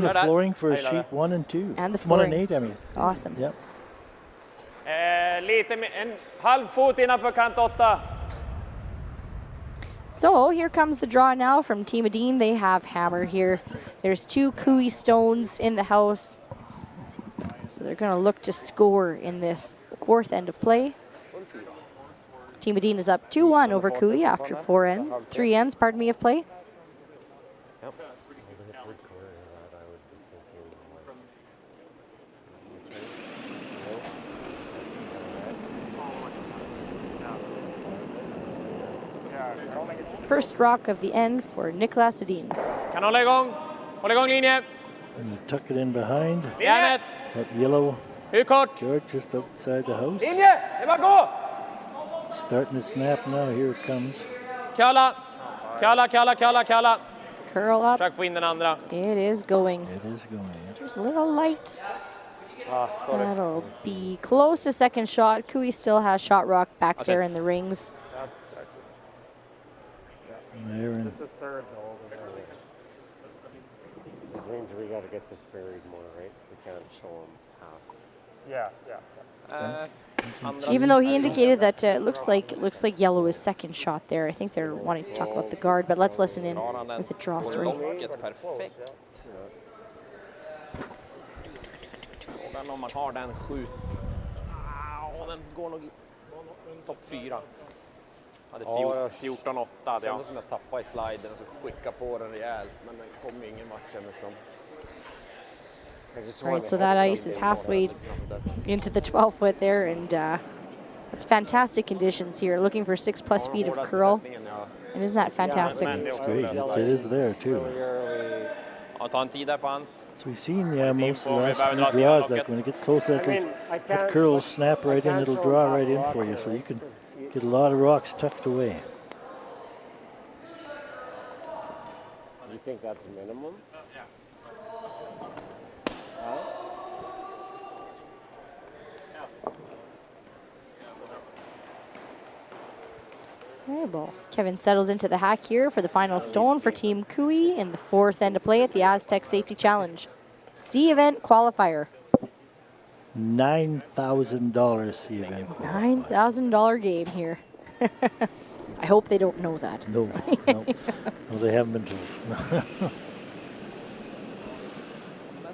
the flooring for sheet 1 and 2. And the 1 flooring. and 8, I mean. Awesome. Yep. En halv fot innanför kant 8. So here comes the draw now from Team Edin. They have hammer here. There's 2 Cooey stones in the house. So they're going to look to score in this 4th end of play. Team Edin is up 2-1 over Cooey after 3 ends, pardon me, of play. First rock of the end for Niklas Edin. Kan hålla igång. Håll igång linje. And tuck it in behind. Linje. That yellow. Hur kort? George just outside the house. Linje. Det är bara gå. Starting to snap now. Here it comes. Kalla. Kalla. Curl up. Försök få in den andra. It is going. It is going. Just a little light. That'll be close to second shot. Cooey still has shot rock back there in the rings. This is third though over there. This means we got to get this buried more, right? We can't show them half. Even though he indicated that it looks like yellow is second shot there. I think they're wanting to talk about the guard, but let's listen in with the draw. Sorry. Perfekt. Frågan om man har den skjut. Den går nog topp 4. Hade 14-8. Det kändes som jag tappade i sliden och så skickade på den rejält, men den kom ingen match kändes som. Right, so that ice is halfway into the 12-foot there, and it's fantastic conditions here. Looking for 6+ feet of curl, and isn't that fantastic? It's great. It is there too. Ta en tid där på hans. So we've seen most of the last few draws that when you get close, that curls snap right in. It'll draw right in for you, so you can get a lot of rocks tucked away. You think that's a minimum? Ball. Kevin settles into the hack here for the final stone for Team Kui in the 4th end of play at the Astec Safety Challenge. C event qualifier. $9,000 C event. $9,000 game here. I hope they don't know that. No, no, they haven't been told.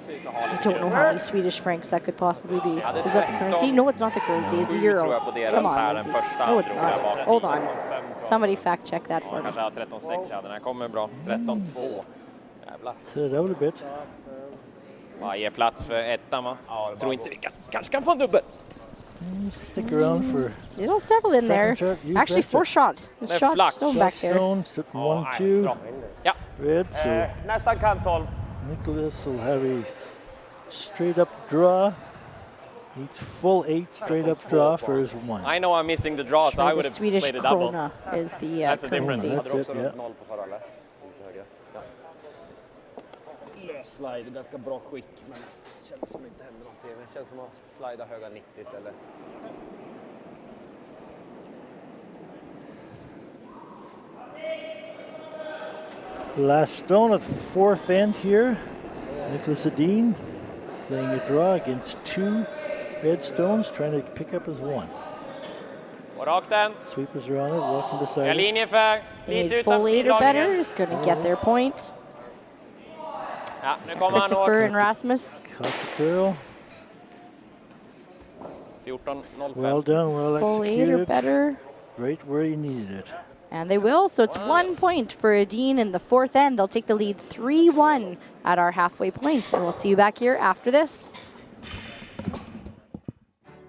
I don't know how many Swedish francs that could possibly be. Is that the currency? No, it's not the currency. It's a euro. Come on, Lindsay. No, it's not. Hold on. Somebody fact check that for me. Kanske 13-6, ja, den här kommer bra. 13-2. Jävlar. Set it out a bit. Varje plats för ettan, va? Tror inte vi kanske kan få en dubbel. Stick around for. It'll settle in there. Actually, 4 shot. It's shot stone back there. Stone, 1-2. Ja. Red. So nästan kan 12. Nicholas will have a straight up draw. Needs full 8 straight up draw for his 1. I know I'm missing the draw, so I would have Swedish played a double. krona is the That's the difference. currency. That's it, yeah. Lös slide, ganska bra skick, men det känns som inte händer någonting. Det känns som att slida höga 90 istället. Last stone at 4th end here. Niklas Edin playing a draw against 2 red stones, trying to pick up his 1. Och rakt den. Sweepers are on it, walking beside it. Linje för lite full 8 or utanför better is going to get their point. Ja, nu kommer han Christopher and Rasmus. Caught the curl. 14-05. Well done, well Full 8 or executed. better. Right where you needed it. And they will, so it's 1 point for Edin in the 4th end. They'll take the lead 3-1 at our halfway point. And we'll see you back here after this.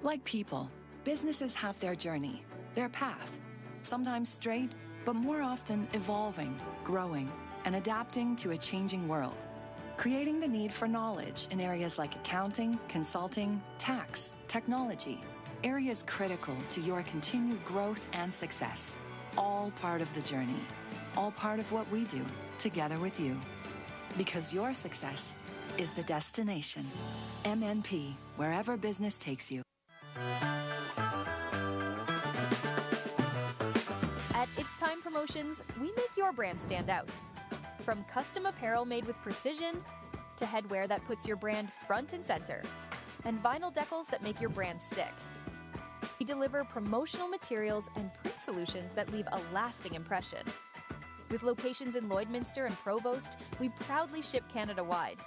Like people, businesses have their journey, their path. Sometimes straight, but more often evolving, growing, and adapting to a changing world. Creating the need for knowledge in areas like accounting, consulting, tax, technology. Areas critical to your continued growth and success. All part of the journey. All part of what we do together with you. Because your success is the destination. MNP, wherever business takes you. At It's Time Promotions, we make your brand stand out. From custom apparel made with precision, to headwear that puts your brand front and center, and vinyl decals that make your brand stick. We deliver promotional materials and print solutions that leave a lasting impression. With locations in Lloydminster and Provost, we proudly ship Canada-wide.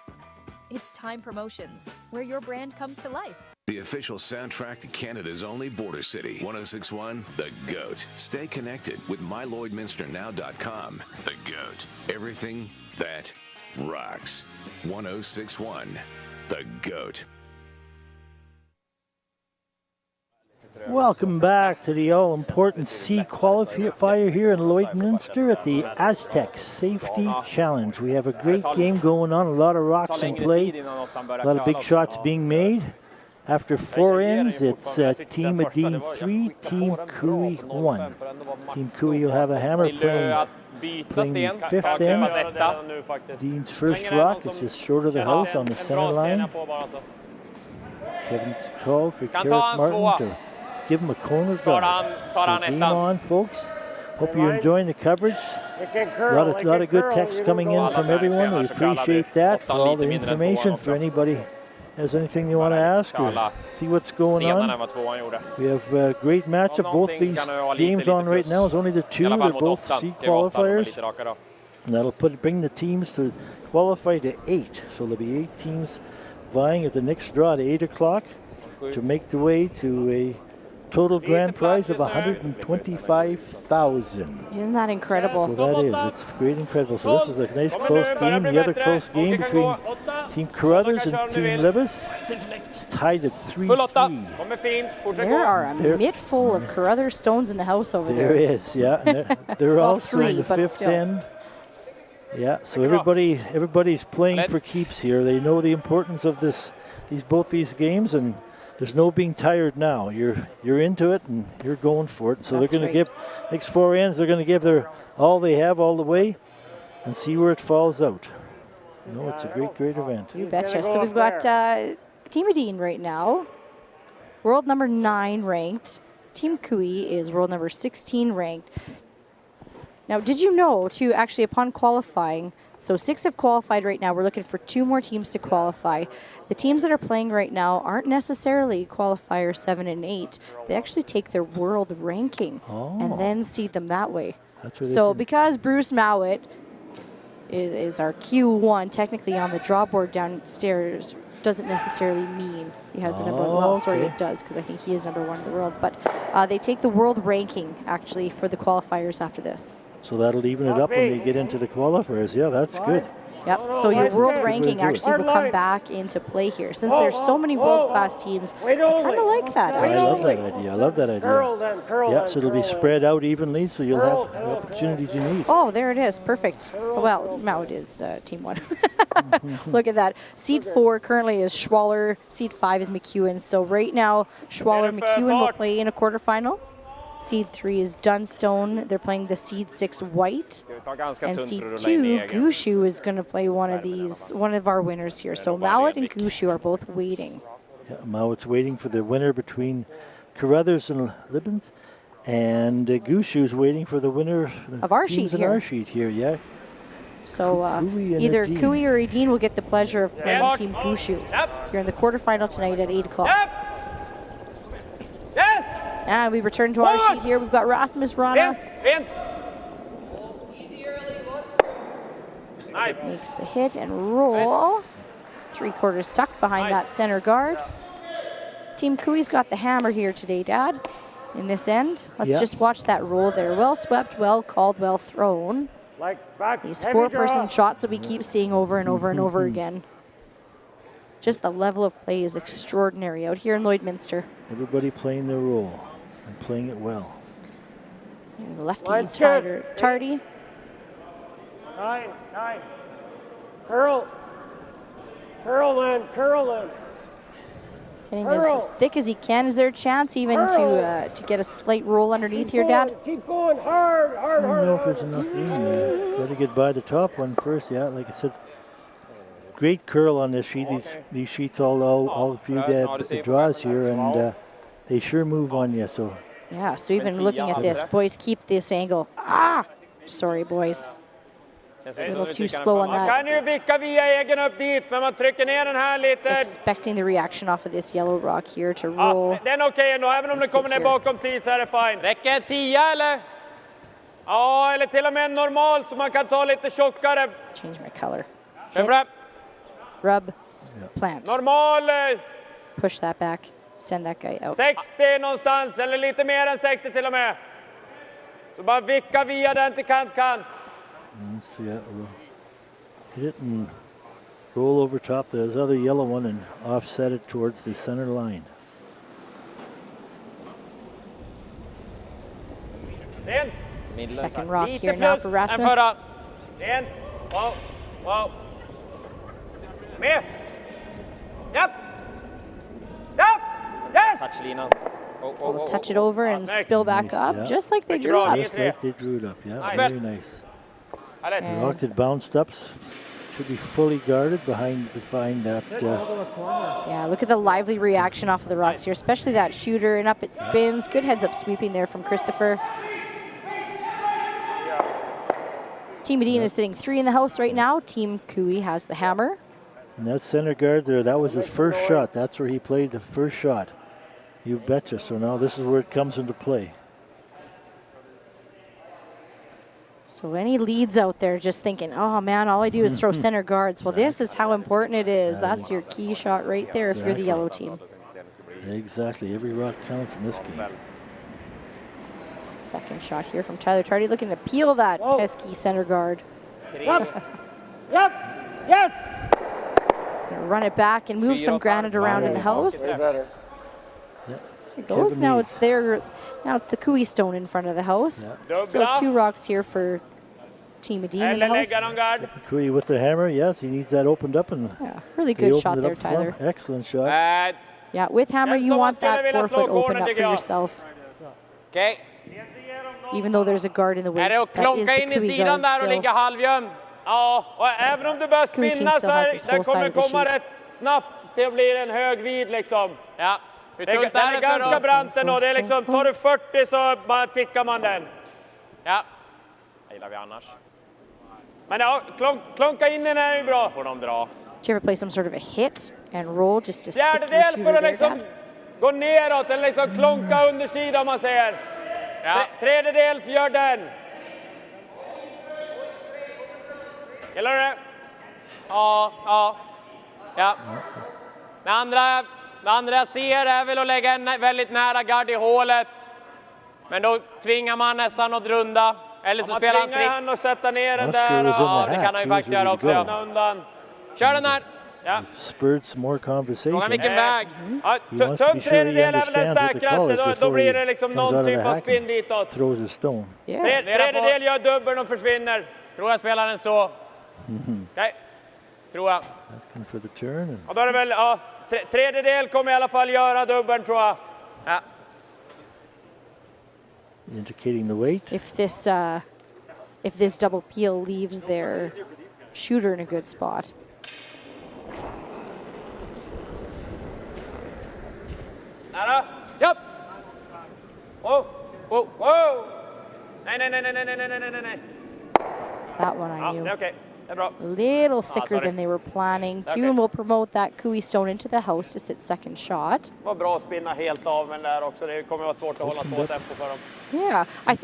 It's Time Promotions, where your brand comes to life. The official soundtrack to Canada's only border city. 1061, The GOAT. Stay connected with mylloydminsternow.com. The GOAT. Everything that rocks. 1061, The GOAT. Welcome back to the all-important C qualifier here in Lloydminster at the Astec Safety Challenge. We have a great game going on, a lot of rocks in play, a lot of big shots being made. After 4 ends, it's Team Edin 3, Team Kui 1. Team Kui will have a hammer playing the 5th end. Edin's first rock is just short of the house on the center line. Kevin's called for Carrick Martin to give him a corner guard. So game on, folks. Hope you're enjoying the coverage. A lot of good text coming in from everyone. We appreciate that for all the information. For anybody has anything they want to ask or see what's going Senare än on? vad tvåan gjorde. We have a great matchup. Both these games on right now is only the two. They're both seed qualifiers. And that'll bring the teams to qualify to 8. So there'll be 8 teams vying at the next draw at 8 o'clock to make the way to a total grand prize of 125,000. Isn't that incredible? So that is, it's great, incredible. So this is a nice close game. The other close game between Team Carruthers and Team Levis is tied at 3-3. There are a mitt full of Carruthers stones in the house over there. There is, yeah. And they're Well, also three, in the but 5th still. end. Yeah, so everybody's playing for keeps here. They know the importance of both these games, and there's no being tired now. You're into it and you're going for it. So they're going to give next 4 ends. They're going to give their all they have all the way, and see where it falls out. No, it's a great event. You betcha. So we've got Team Edin right now, world number 9 ranked. Team Kui is world number 16 ranked. Now, did you know, too, actually, upon qualifying, so 6 have qualified right now. We're looking for 2 more teams to qualify. The teams that are playing right now aren't necessarily qualifier 7 and 8. They actually take their world ranking and then seed them that way. So because Bruce Mowat is our Q1, technically on the draw board downstairs, doesn't necessarily mean he has the number 1. Well, sorry, it does, because I think he is number 1 in the world. But they take the world ranking, actually, for the qualifiers after this. So that'll even it up when they get into the qualifiers. Yeah, that's good. Yep, so your world ranking actually will come back into play here. Since there's so many world-class teams, I kind of like that, I actually. love that idea. I love that idea. Yeah, so it'll be spread out evenly, so you'll have the opportunities you need. Oh, there it is. Perfect. Well, now it is Team 1. Look at that. Seed 4 currently is Schwaller. Seed 5 is McEwen. So right now, Schwaller and McEwen will play in a quarterfinal. Seed 3 is Dunstone. They're playing the Seed 6 White. And Seed 2, Gushu is going to play one of our winners here. So Mowat and Gushu are both waiting. Yeah, Mowat's waiting for the winner between Carruthers and Libbins. And Gushu's waiting for the winner of our sheet here. Our sheet here, yeah. So either Kui or Edin will get the pleasure of playing Team Gushu here in the quarterfinal tonight at 8 o'clock. And we return to our sheet here. We've got Rasmus Rana. Nice. Makes the hit and roll. 3/4 tucked behind that center guard. Team Kui's got the hammer here today, Dad, in this end. Let's just watch that roll there. Well swept, well called, well thrown. These 4-person shots that we keep seeing over and over and over again. Just the level of play is extraordinary out here in Lloydminster. Everybody playing their role and playing it well. And lefty Tardy. 9. Curl. Curl in. Hitting this as thick as he can. Is there a chance even to get a slight roll underneath here, Dad? Keep going hard. I don't know if there's enough room there. Got to get by the top one first. Yeah, like I said, great curl on this sheet. These sheets all a few draws here, and they sure move on you. So yeah. So even looking at this, boys, keep this angle. Sorry, boys. A little too slow on that. Expecting the reaction off of this yellow rock here to roll. Den är okej ändå, även om det kommer ner bakom 10 så är det fine. Räcker 10 eller? Ja, eller till och med normal så man kan ta lite tjockare. Change my color. Rub. Plant. Normal. Push that back. Send that guy out. 60 någonstans, eller lite mer än 60 till och med. Så bara vicka via den till kant. So yeah, hit it and roll over top this other yellow one and offset it towards the center line. Second rock here now for Rasmus. Med. Japp. Yes. Touchlinan. We'll touch it over and spill back up, just like they drew up. Just like they drew it up, yeah, very nice. The rock that bounced up should be fully guarded behind that. Yeah, look at the lively reaction off of the rocks here, especially that shooter, and up it spins. Good heads-up sweeping there from Christopher. Team Edin is sitting 3 in the house right now. Team Kui has the hammer. And that center guard there, that was his first shot. That's where he played the first shot. You betcha. So now this is where it comes into play. So any leads out there just thinking, oh man, all I do is throw center guards. Well, this is how important it is. That's your key shot right there if you're the yellow team. Exactly. Every rock counts in this game. Second shot here from Tyler Tardy, looking to peel that pesky center guard. Yep. Yes. Gonna run it back and move some granite around in the house. There it goes. Now it's there. Now it's the Cooey stone in front of the house. Still 2 rocks here for Team Edin in the house. Cooey with the hammer. Yes, he needs that opened up. And really good shot there, Tyler. Excellent shot. Yeah, with hammer, you want that 4-foot open up for yourself. Okay. Even though there's a guard in the way. Är det att klonka in i sidan där och ligga halvgömd? Ja, och även om du börjar spinna så där kommer komma rätt snabbt till att bli en hög vid liksom. Ja. Det är ganska brant ändå. Det är liksom, tar du 40 så bara tickar man den. Ja. Det gillar vi annars. Men ja, klonka in den är ju bra. Får de dra. Do you ever play some sort of a hit and roll just to stick your Fjärdedel shooter för att there, liksom Dad? gå neråt eller liksom klonka undersidan om man säger. Ja. Tredjedel så gör den. Gillar du det? Ja. Det andra jag ser är väl att lägga en väldigt nära gard i hålet. Men då tvingar man nästan att runda. Eller så spelar han trick. Han och sätta ner den där. Ja, det kan han ju faktiskt göra också. Undan. Kör den där. Ja. Spurred some more conversation. Frågan vilken väg. Ja, He wants to be sure he understands what the call is då blir det before liksom he någon comes out of typ the av hack spinn ditåt. and throws a stone. Tredjedel gör dubbeln och försvinner. Tror jag spelar den så. Okej. Tror jag. Asking for the turn. And Och då är det väl, ja, tredjedel kommer i alla fall göra dubbeln tror jag. Ja. indicating the weight. If this double peel leaves their shooter in a good spot. Nära. Japp. Whoa. Whoa. Whoa. Nej. That one I knew. Okay. A little thicker than they were planning. Toon will promote that Cooey stone into the house to sit second shot. Det var bra att spinna helt av men där också. Det kommer vara svårt att hålla på tempo för dem. Yeah, I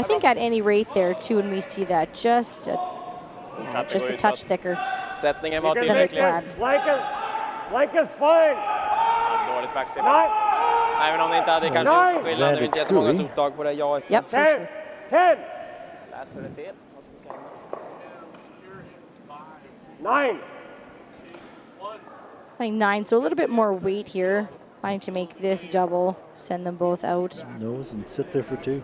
think at any rate there too, when we see that just a touch thicker. Sättningen var Than they tillräcklig. planned. Like is fine. Dåligt backseat. Även om det inte hade kanske skillnad. Det är inte jättemånga sottag på det. Ja, yep, for sure. 10. Läser det fel. 9. Playing 9, so a little bit more weight here. Trying to make this double, send them both out. Nose and sit there for 2.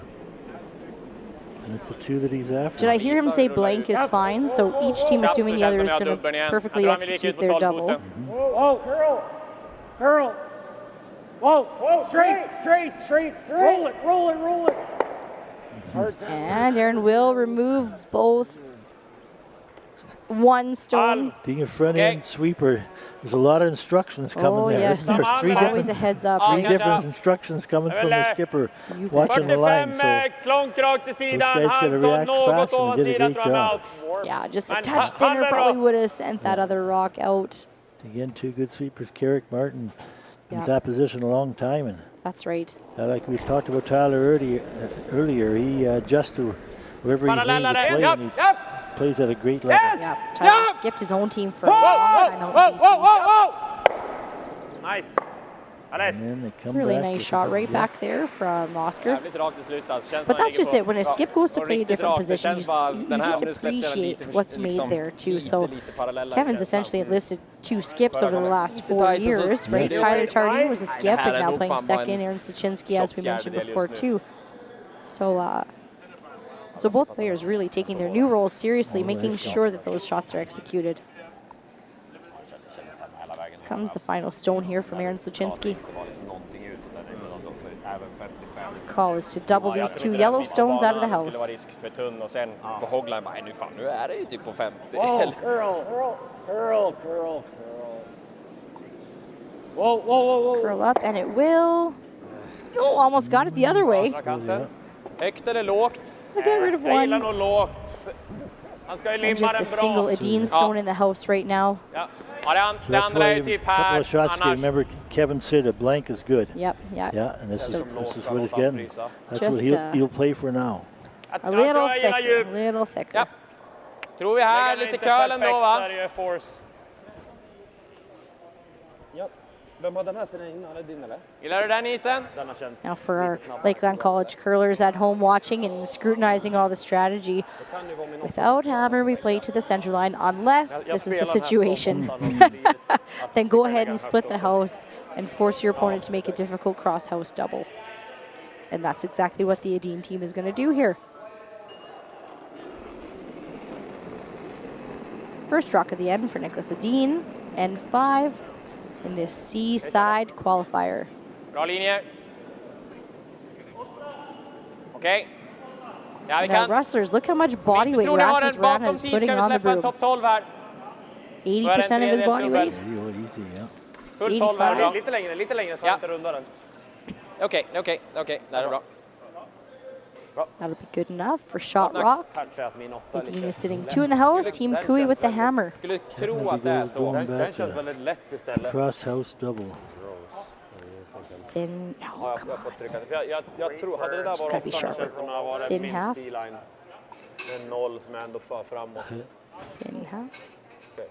And it's the 2 that he's after. Did I hear him say blank is fine? So each team assuming the other is going to perfectly execute their double. Whoa, curl. Whoa, straight. Roll it. And Aaron will remove both. One stone. Being a front-end sweeper, there's a lot of instructions coming there. Yes. There's Always a heads up. three different instructions coming from the skipper watching the line. So those guys got to react fast and did a great job. Yeah, just a touch thinner probably would have sent that other rock out. Again, 2 good sweepers. Carrick Martin in that position a long time. And that's right. Like we talked about Tyler earlier, he adjusts to wherever he's needed to play. And he plays at a great level. Yeah, Tyler skipped his own team for a long time out in BC. Nice. And then they come really back nice shot right back there from Oscar. But But that's just it. When a skip goes to play a different position, you just appreciate what's made there too. So Kevin's essentially enlisted 2 skips over the last 4 years, right? Tyler Tardy was a skip and now playing second. Aaron Stachinski, as we mentioned before, too. So both players really taking their new roles seriously, making sure that those shots are executed. Comes the final stone here from Aaron Stachinski. Call is to double these 2 yellow stones out of the house. Curl. Whoa. Curl up, and it will. Oh, almost got it the other way. Högt eller lågt? We'll get rid of one. Han ska ju limma And just den a single bra. Edin stone in the house right now. Ja. Ja, So det that's andra why är ju it was typ a couple här. of shots. Annars, Remember, Kevin said a blank is good. Yep, yeah. Yeah, and this is what he's getting. That's Just, what he'll play for now. A little thicker, a little thicker. Ja. Tror vi här lite curl ändå, va? Ja. Vem har den här ställen innan? Är det din eller? Gillar du den isen? Den har känts Now for our Lakeland College curlers at home watching and scrutinizing all the strategy. Without hammer, we play to the center line unless this is the situation. Then go ahead and split the house and force your opponent to make a difficult cross house double. And that's exactly what the Edin team is going to do here. First rock of the end for Niklas Edin, N5 in this Seaside qualifier. Bra linje. Okej. Ja, vi Now kan. wrestlers, look how much body weight Tror ni har Rasmus den Rana bakom is 10? putting Ska vi on the släppa en broom. topp 12 här? 80% of his body weight. Real easy, yeah. Full 12 här, bra. Lite längre så jag inte rundar den. Okej. Det här är bra. That'll be good enough for shot rock. Edin is sitting 2 in the house, Team Kui with the hammer. Skulle tro att det är så. Den känns väldigt lätt istället. Cross house double. Thin, Ja, jag får trycka. Jag tror, hade det där Just varit gotta be 8 sharper. känns som det har varit Thin min half. D-line. Det är 0 som jag ändå för framåt. Thin half. Okej.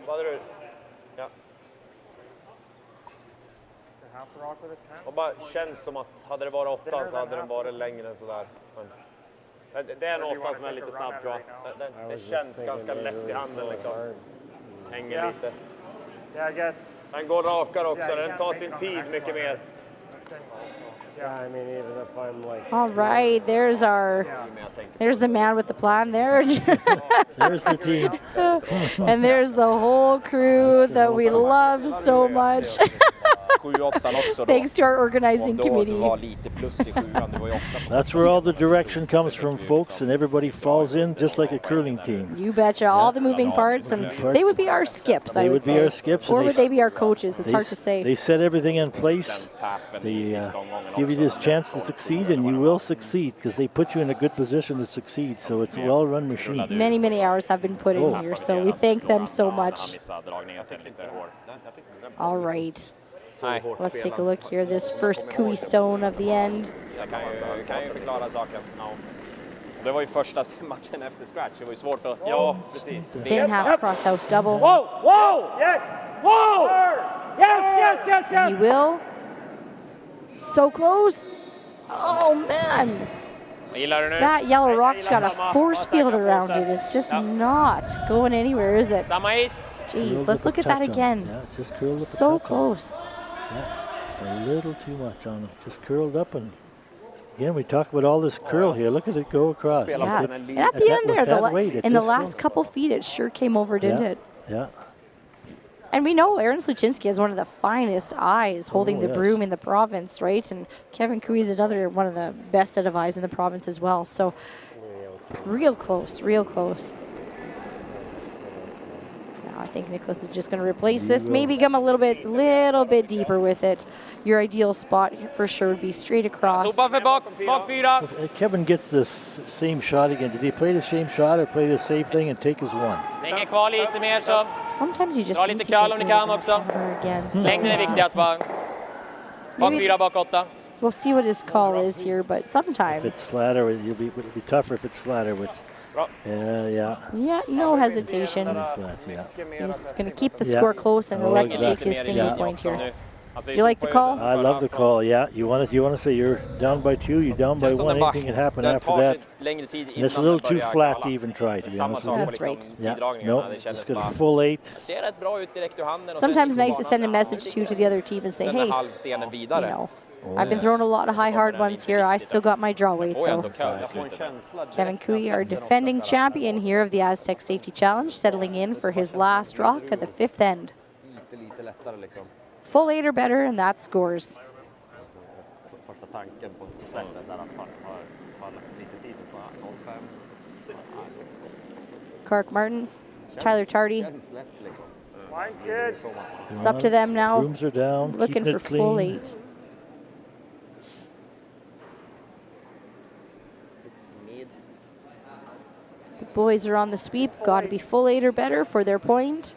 Vad hade du? Ja. Och bara känns som att hade det varit 8 så hade den varit längre än sådär. Men det är en 8 som är lite snabb tror jag. Det känns ganska lätt i handen liksom. Hänger lite. Den går rakare också, den tar sin tid mycket mer. Yeah, I mean, even if I'm like... All right, there's the man with the plan there. There's the team. And there's the whole crew that we love so much. Thanks to our organizing committee. That's where all the direction comes from, folks, and everybody falls in just like a curling team. You betcha, all the moving parts, and they would be our skips, I would say. They would be our skips. Or would they be our coaches? It's hard to say. They set everything in place. They give you this chance to succeed, and you will succeed because they put you in a good position to succeed. So it's a well-run machine. Many, many hours have been put in here, so we thank them so much. All right. Let's take a look here. This first Kui stone of the end. Jag kan ju förklara saken. Det var ju första matchen efter scratch. Det var ju svårt att... Ja, precis. Thin half cross house double. Whoa! Whoa! Yes! Whoa! Yes! He will. So close. Oh, man. Gillar du nu? That yellow rock's got a force field around it. It's just not going anywhere, is it? Samma is. Jeez, let's look at that again. Yeah, just curled up. So close. Yeah, it's a little too much on it. Just curled up, and again, we talk about all this curl here. Look at it go across. Yeah, and at the end there, in the last couple feet, it sure came over, didn't it? Yeah. And we know Aaron Sluchinski has one of the finest eyes holding the broom in the province, right? And Kevin Kui is another one of the best set of eyes in the province as well. So real close, real close. Now I think Niklas is just going to replace this, maybe come a little bit deeper with it. Your ideal spot for sure would be straight across. Kevin gets this same shot again. Did he play the same shot or play the same thing and take his one? Hänger kvar lite mer så. Sometimes you just dra need lite to kall om ni kan också. Again, so. Längden är viktigast bara. Bak 4, bak 8. We'll see what his call is here, but sometimes. If it's flatter, it'll be tougher if it's flatter. Which, yeah. Yeah, no hesitation. He's going to keep the score close and elect to take his single point here. You like the call? I love the call. Yeah, you want to say you're down by 2, you're down by 1. Anything can happen after that. And it's a little too flat to even try. To be honest with you. That's right. Yeah, no, just got a full 8. Sometimes nice to send a message to the other team and say, hey, you know, I've been throwing a lot of high hard ones here. I still got my draw weight though. Kevin Kui, our defending champion here of the Astec Safety Challenge, settling in for his last rock at the 5th end. Full 8 or better, and that scores. Kark Martin, Tyler Tardy. It's up to them now. Brooms are down. Looking for full 8. The boys are on the sweep. Got to be full 8 or better for their point.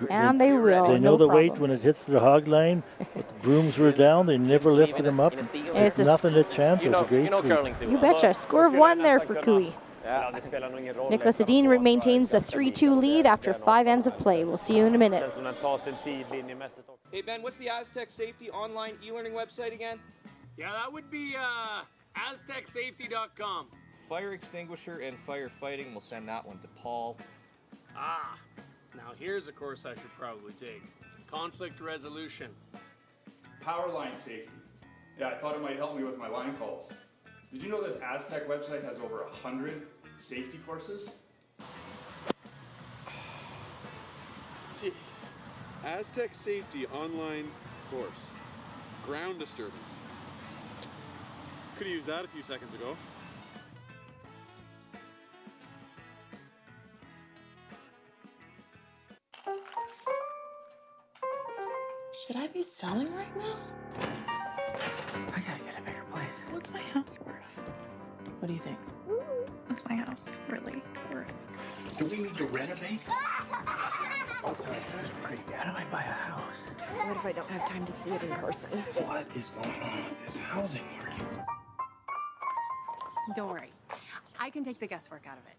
And they will. They know no the problem. weight when it hits the hog line. But the brooms were down. They never lifted them up. It's nothing a chance. It was a great sweep. You betcha. Score of 1 there for Cooey. Niklas Edin maintains a 3-2 lead after 5 ends of play. We'll see you in a minute. Hey Ben, what's the Astec Safety online e-learning website again? Yeah, that would be AstecSafety.com. Fire extinguisher and firefighting. We'll send that one to Paul. Ah, now here's a course I should probably take. Conflict resolution. Power line safety. Yeah, I thought it might help me with my line calls. Did you know this Astec website has over 100 safety courses? Jeez. Astec Safety online course. Ground disturbance. Could have used that a few seconds ago. Should I be selling right now? I gotta get a bigger place. What's my house worth? What do you think? What's my house really worth? Do we need to renovate? That's pretty good. How do I buy a house? What if I don't have time to see it in person? What is going on with this housing market? Don't worry. I can take the guesswork out of it.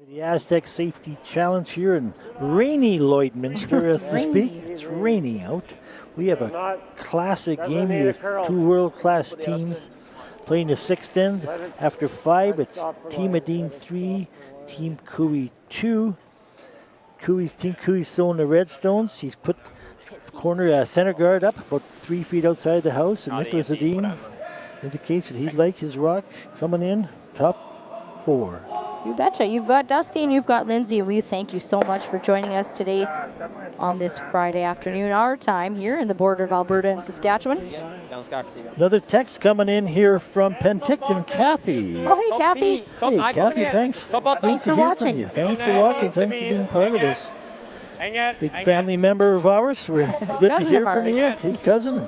The Astec Safety Challenge here in rainy Lloydminster as we speak. It's rainy out. We have a classic game here with 2 world-class teams playing the 6th ends. After 5, it's Team Edin 3, Team Cooey 2. Team Cooey's throwing the redstones. He's put center guard up about 3 feet outside the house, and Niklas Edin indicates that he'd like his rock coming in top 4. You betcha. You've got Dusty and you've got Lindsay, and we thank you so much for joining us today on this Friday afternoon, our time here in the border of Alberta and Saskatchewan. Another text coming in here from Penticton, Kathy. Oh, hey, Kathy. Hey, Kathy, thanks. Thanks for watching. Thanks for watching. Thanks for being part of this. Big family member of ours. We're good to hear from you. Hey, cousin.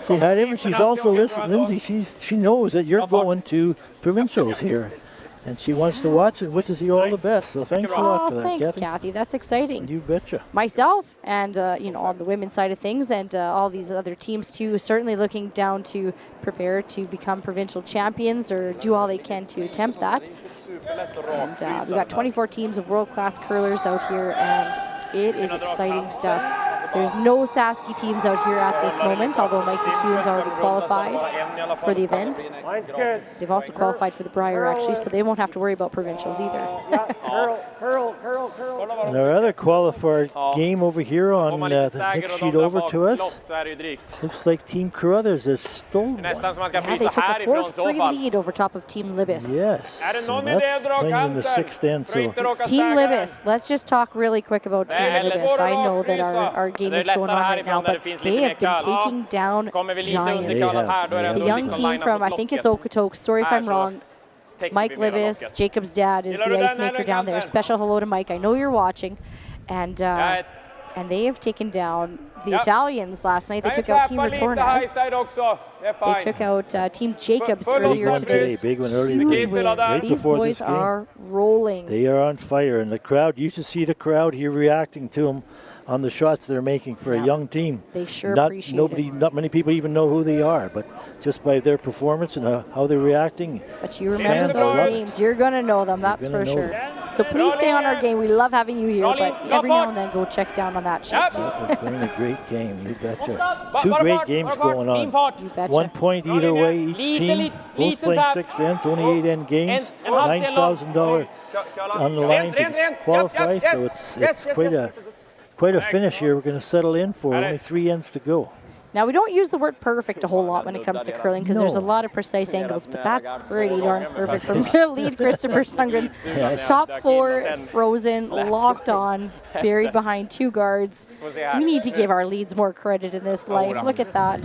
Say hi to him. She's also listening. Lindsay, she knows that you're going to provincials here. And she wants to watch it, wishes you all the best. So thanks a lot for that, thanks, Kathy. That's exciting. You betcha. Myself and, on the women's side of things and all these other teams too, certainly looking down to prepare to become provincial champions or do all they can to attempt that. And we got 24 teams of world-class curlers out here, and it is exciting stuff. There's no Saski teams out here at this moment, although Mike McEwen's already qualified for the event. Mine's good. They've also qualified for the Brier, actually, so they won't have to worry about provincials either. And our other qualifier game over here on the next sheet over to us. Looks like Team Carruthers has stolen one. Yeah, they took a 4-3 lead over top of Team Libis. Yes, so that's playing in the 6th end. So Team Libis, let's just talk really quick about Team Libis. I know that our game is going on right now, but they have been taking down giants. The young team from, I think it's Okotoks, sorry if I'm wrong, Mike Libis, Jacob's dad, is the ice maker down there. Special hello to Mike. I know you're watching. And they have taken down the Italians last night. They took out Team Retornas. They took out Team Jacobs earlier today. Big one early. Huge wins. Right These before boys this game. are rolling. They are on fire, and the crowd, you should see the crowd here reacting to them on the shots they're making for a young team. They sure appreciate it. Not many people even know who they are, but just by their performance and how they're reacting. But you remember those names. You're going to know them, that's for sure. So please stay on our game. We love having you here, but every now and then go check down on that sheet too. We're playing a great game, you betcha. 2 great games going on. You betcha. 1 point either way each team. Both playing 6 ends, only 8 end games. $9,000 on the line to qualify, so it's quite a finish here. We're going to settle in for only 3 ends to go. Now, we don't use the word perfect a whole lot when it comes to curling because there's a lot of precise angles, but that's pretty darn perfect from lead Christopher Sundgren. Top 4, frozen, locked on, buried behind 2 guards. We need to give our leads more credit in this life. Look at that.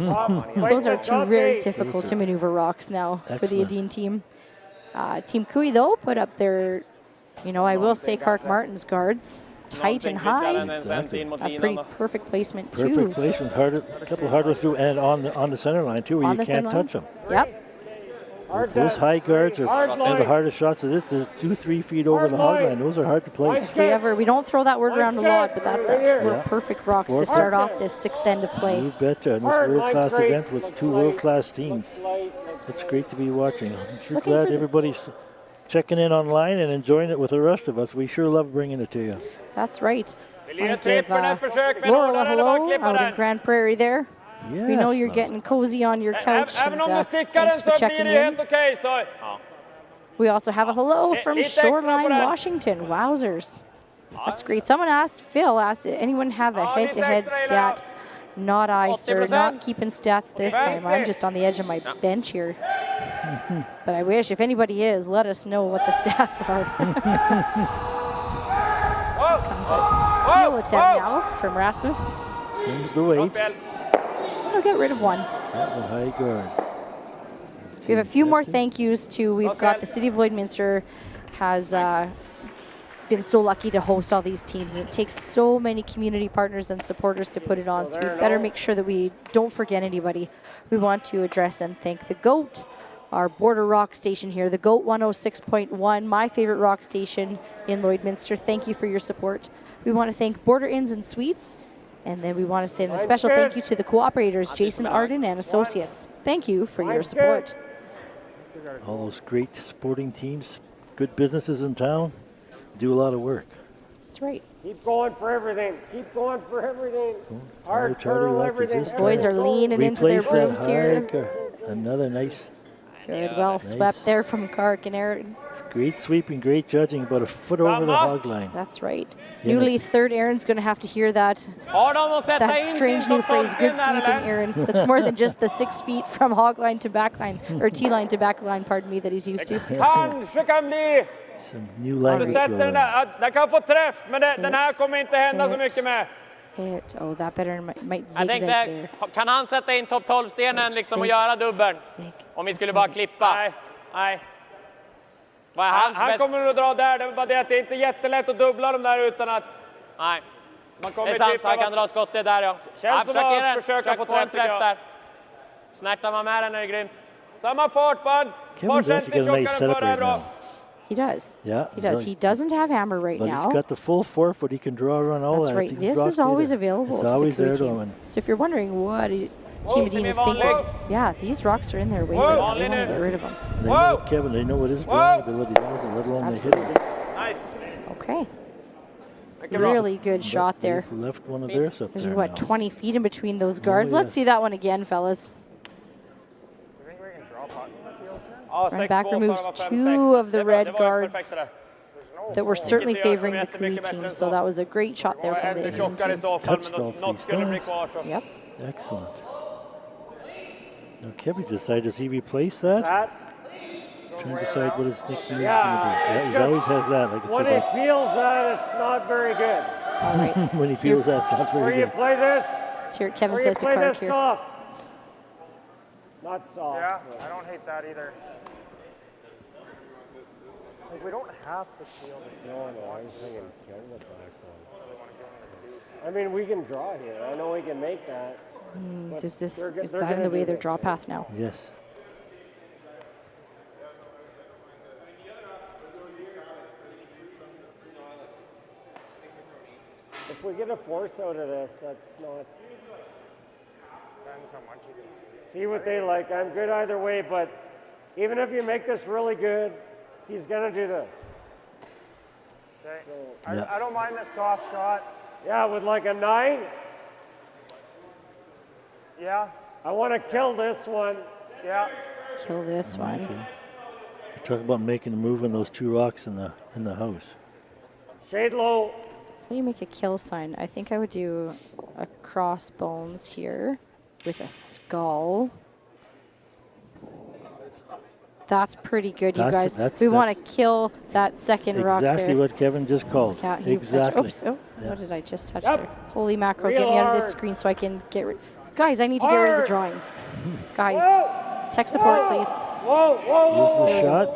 Those are 2 very difficult to maneuver rocks now for the Edin team. Team Cooey, though, put up their, I will say Kark Martin's guards. Tight and high. Exactly. A pretty perfect placement too. Perfect placement. A couple hard through and on the center line too, where you can't touch them. Yep. Those high guards are one of the hardest shots. They're 2-3 feet over the hog line. Those are hard to place. We don't throw that word around a lot, but that's it. 4 perfect rocks to start off this 6th end of play. You betcha. And this world-class event with 2 world-class teams. It's great to be watching. I'm sure glad everybody's checking in online and enjoying it with the rest of us. We sure love bringing it to you. That's right. I want to give Laurel a hello out in Grand Prairie there. Yes, we know you're getting cozy on your couch, and thanks for checking in. We also have a hello from Shoreline, Washington. Wowzers. That's great. Someone asked, Phil asked, anyone have a head-to-head stat? Not I, sir. Not keeping stats this time. I'm just on the edge of my bench here. But I wish, if anybody is, let us know what the stats are. Comes a heel attempt now from Rasmus. Comes the weight. We'll get rid of one. The high guard. We have a few more thank yous too. We've got the City of Lloydminster has been so lucky to host all these teams, and it takes so many community partners and supporters to put it on, so we better make sure that we don't forget anybody. We want to address and thank the GOAT, our border rock station here, the GOAT 106.1, my favorite rock station in Lloydminster. Thank you for your support. We want to thank Border Inns and Suites, and then we want to send a special thank you to the cooperators, Jason Arden and Associates. Thank you for your support. All those great sporting teams, good businesses in town, do a lot of work. That's right. Keep going for everything. Keep going for everything. Hard curl, everything. Boys are leaning into their brooms here. Another nice. Good, well swept there from Kark and Aaron. Great sweeping, great judging, about a foot over the hog line. That's right. Newly third Aaron's going to have to hear that strange new phrase, good sweeping, Aaron. That's more than just the 6 feet from hog line to back line, or T-line to back line, pardon me, that he's used to. Some new language. Den kan få träff, men den här kommer inte hända så mycket med. Oh, that better might zigzag Jag there. tänkte, kan han sätta in topp 12-stenen liksom och göra dubbeln? Om vi skulle bara klippa. Nej. Vad är Han kommer att dra där, det är bara det att det är inte jättelätt att dubbla dem där utan att... Nej, man kommer det är sant, han kan dra skottet där ja. Känns som att försöka få träff där. Snärtar man med den är det grymt. Samma fart, bud. Kevin's actually got a nice setup right now. He does. Yeah, he does. He doesn't have hammer right but now. He's got the full 4 foot. He can draw around all that. That's right. This is always available it's to always the there crew team. So if you're wondering what Team Edin is thinking, yeah, these rocks are in there way right now. They want to get rid of them. They know with Kevin. They know what his drawing ability is, and let alone they hit it. Nice. Okay. Really good shot there. Left one of theirs up There's there what, 20 feet in between those guards. Let's see that one again, fellas. Run back removes 2 of the red guards that were certainly favoring the Kui team, so that was a great shot there from the Edin team. Touched all 3 stones. Yep. Excellent. Now Kevin decided, does he replace that? Trying to decide what his next move is going to be. Yeah, he always has that. Like I said, when he feels that, it's not very good. All right. When he feels that, it's not very good. Where you play this? Let's hear what Kevin says to Kark here. Soft. Not soft. Yeah, I don't hate that either. Like, we don't have to feel this. No, I was thinking kill the back one. I mean, we can draw here. I know we can make that. Is that in the way of their draw path now? Yes. If we get a force out of this, that's not... See what they like. I'm good either way, but even if you make this really good, he's going to do this. Okay. So, I don't mind the soft shot. Yeah, with like a 9. Yeah. I want to kill this one. Yeah. Kill this one. Okay. Talk about making a move on those 2 rocks in the house. Shade low. How do you make a kill sign? I think I would do a crossbones here with a skull. That's pretty good, you guys. We want to kill that second rock there. Exactly what Kevin just called. Yeah, exactly. Oops, what did I just touch there? Holy mackerel, get me out of this screen so I can get rid. Guys, I need to get rid of the drawing. Guys, tech support, please. Use the shot.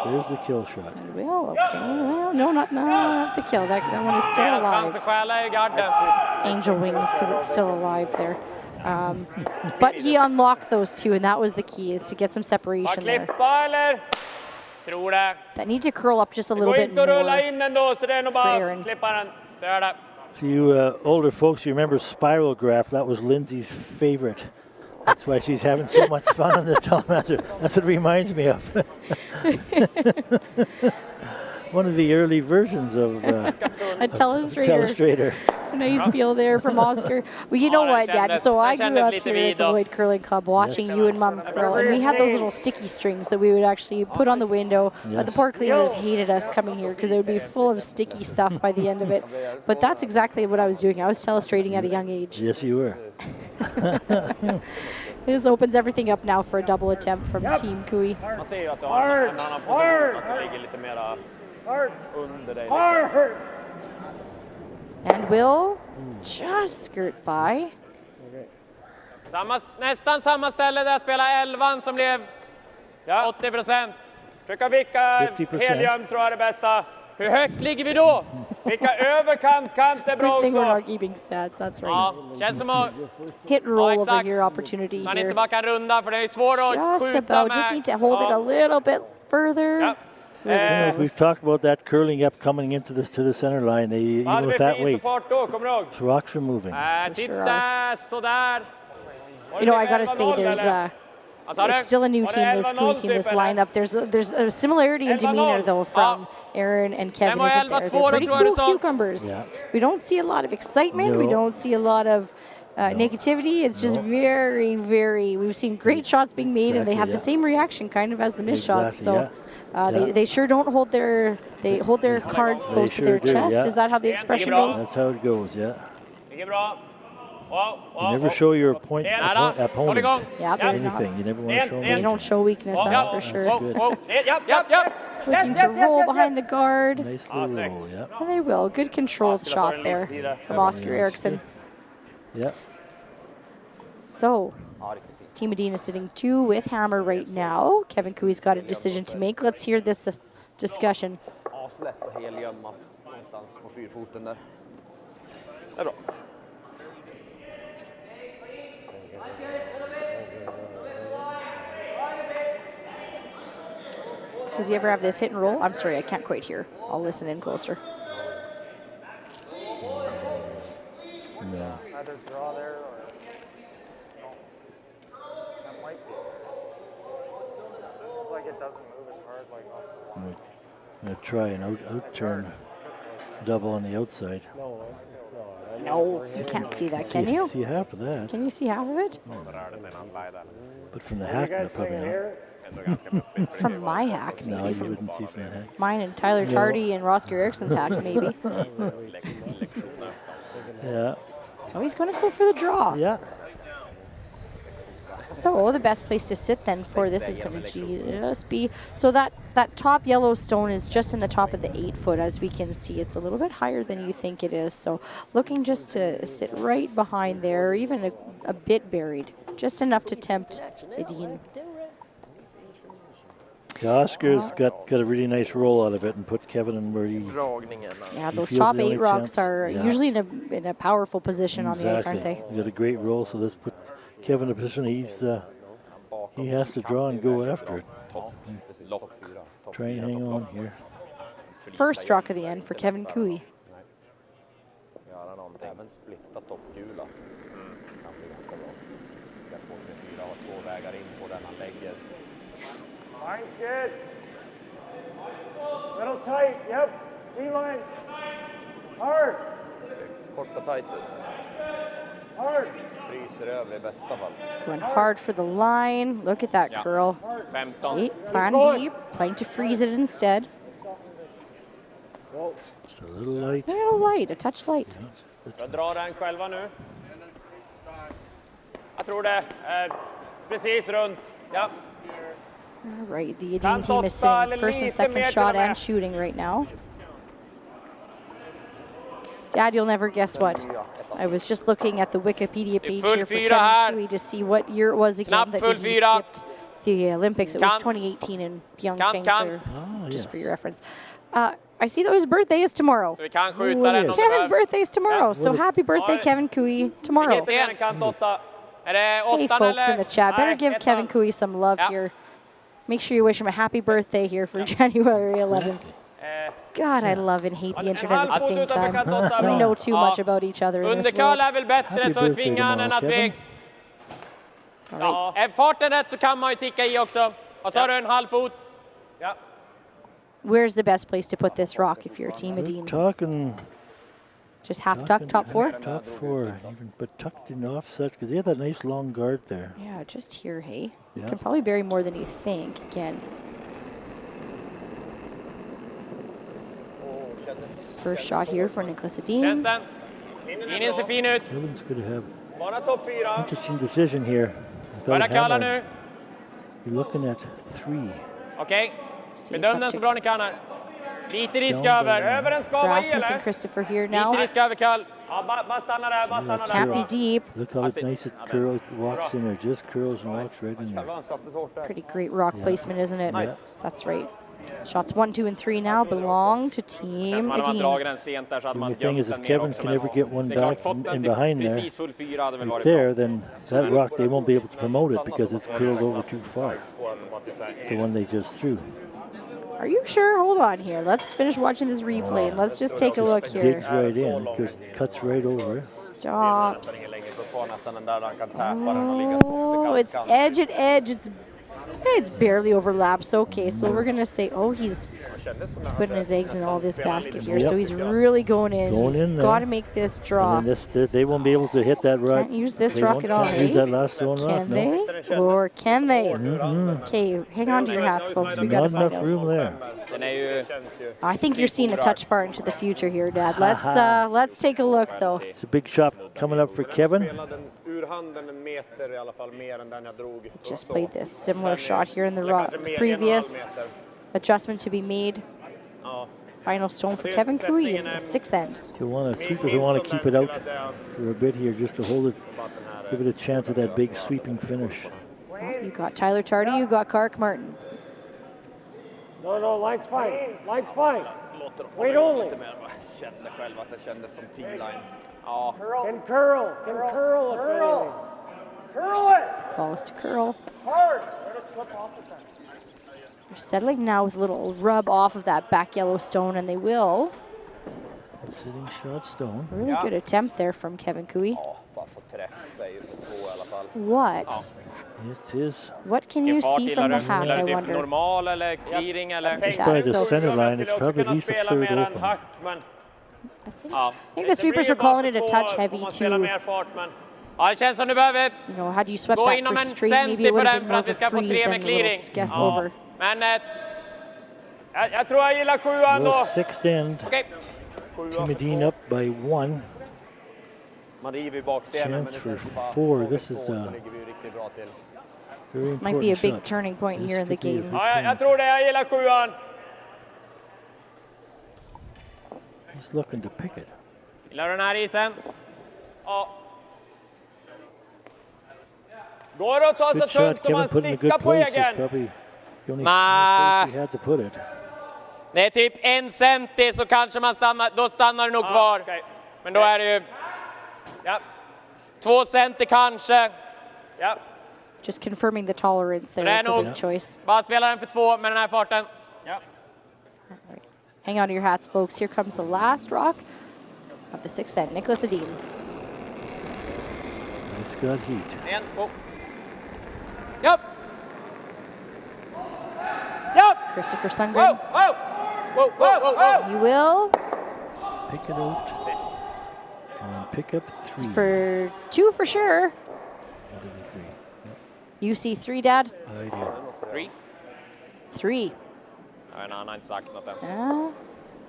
There's the kill shot. Well, okay. Well, no, not the kill. That one is still alive. It's angel wings because it's still alive there. But he unlocked those two, and that was the key, is to get some separation there. That need to curl up just a little bit more for Aaron. For you older folks, you remember Spiral Graph? That was Lindsay's favorite. That's why she's having so much fun on the Telemaster. That's what it reminds me of. One of the early versions of a telestrator. Nice peel there from Oscar. Well, you know what, Dad? So I grew up here at the Lloyd Curling Club watching you and Mom curl, and we had those little sticky strings that we would actually put on the window. The poor cleaners hated us coming here because it would be full of sticky stuff by the end of it. But that's exactly what I was doing. I was telestrating at a young age. Yes, you were. This opens everything up now for a double attempt from Team Kui. And will just skirt by. Nästan samma ställe där spelar 11 som blev 80%. Försöka vicka helium tror jag är det bästa. Hur högt ligger vi då? Vicka överkant, kant är bra Good thing we're också. not keeping stats, that's right. Ja, känns som att hit and roll over here opportunity man here. inte bara kan runda för det är svårt att Just skjuta about, med. just need to hold it a little bit further. We've talked about that curling up coming into this to the center line, even with that weight. So rocks are moving. Titta, sådär. You know, I gotta say, it's still a new team, this Kui team, this lineup. There's a similarity in demeanor, though, from Aaron and Kevin, isn't there? They're pretty cool cucumbers. Yeah. We don't see a lot of excitement. We don't see a lot of negativity. It's just very, very, we've seen great shots being made, and they have the same reaction kind of as the missed shots. So they sure don't hold their cards close to their chest. Is that how the expression goes? That's how it goes, yeah. You never show your opponent anything. You never want to show them. They don't show weakness, that's for sure. Yep. Looking to roll behind the guard. Nice little roll, yeah. And they will. Good controlled shot there from Oscar Eriksson. Yeah. So, Team Edin is sitting 2 with hammer right now. Kevin Kui's got a decision to make. Let's hear this discussion. Does he ever have this hit and roll? I'm sorry, I can't quite hear. I'll listen in closer. No. Either draw there or no. That might be. Feels like it doesn't move as hard like I'm going to try an out-turn double on the outside. No, you can't see that, can you? See half of that. Can you see half of it? But from the hack, probably not. From my hack, maybe. No, you wouldn't see from the hack. Mine and Tyler Tardy and Rosker Eriksson's hack, maybe. Yeah. Oh, he's going to go for the draw. Yeah. So the best place to sit then for this is going to just be, so that top yellow stone is just in the top of the 8-foot, as we can see. It's a little bit higher than you think it is. So looking just to sit right behind there, or even a bit buried, just enough to tempt Edin. Yeah, Oscar's got a really nice roll out of it and put Kevin in where he. Yeah, those top 8 rocks are usually in a powerful position on the ice, aren't they? He got a great roll, so this put Kevin in a position he has to draw and go after it. Try and hang on here. First rock of the end for Kevin Kui. Line's good. Little tight, yep. T-line. Hard. Hard. Going hard for the line. Look at that curl. Okay, plan B, playing to freeze it instead. Just a little light. A little light, a touch light. Jag drar den själva nu. Jag tror det är precis runt. Ja. All right, the Edin team is sitting first and second shot and shooting right now. Dad, you'll never guess what. I was just looking at the Wikipedia page here for Kevin Kui to see what year it was again that he skipped the Olympics. It was 2018 in Pyeongchang, just for your reference. I see that his birthday is tomorrow. Kevin's birthday is tomorrow, so happy birthday, Kevin Kui, tomorrow. Hey, folks in the chat, better give Kevin Cooey some love here. Make sure you wish him a happy birthday here for January 11th. God, I love and hate the internet at the same time. We know too much about each other in this world. är väl bättre så tvingar han än att vi... Ja, är farten rätt så kan man ju ticka i också. Och så har du en halv fot. Ja. Where's the best place to put this rock if you're Team Edin? Talking. Just half tuck, top four? Top four, even, but tucked in offset because he had that nice long guard there. Yeah, just here, hey. You Yeah. can probably bury more than you think, again. First shot here for Niklas Edin. Känns den? Linjen ser fin ut. Kevin's going to have Bara topp 4. interesting decision here. Börja kalla nu. You're looking at 3. Okej. Bedöm den så bra ni kan här. Lite risk över. Över den ska vara i, Rasmus and eller? Christopher here now. Lite risk över, Kall. Ja, bara stanna där, bara stanna där. Can't be deep. Look how nice it curls, walks in there, just curls and walks right in there. Pretty great rock placement, isn't it? Yeah. That's right. Shots 1, 2, and 3 now belong to Team Man hade Edin. dragit den sent där så hade The man only thing gömt is if den mer Kevin också. can ever get one Det är klart, back fått den in till behind there, precis full 4 hade väl varit right there, then that rock, they won't be able to promote it because it's curled over too far. The one they just threw. Are you sure? Hold on here. Let's finish watching this replay and let's just take a look here. Digs right in, because cuts right over it. Stops. Oh, it's edge at edge. It's barely overlaps. Okay, so we're gonna say, oh, he's putting his eggs in all this basket here. So he's really going in. Going in there. Got to make this draw. And then they won't be able to hit that rock. Can't use this They rock won't- at all, can't use eh? that last stone rock, Can no. they? Or can they? Mm-hmm. Okay, hang on to your hats, folks. We got to Not find enough out. room there. Den är ju... I think you're seeing a touch far into the future here, Dad. Let's take a look, though. It's a big shot coming up for Kevin. Ur handen en meter i alla fall mer än den jag drog. Just played this similar shot here in the previous adjustment to be made. Final stone for Kevin Cooey in the 6th end. They want to sweep it. They want to keep it out for a bit here, just to hold it, give it a chance of that big sweeping finish. You got Tyler Tardy, you got Kark Martin. No, line's fine. Line's fine. Wait only. Kände själv att det kändes som T-line. Ja. Can curl if anything. Curl it. Calls to curl. Hard. Let it slip off the time. They're settling now with a little rub off of that back yellow stone, and they will. That's sitting shot stone. Really good attempt there from Kevin Cooey. Bara få träffa i två i alla fall. What? It is. What can you see from the hack, I Typ wonder? normal eller clearing eller... Just by the center line, it's probably at least a third open. I think the sweepers were calling it a touch heavy too. Ja, det känns som du behöver You know, had you swept gå that inom for en straight, maybe centi it på would have den been för more att of vi a ska få freeze 3 than med a little clearing. scuff over. Men jag tror jag gillar 7an då. The 6th end. Okej. Team Edin up by 1. Man river i bakstenen, men Chance det for känns ju bara 4. This is så ligger vi ju riktigt bra till. very This might be a important big shot. turning point here in the game. Ja, jag tror det. Jag gillar 7an. He's looking to pick it. Gillar du den här isen? Ja. Går det att ta Good så tungt shot. som man Kevin put in a stickar good på place. It's egen? probably the only Ma. place he had to put it. Det är typ 1 centi så kanske man stannar, då stannar det nog kvar. Okay. Men då är det ju... Ja. 2 centi kanske. Ja. Just confirming the tolerance there Det är with the nog... big choice. Bara spela den för 2 med den här farten. Ja. Hang on to your hats, folks. Here comes the last rock of the 6th end. Niklas Edin. It's got heat. 1, 2. Japp! Japp! Christopher Sundgren. Whoa! You will. Pick it out. And pick up 3. For 2 for sure. You see 3, Dad? I do. 3. 3. Nej, han har inte sagt något än.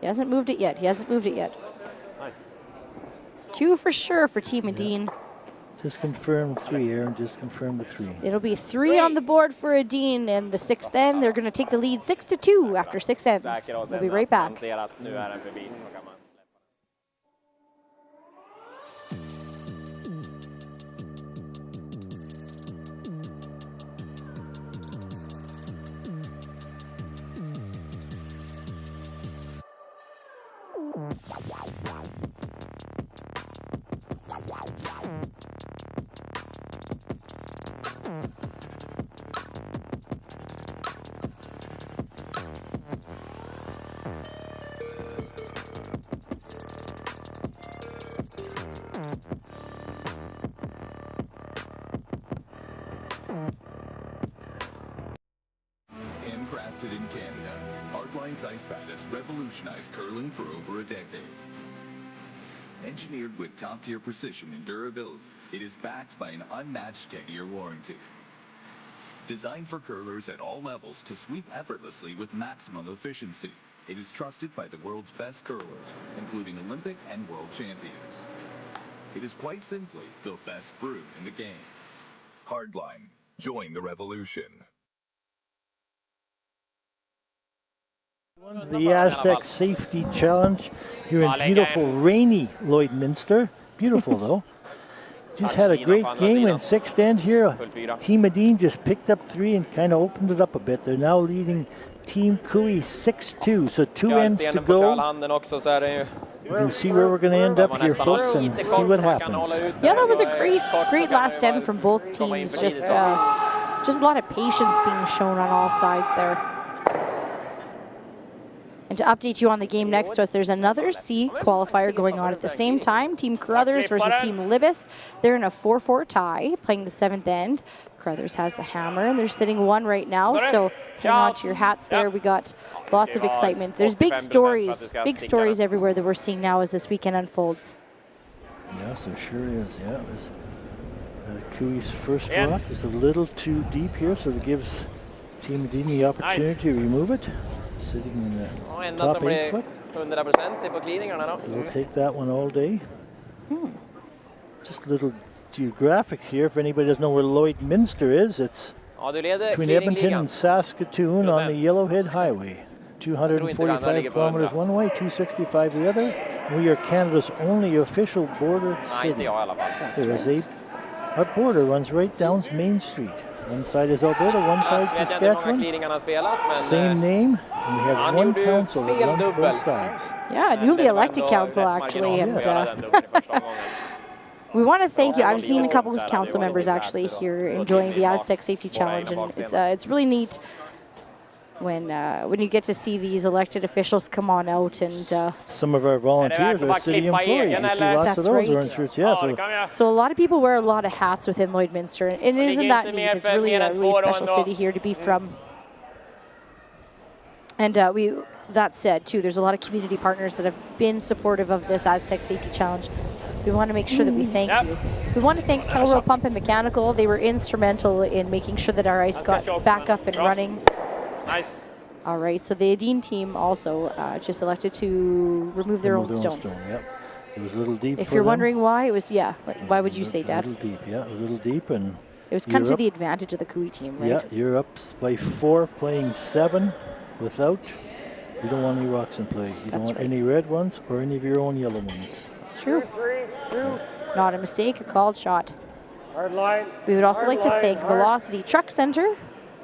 He hasn't moved it yet. He hasn't moved it yet. Nice. 2 for sure for Team Edin. Just confirm 3, Aaron. Just confirm the 3. It'll be 3 on the board for Edin, and the 6th end, they're going to take the lead 6-2 after 6 ends. We'll be right back. Han ser att nu är den förbi. Då kan man Handcrafted in Canada, Hardline's ice pad has revolutionized curling for over a decade. Engineered with top-tier precision and durability, it is backed by an unmatched 10-year warranty. Designed for curlers at all levels to sweep effortlessly with maximum efficiency, it is trusted by the world's best curlers, including Olympic and world champions. It is quite simply the best brew in the game. Hardline. Join the revolution. The Astec Safety Challenge here in beautiful, rainy Lloydminster. Beautiful, though. Just had a great game in sixth end here. Team Edin just picked up 3 and kind of opened it up a bit. They're now leading Team Cooey 6-2, so 2 ends to go. We can see where we're going to end up here, folks, and see what happens. Yeah, that was a great last end from both teams. Just a lot of patience being shown on all sides there. And to update you on the game next to us, there's another C qualifier going on at the same time. Team Carruthers versus Team Libis. They're in a 4-4 tie, playing the 7th end. Carruthers has the hammer, and they're sitting 1 right now, so hang on to your hats there. We got lots of excitement. There's big stories everywhere that we're seeing now as this weekend unfolds. Yes, there sure is, yeah. This Cooey's first rock is a little too deep here, so that gives Team Edin the opportunity to remove it. Sitting in the top 8 foot. So we'll take that one all day. Just a little geographic here. If anybody doesn't know where Lloydminster is, it's between Edmonton and Saskatoon on the Yellowhead Highway. 245 kilometers one way, 265 the other. We are Canada's only official border city. Our border runs right down Main Street. One side is Alberta, one side is Saskatchewan. Same name, and we have one council that runs both sides. Yeah, newly elected council, actually. And we want to thank you. I've seen a couple of council members actually here enjoying the Astec Safety Challenge, and it's really neat when you get to see these elected officials come on out and some of our volunteers are city employees. You see lots of those orange shirts. Yeah, so a lot of people wear a lot of hats within Lloydminster, and isn't that neat? It's really a really special city here to be from. And that said, too, there's a lot of community partners that have been supportive of this Astec Safety Challenge. We want to make sure that we thank you. We want to thank Calgary Pump and Mechanical. They were instrumental in making sure that our ice got back up and running. Nice. All right, so the Edin team also just elected to remove their own stone. Yep. It was a little deep. If you're wondering why, it was, why would you say, Dad? A little deep, yeah, a little deep. And it was kind of to the advantage of the Cooey team, right? Yeah, you're up by 4, playing 7 without. You don't want any rocks in play. You don't want any red ones or any of your own yellow ones. It's true. 2-3-2. Not a mistake, a called shot. Hard line. We would also like to thank Velocity Truck Center.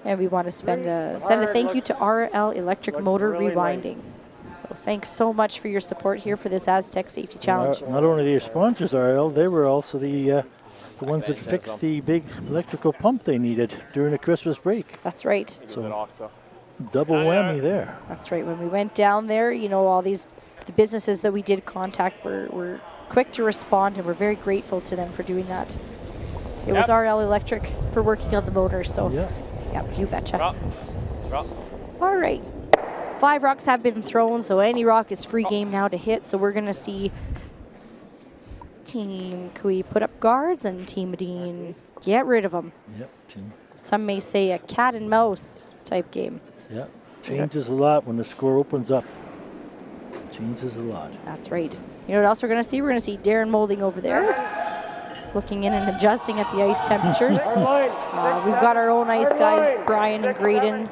And we want to send a thank you to RL Electric Motor Rewinding. So thanks so much for your support here for this Astec Safety Challenge. Not only their sponsors, RL, they were also the ones that fixed the big electrical pump they needed during the Christmas break. That's right. So double whammy there. That's right. When we went down there, all the businesses that we did contact were quick to respond, and we're very grateful to them for doing that. It was RL Electric for working on the motor, so you betcha. All right. 5 rocks have been thrown, so any rock is free game now to hit. So we're going to see Team Cooey put up guards and Team Edin get rid of them. Yep. Some may say a cat and mouse type game. Yeah, changes a lot when the score opens up. Changes a lot. That's right. You know what else we're going to see? We're going to see Darren Molding over there, looking in and adjusting at the ice temperatures. We've got our own ice guys, Brian and Graydon,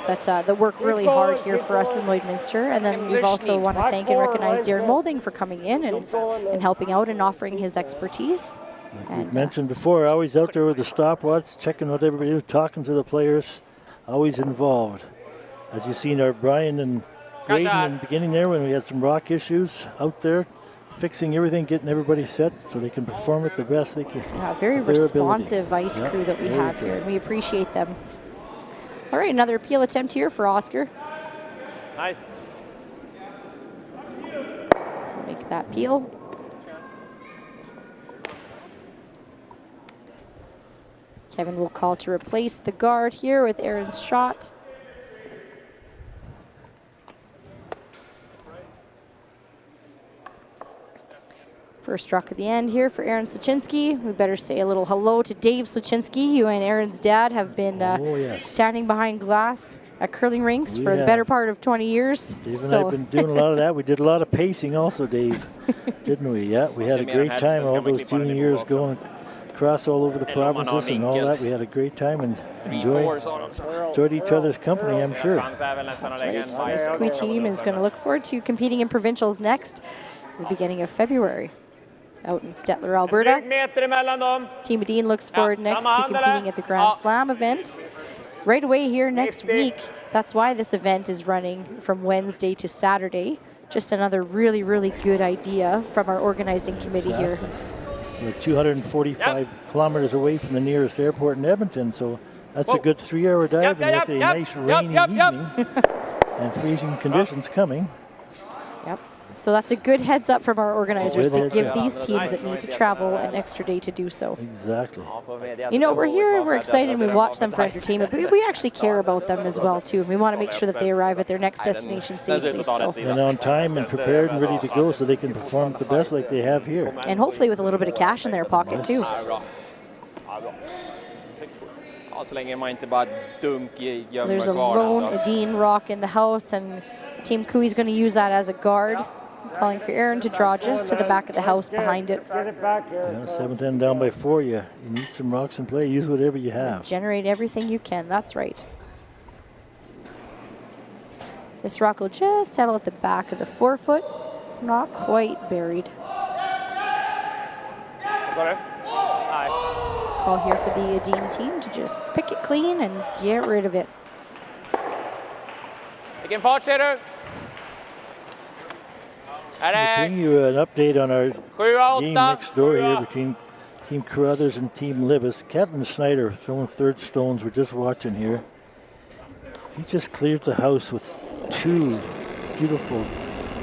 that work really hard here for us in Lloydminster. And then we also want to thank and recognize Darren Molding for coming in and helping out and offering his expertise. Like we've mentioned before, always out there with the stopwatch, checking what everybody is, talking to the players, always involved. As you've seen our Brian and Graydon in the beginning there when we had some rock issues out there, fixing everything, getting everybody set so they can perform at the best they can. Yeah, very responsive ice crew that we have here, and we appreciate them. All right, another appeal attempt here for Oscar. Nice. make that peel. Kevin will call to replace the guard here with Aaron's shot. First rock at the end here for Aaron Sluchinski. We better say a little hello to Dave Sluchinski. You and Aaron's dad have been standing behind glass at curling rinks for the better part of 20 years. Dave and I have been doing a lot of that. We did a lot of pacing also, Dave, didn't we? Yeah, we had a great time all those junior years going across all over the provinces and all that. We had a great time and enjoyed each other's company, I'm sure. That's right. This Kui team is going to look forward to competing in provincials next at the beginning of February out in Stettler, Alberta. Team Edin looks forward next to competing at the Grand Slam event. Right away here next week, that's why this event is running from Wednesday to Saturday. Just another really, really good idea from our organizing committee here. We're 245 kilometers away from the nearest airport in Edmonton, so that's a good 3-hour dive with a nice rainy evening and freezing conditions coming. Yep. So that's a good heads up from our organizers to give these teams that need to travel an extra day to do so. Exactly. You know, we're here and we're excited and we watch them for entertainment, but we actually care about them as well too. And we want to make sure that they arrive at their next destination safely. So. And on time and prepared and ready to go so they can perform at the best like they have here. And hopefully with a little bit of cash in their pocket too. Så länge man inte bara So there's a lone Edin rock in the house and Team Kui's going to use that as a guard. Calling for Aaron to draw just to the back of the house behind it. Get it back here. Yeah, 7th end down by 4. You need some rocks in play. Use whatever you have. Generate everything you can. That's right. This rock will just settle at the back of the forefoot. Not quite buried. Call here for the Edin team to just pick it clean and get rid of it. Vilken fart ser du? We'll bring you an update on our game next door here between Team Carruthers and Team Livis. Captain Snyder throwing third stones. We're just watching here. He just cleared the house with 2 beautiful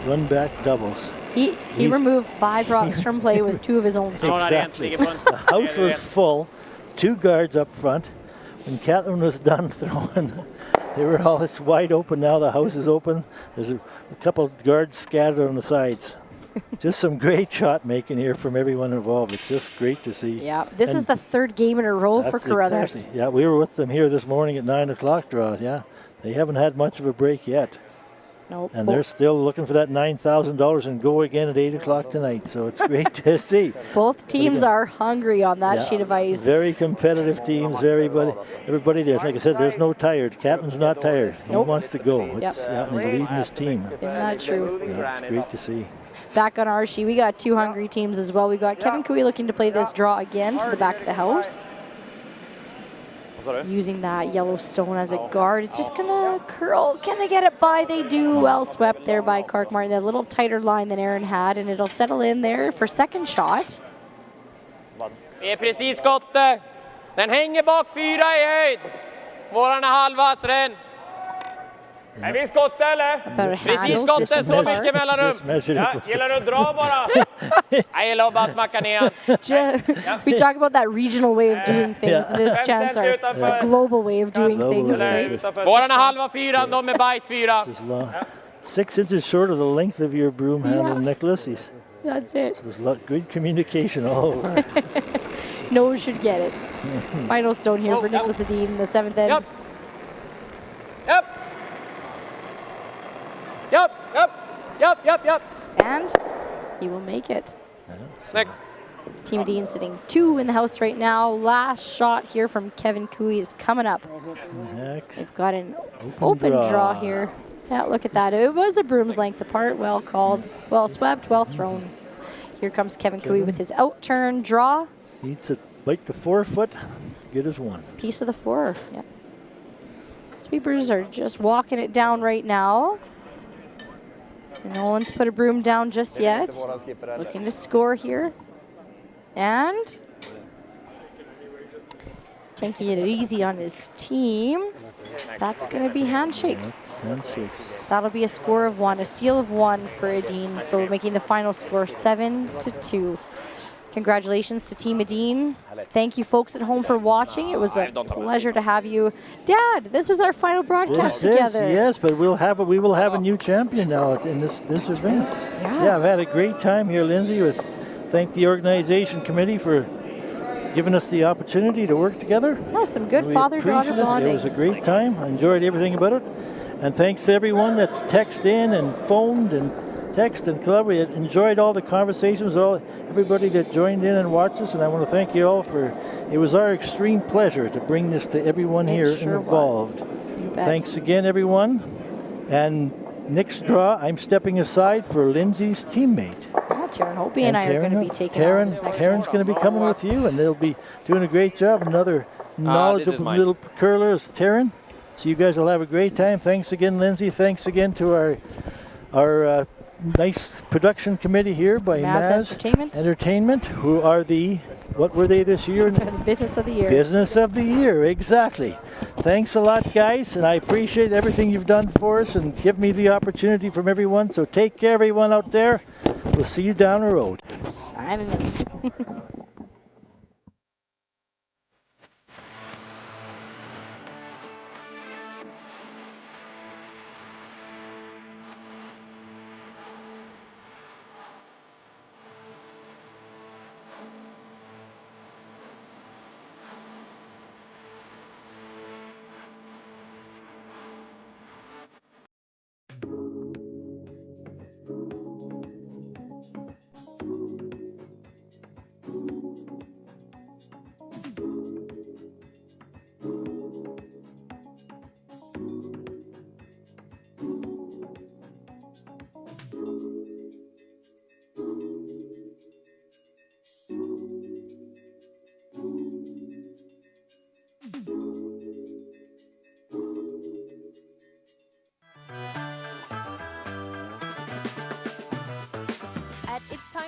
run-back doubles. He removed 5 rocks from play with 2 of his own stones. Exactly. The house was full, 2 guards up front. When Catherine was done throwing, they were all, it's wide open now. The house is open. There's a couple of guards scattered on the sides. Just some great shot making here from everyone involved. It's just great to see. Yeah, this is the 3rd game in a row for Carruthers. Exactly. Yeah, we were with them here this morning at 9 o'clock draw. Yeah, they haven't had much of a break yet. Nope. And they're still looking for that $9,000 and go again at 8 o'clock tonight. So it's great to see. Both teams are hungry on that sheet of ice. Very competitive teams. Everybody there. Like I said, there's no tired. Captain's not tired. He wants to go. He's leading his team. Isn't that true? Yeah, it's great to see. Back on our sheet, we got 2 hungry teams as well. We got Kevin Kui looking to play this draw again to the back of the house. Using that yellow stone as a guard. It's just gonna curl. Can they get it by? They do. Well swept there by Kark Martin. A little tighter line than Aaron had, and it'll settle in there for second shot. Det är precis skottet. Den hänger bak 4 i höjd. Våran är halvvass den. Är vi skottet eller? Precis skottet, så mycket mellanrum. Ja, gillar du att dra bara? Jag gillar att bara smacka ner. We talk about that regional way of doing things. And this chance are a global way of doing things, right? Våran är halva 4, de är bite 4. 6 inches short of the length of your broom handle, Nicholas. That's it. So there's good communication all over. No should get it. Final stone here for Niklas Edin in the 7th end. Yep. And he will make it. Next. Team Edin sitting 2 in the house right now. Last shot here from Kevin Kui is coming up. They've got an open draw here. Yeah, look at that. It was a broom's length apart. Well called, well swept, well thrown. Here comes Kevin Kui with his out-turn draw. Needs to bite the forefoot, get his 1. Piece of the 4, yep. Sweepers are just walking it down right now. No one's put a broom down just yet. Looking to score here. And taking it easy on his team. That's going to be handshakes. Handshakes. That'll be a score of 1, a steal of 1 for Edin, so making the final score 7-2. Congratulations to Team Edin. Thank you folks at home for watching. It was a pleasure to have you. Dad, this was our final broadcast together. Yes, but we will have a new champion now in this event. Yeah, I've had a great time here, Lindsay. Thank the organization committee for giving us the opportunity to work together. That was some good father-daughter bonding. It was a great time. I enjoyed everything about it. And thanks to everyone that's texted in and phoned and texted and collaborated. Enjoyed all the conversations, everybody that joined in and watched us. And I want to thank you all it was our extreme pleasure to bring this to everyone here involved. Thanks again, everyone. And next draw, I'm stepping aside for Lindsay's teammate. Taryn Holtby and I are going to be taking on this next Taryn's going to be coming with you, and they'll be doing a great job. Another knowledgeable little curler is Taryn. So you guys will have a great time. Thanks again, Lindsay. Thanks again to our nice production committee here by Maz Entertainment, who are what were they this year? Business of the Year. Business of the Year, exactly. Thanks a lot, guys, and I appreciate everything you've done for us and give me the opportunity from everyone. So take care, everyone out there. We'll see you down the road. Signing in.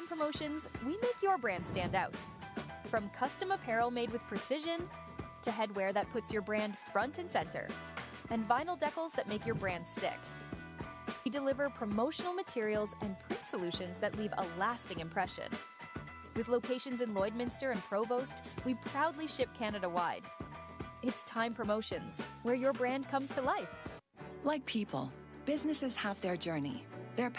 Promotions, we make your brand stand out. From custom apparel made with precision, to headwear that puts your brand front and center, and vinyl decals that make your brand stick. We deliver promotional materials and print solutions that leave a lasting impression. With locations in Lloydminster and Provost, we proudly ship Canada-wide. It's Time Promotions, where your brand comes to life. Like people, businesses have their journey,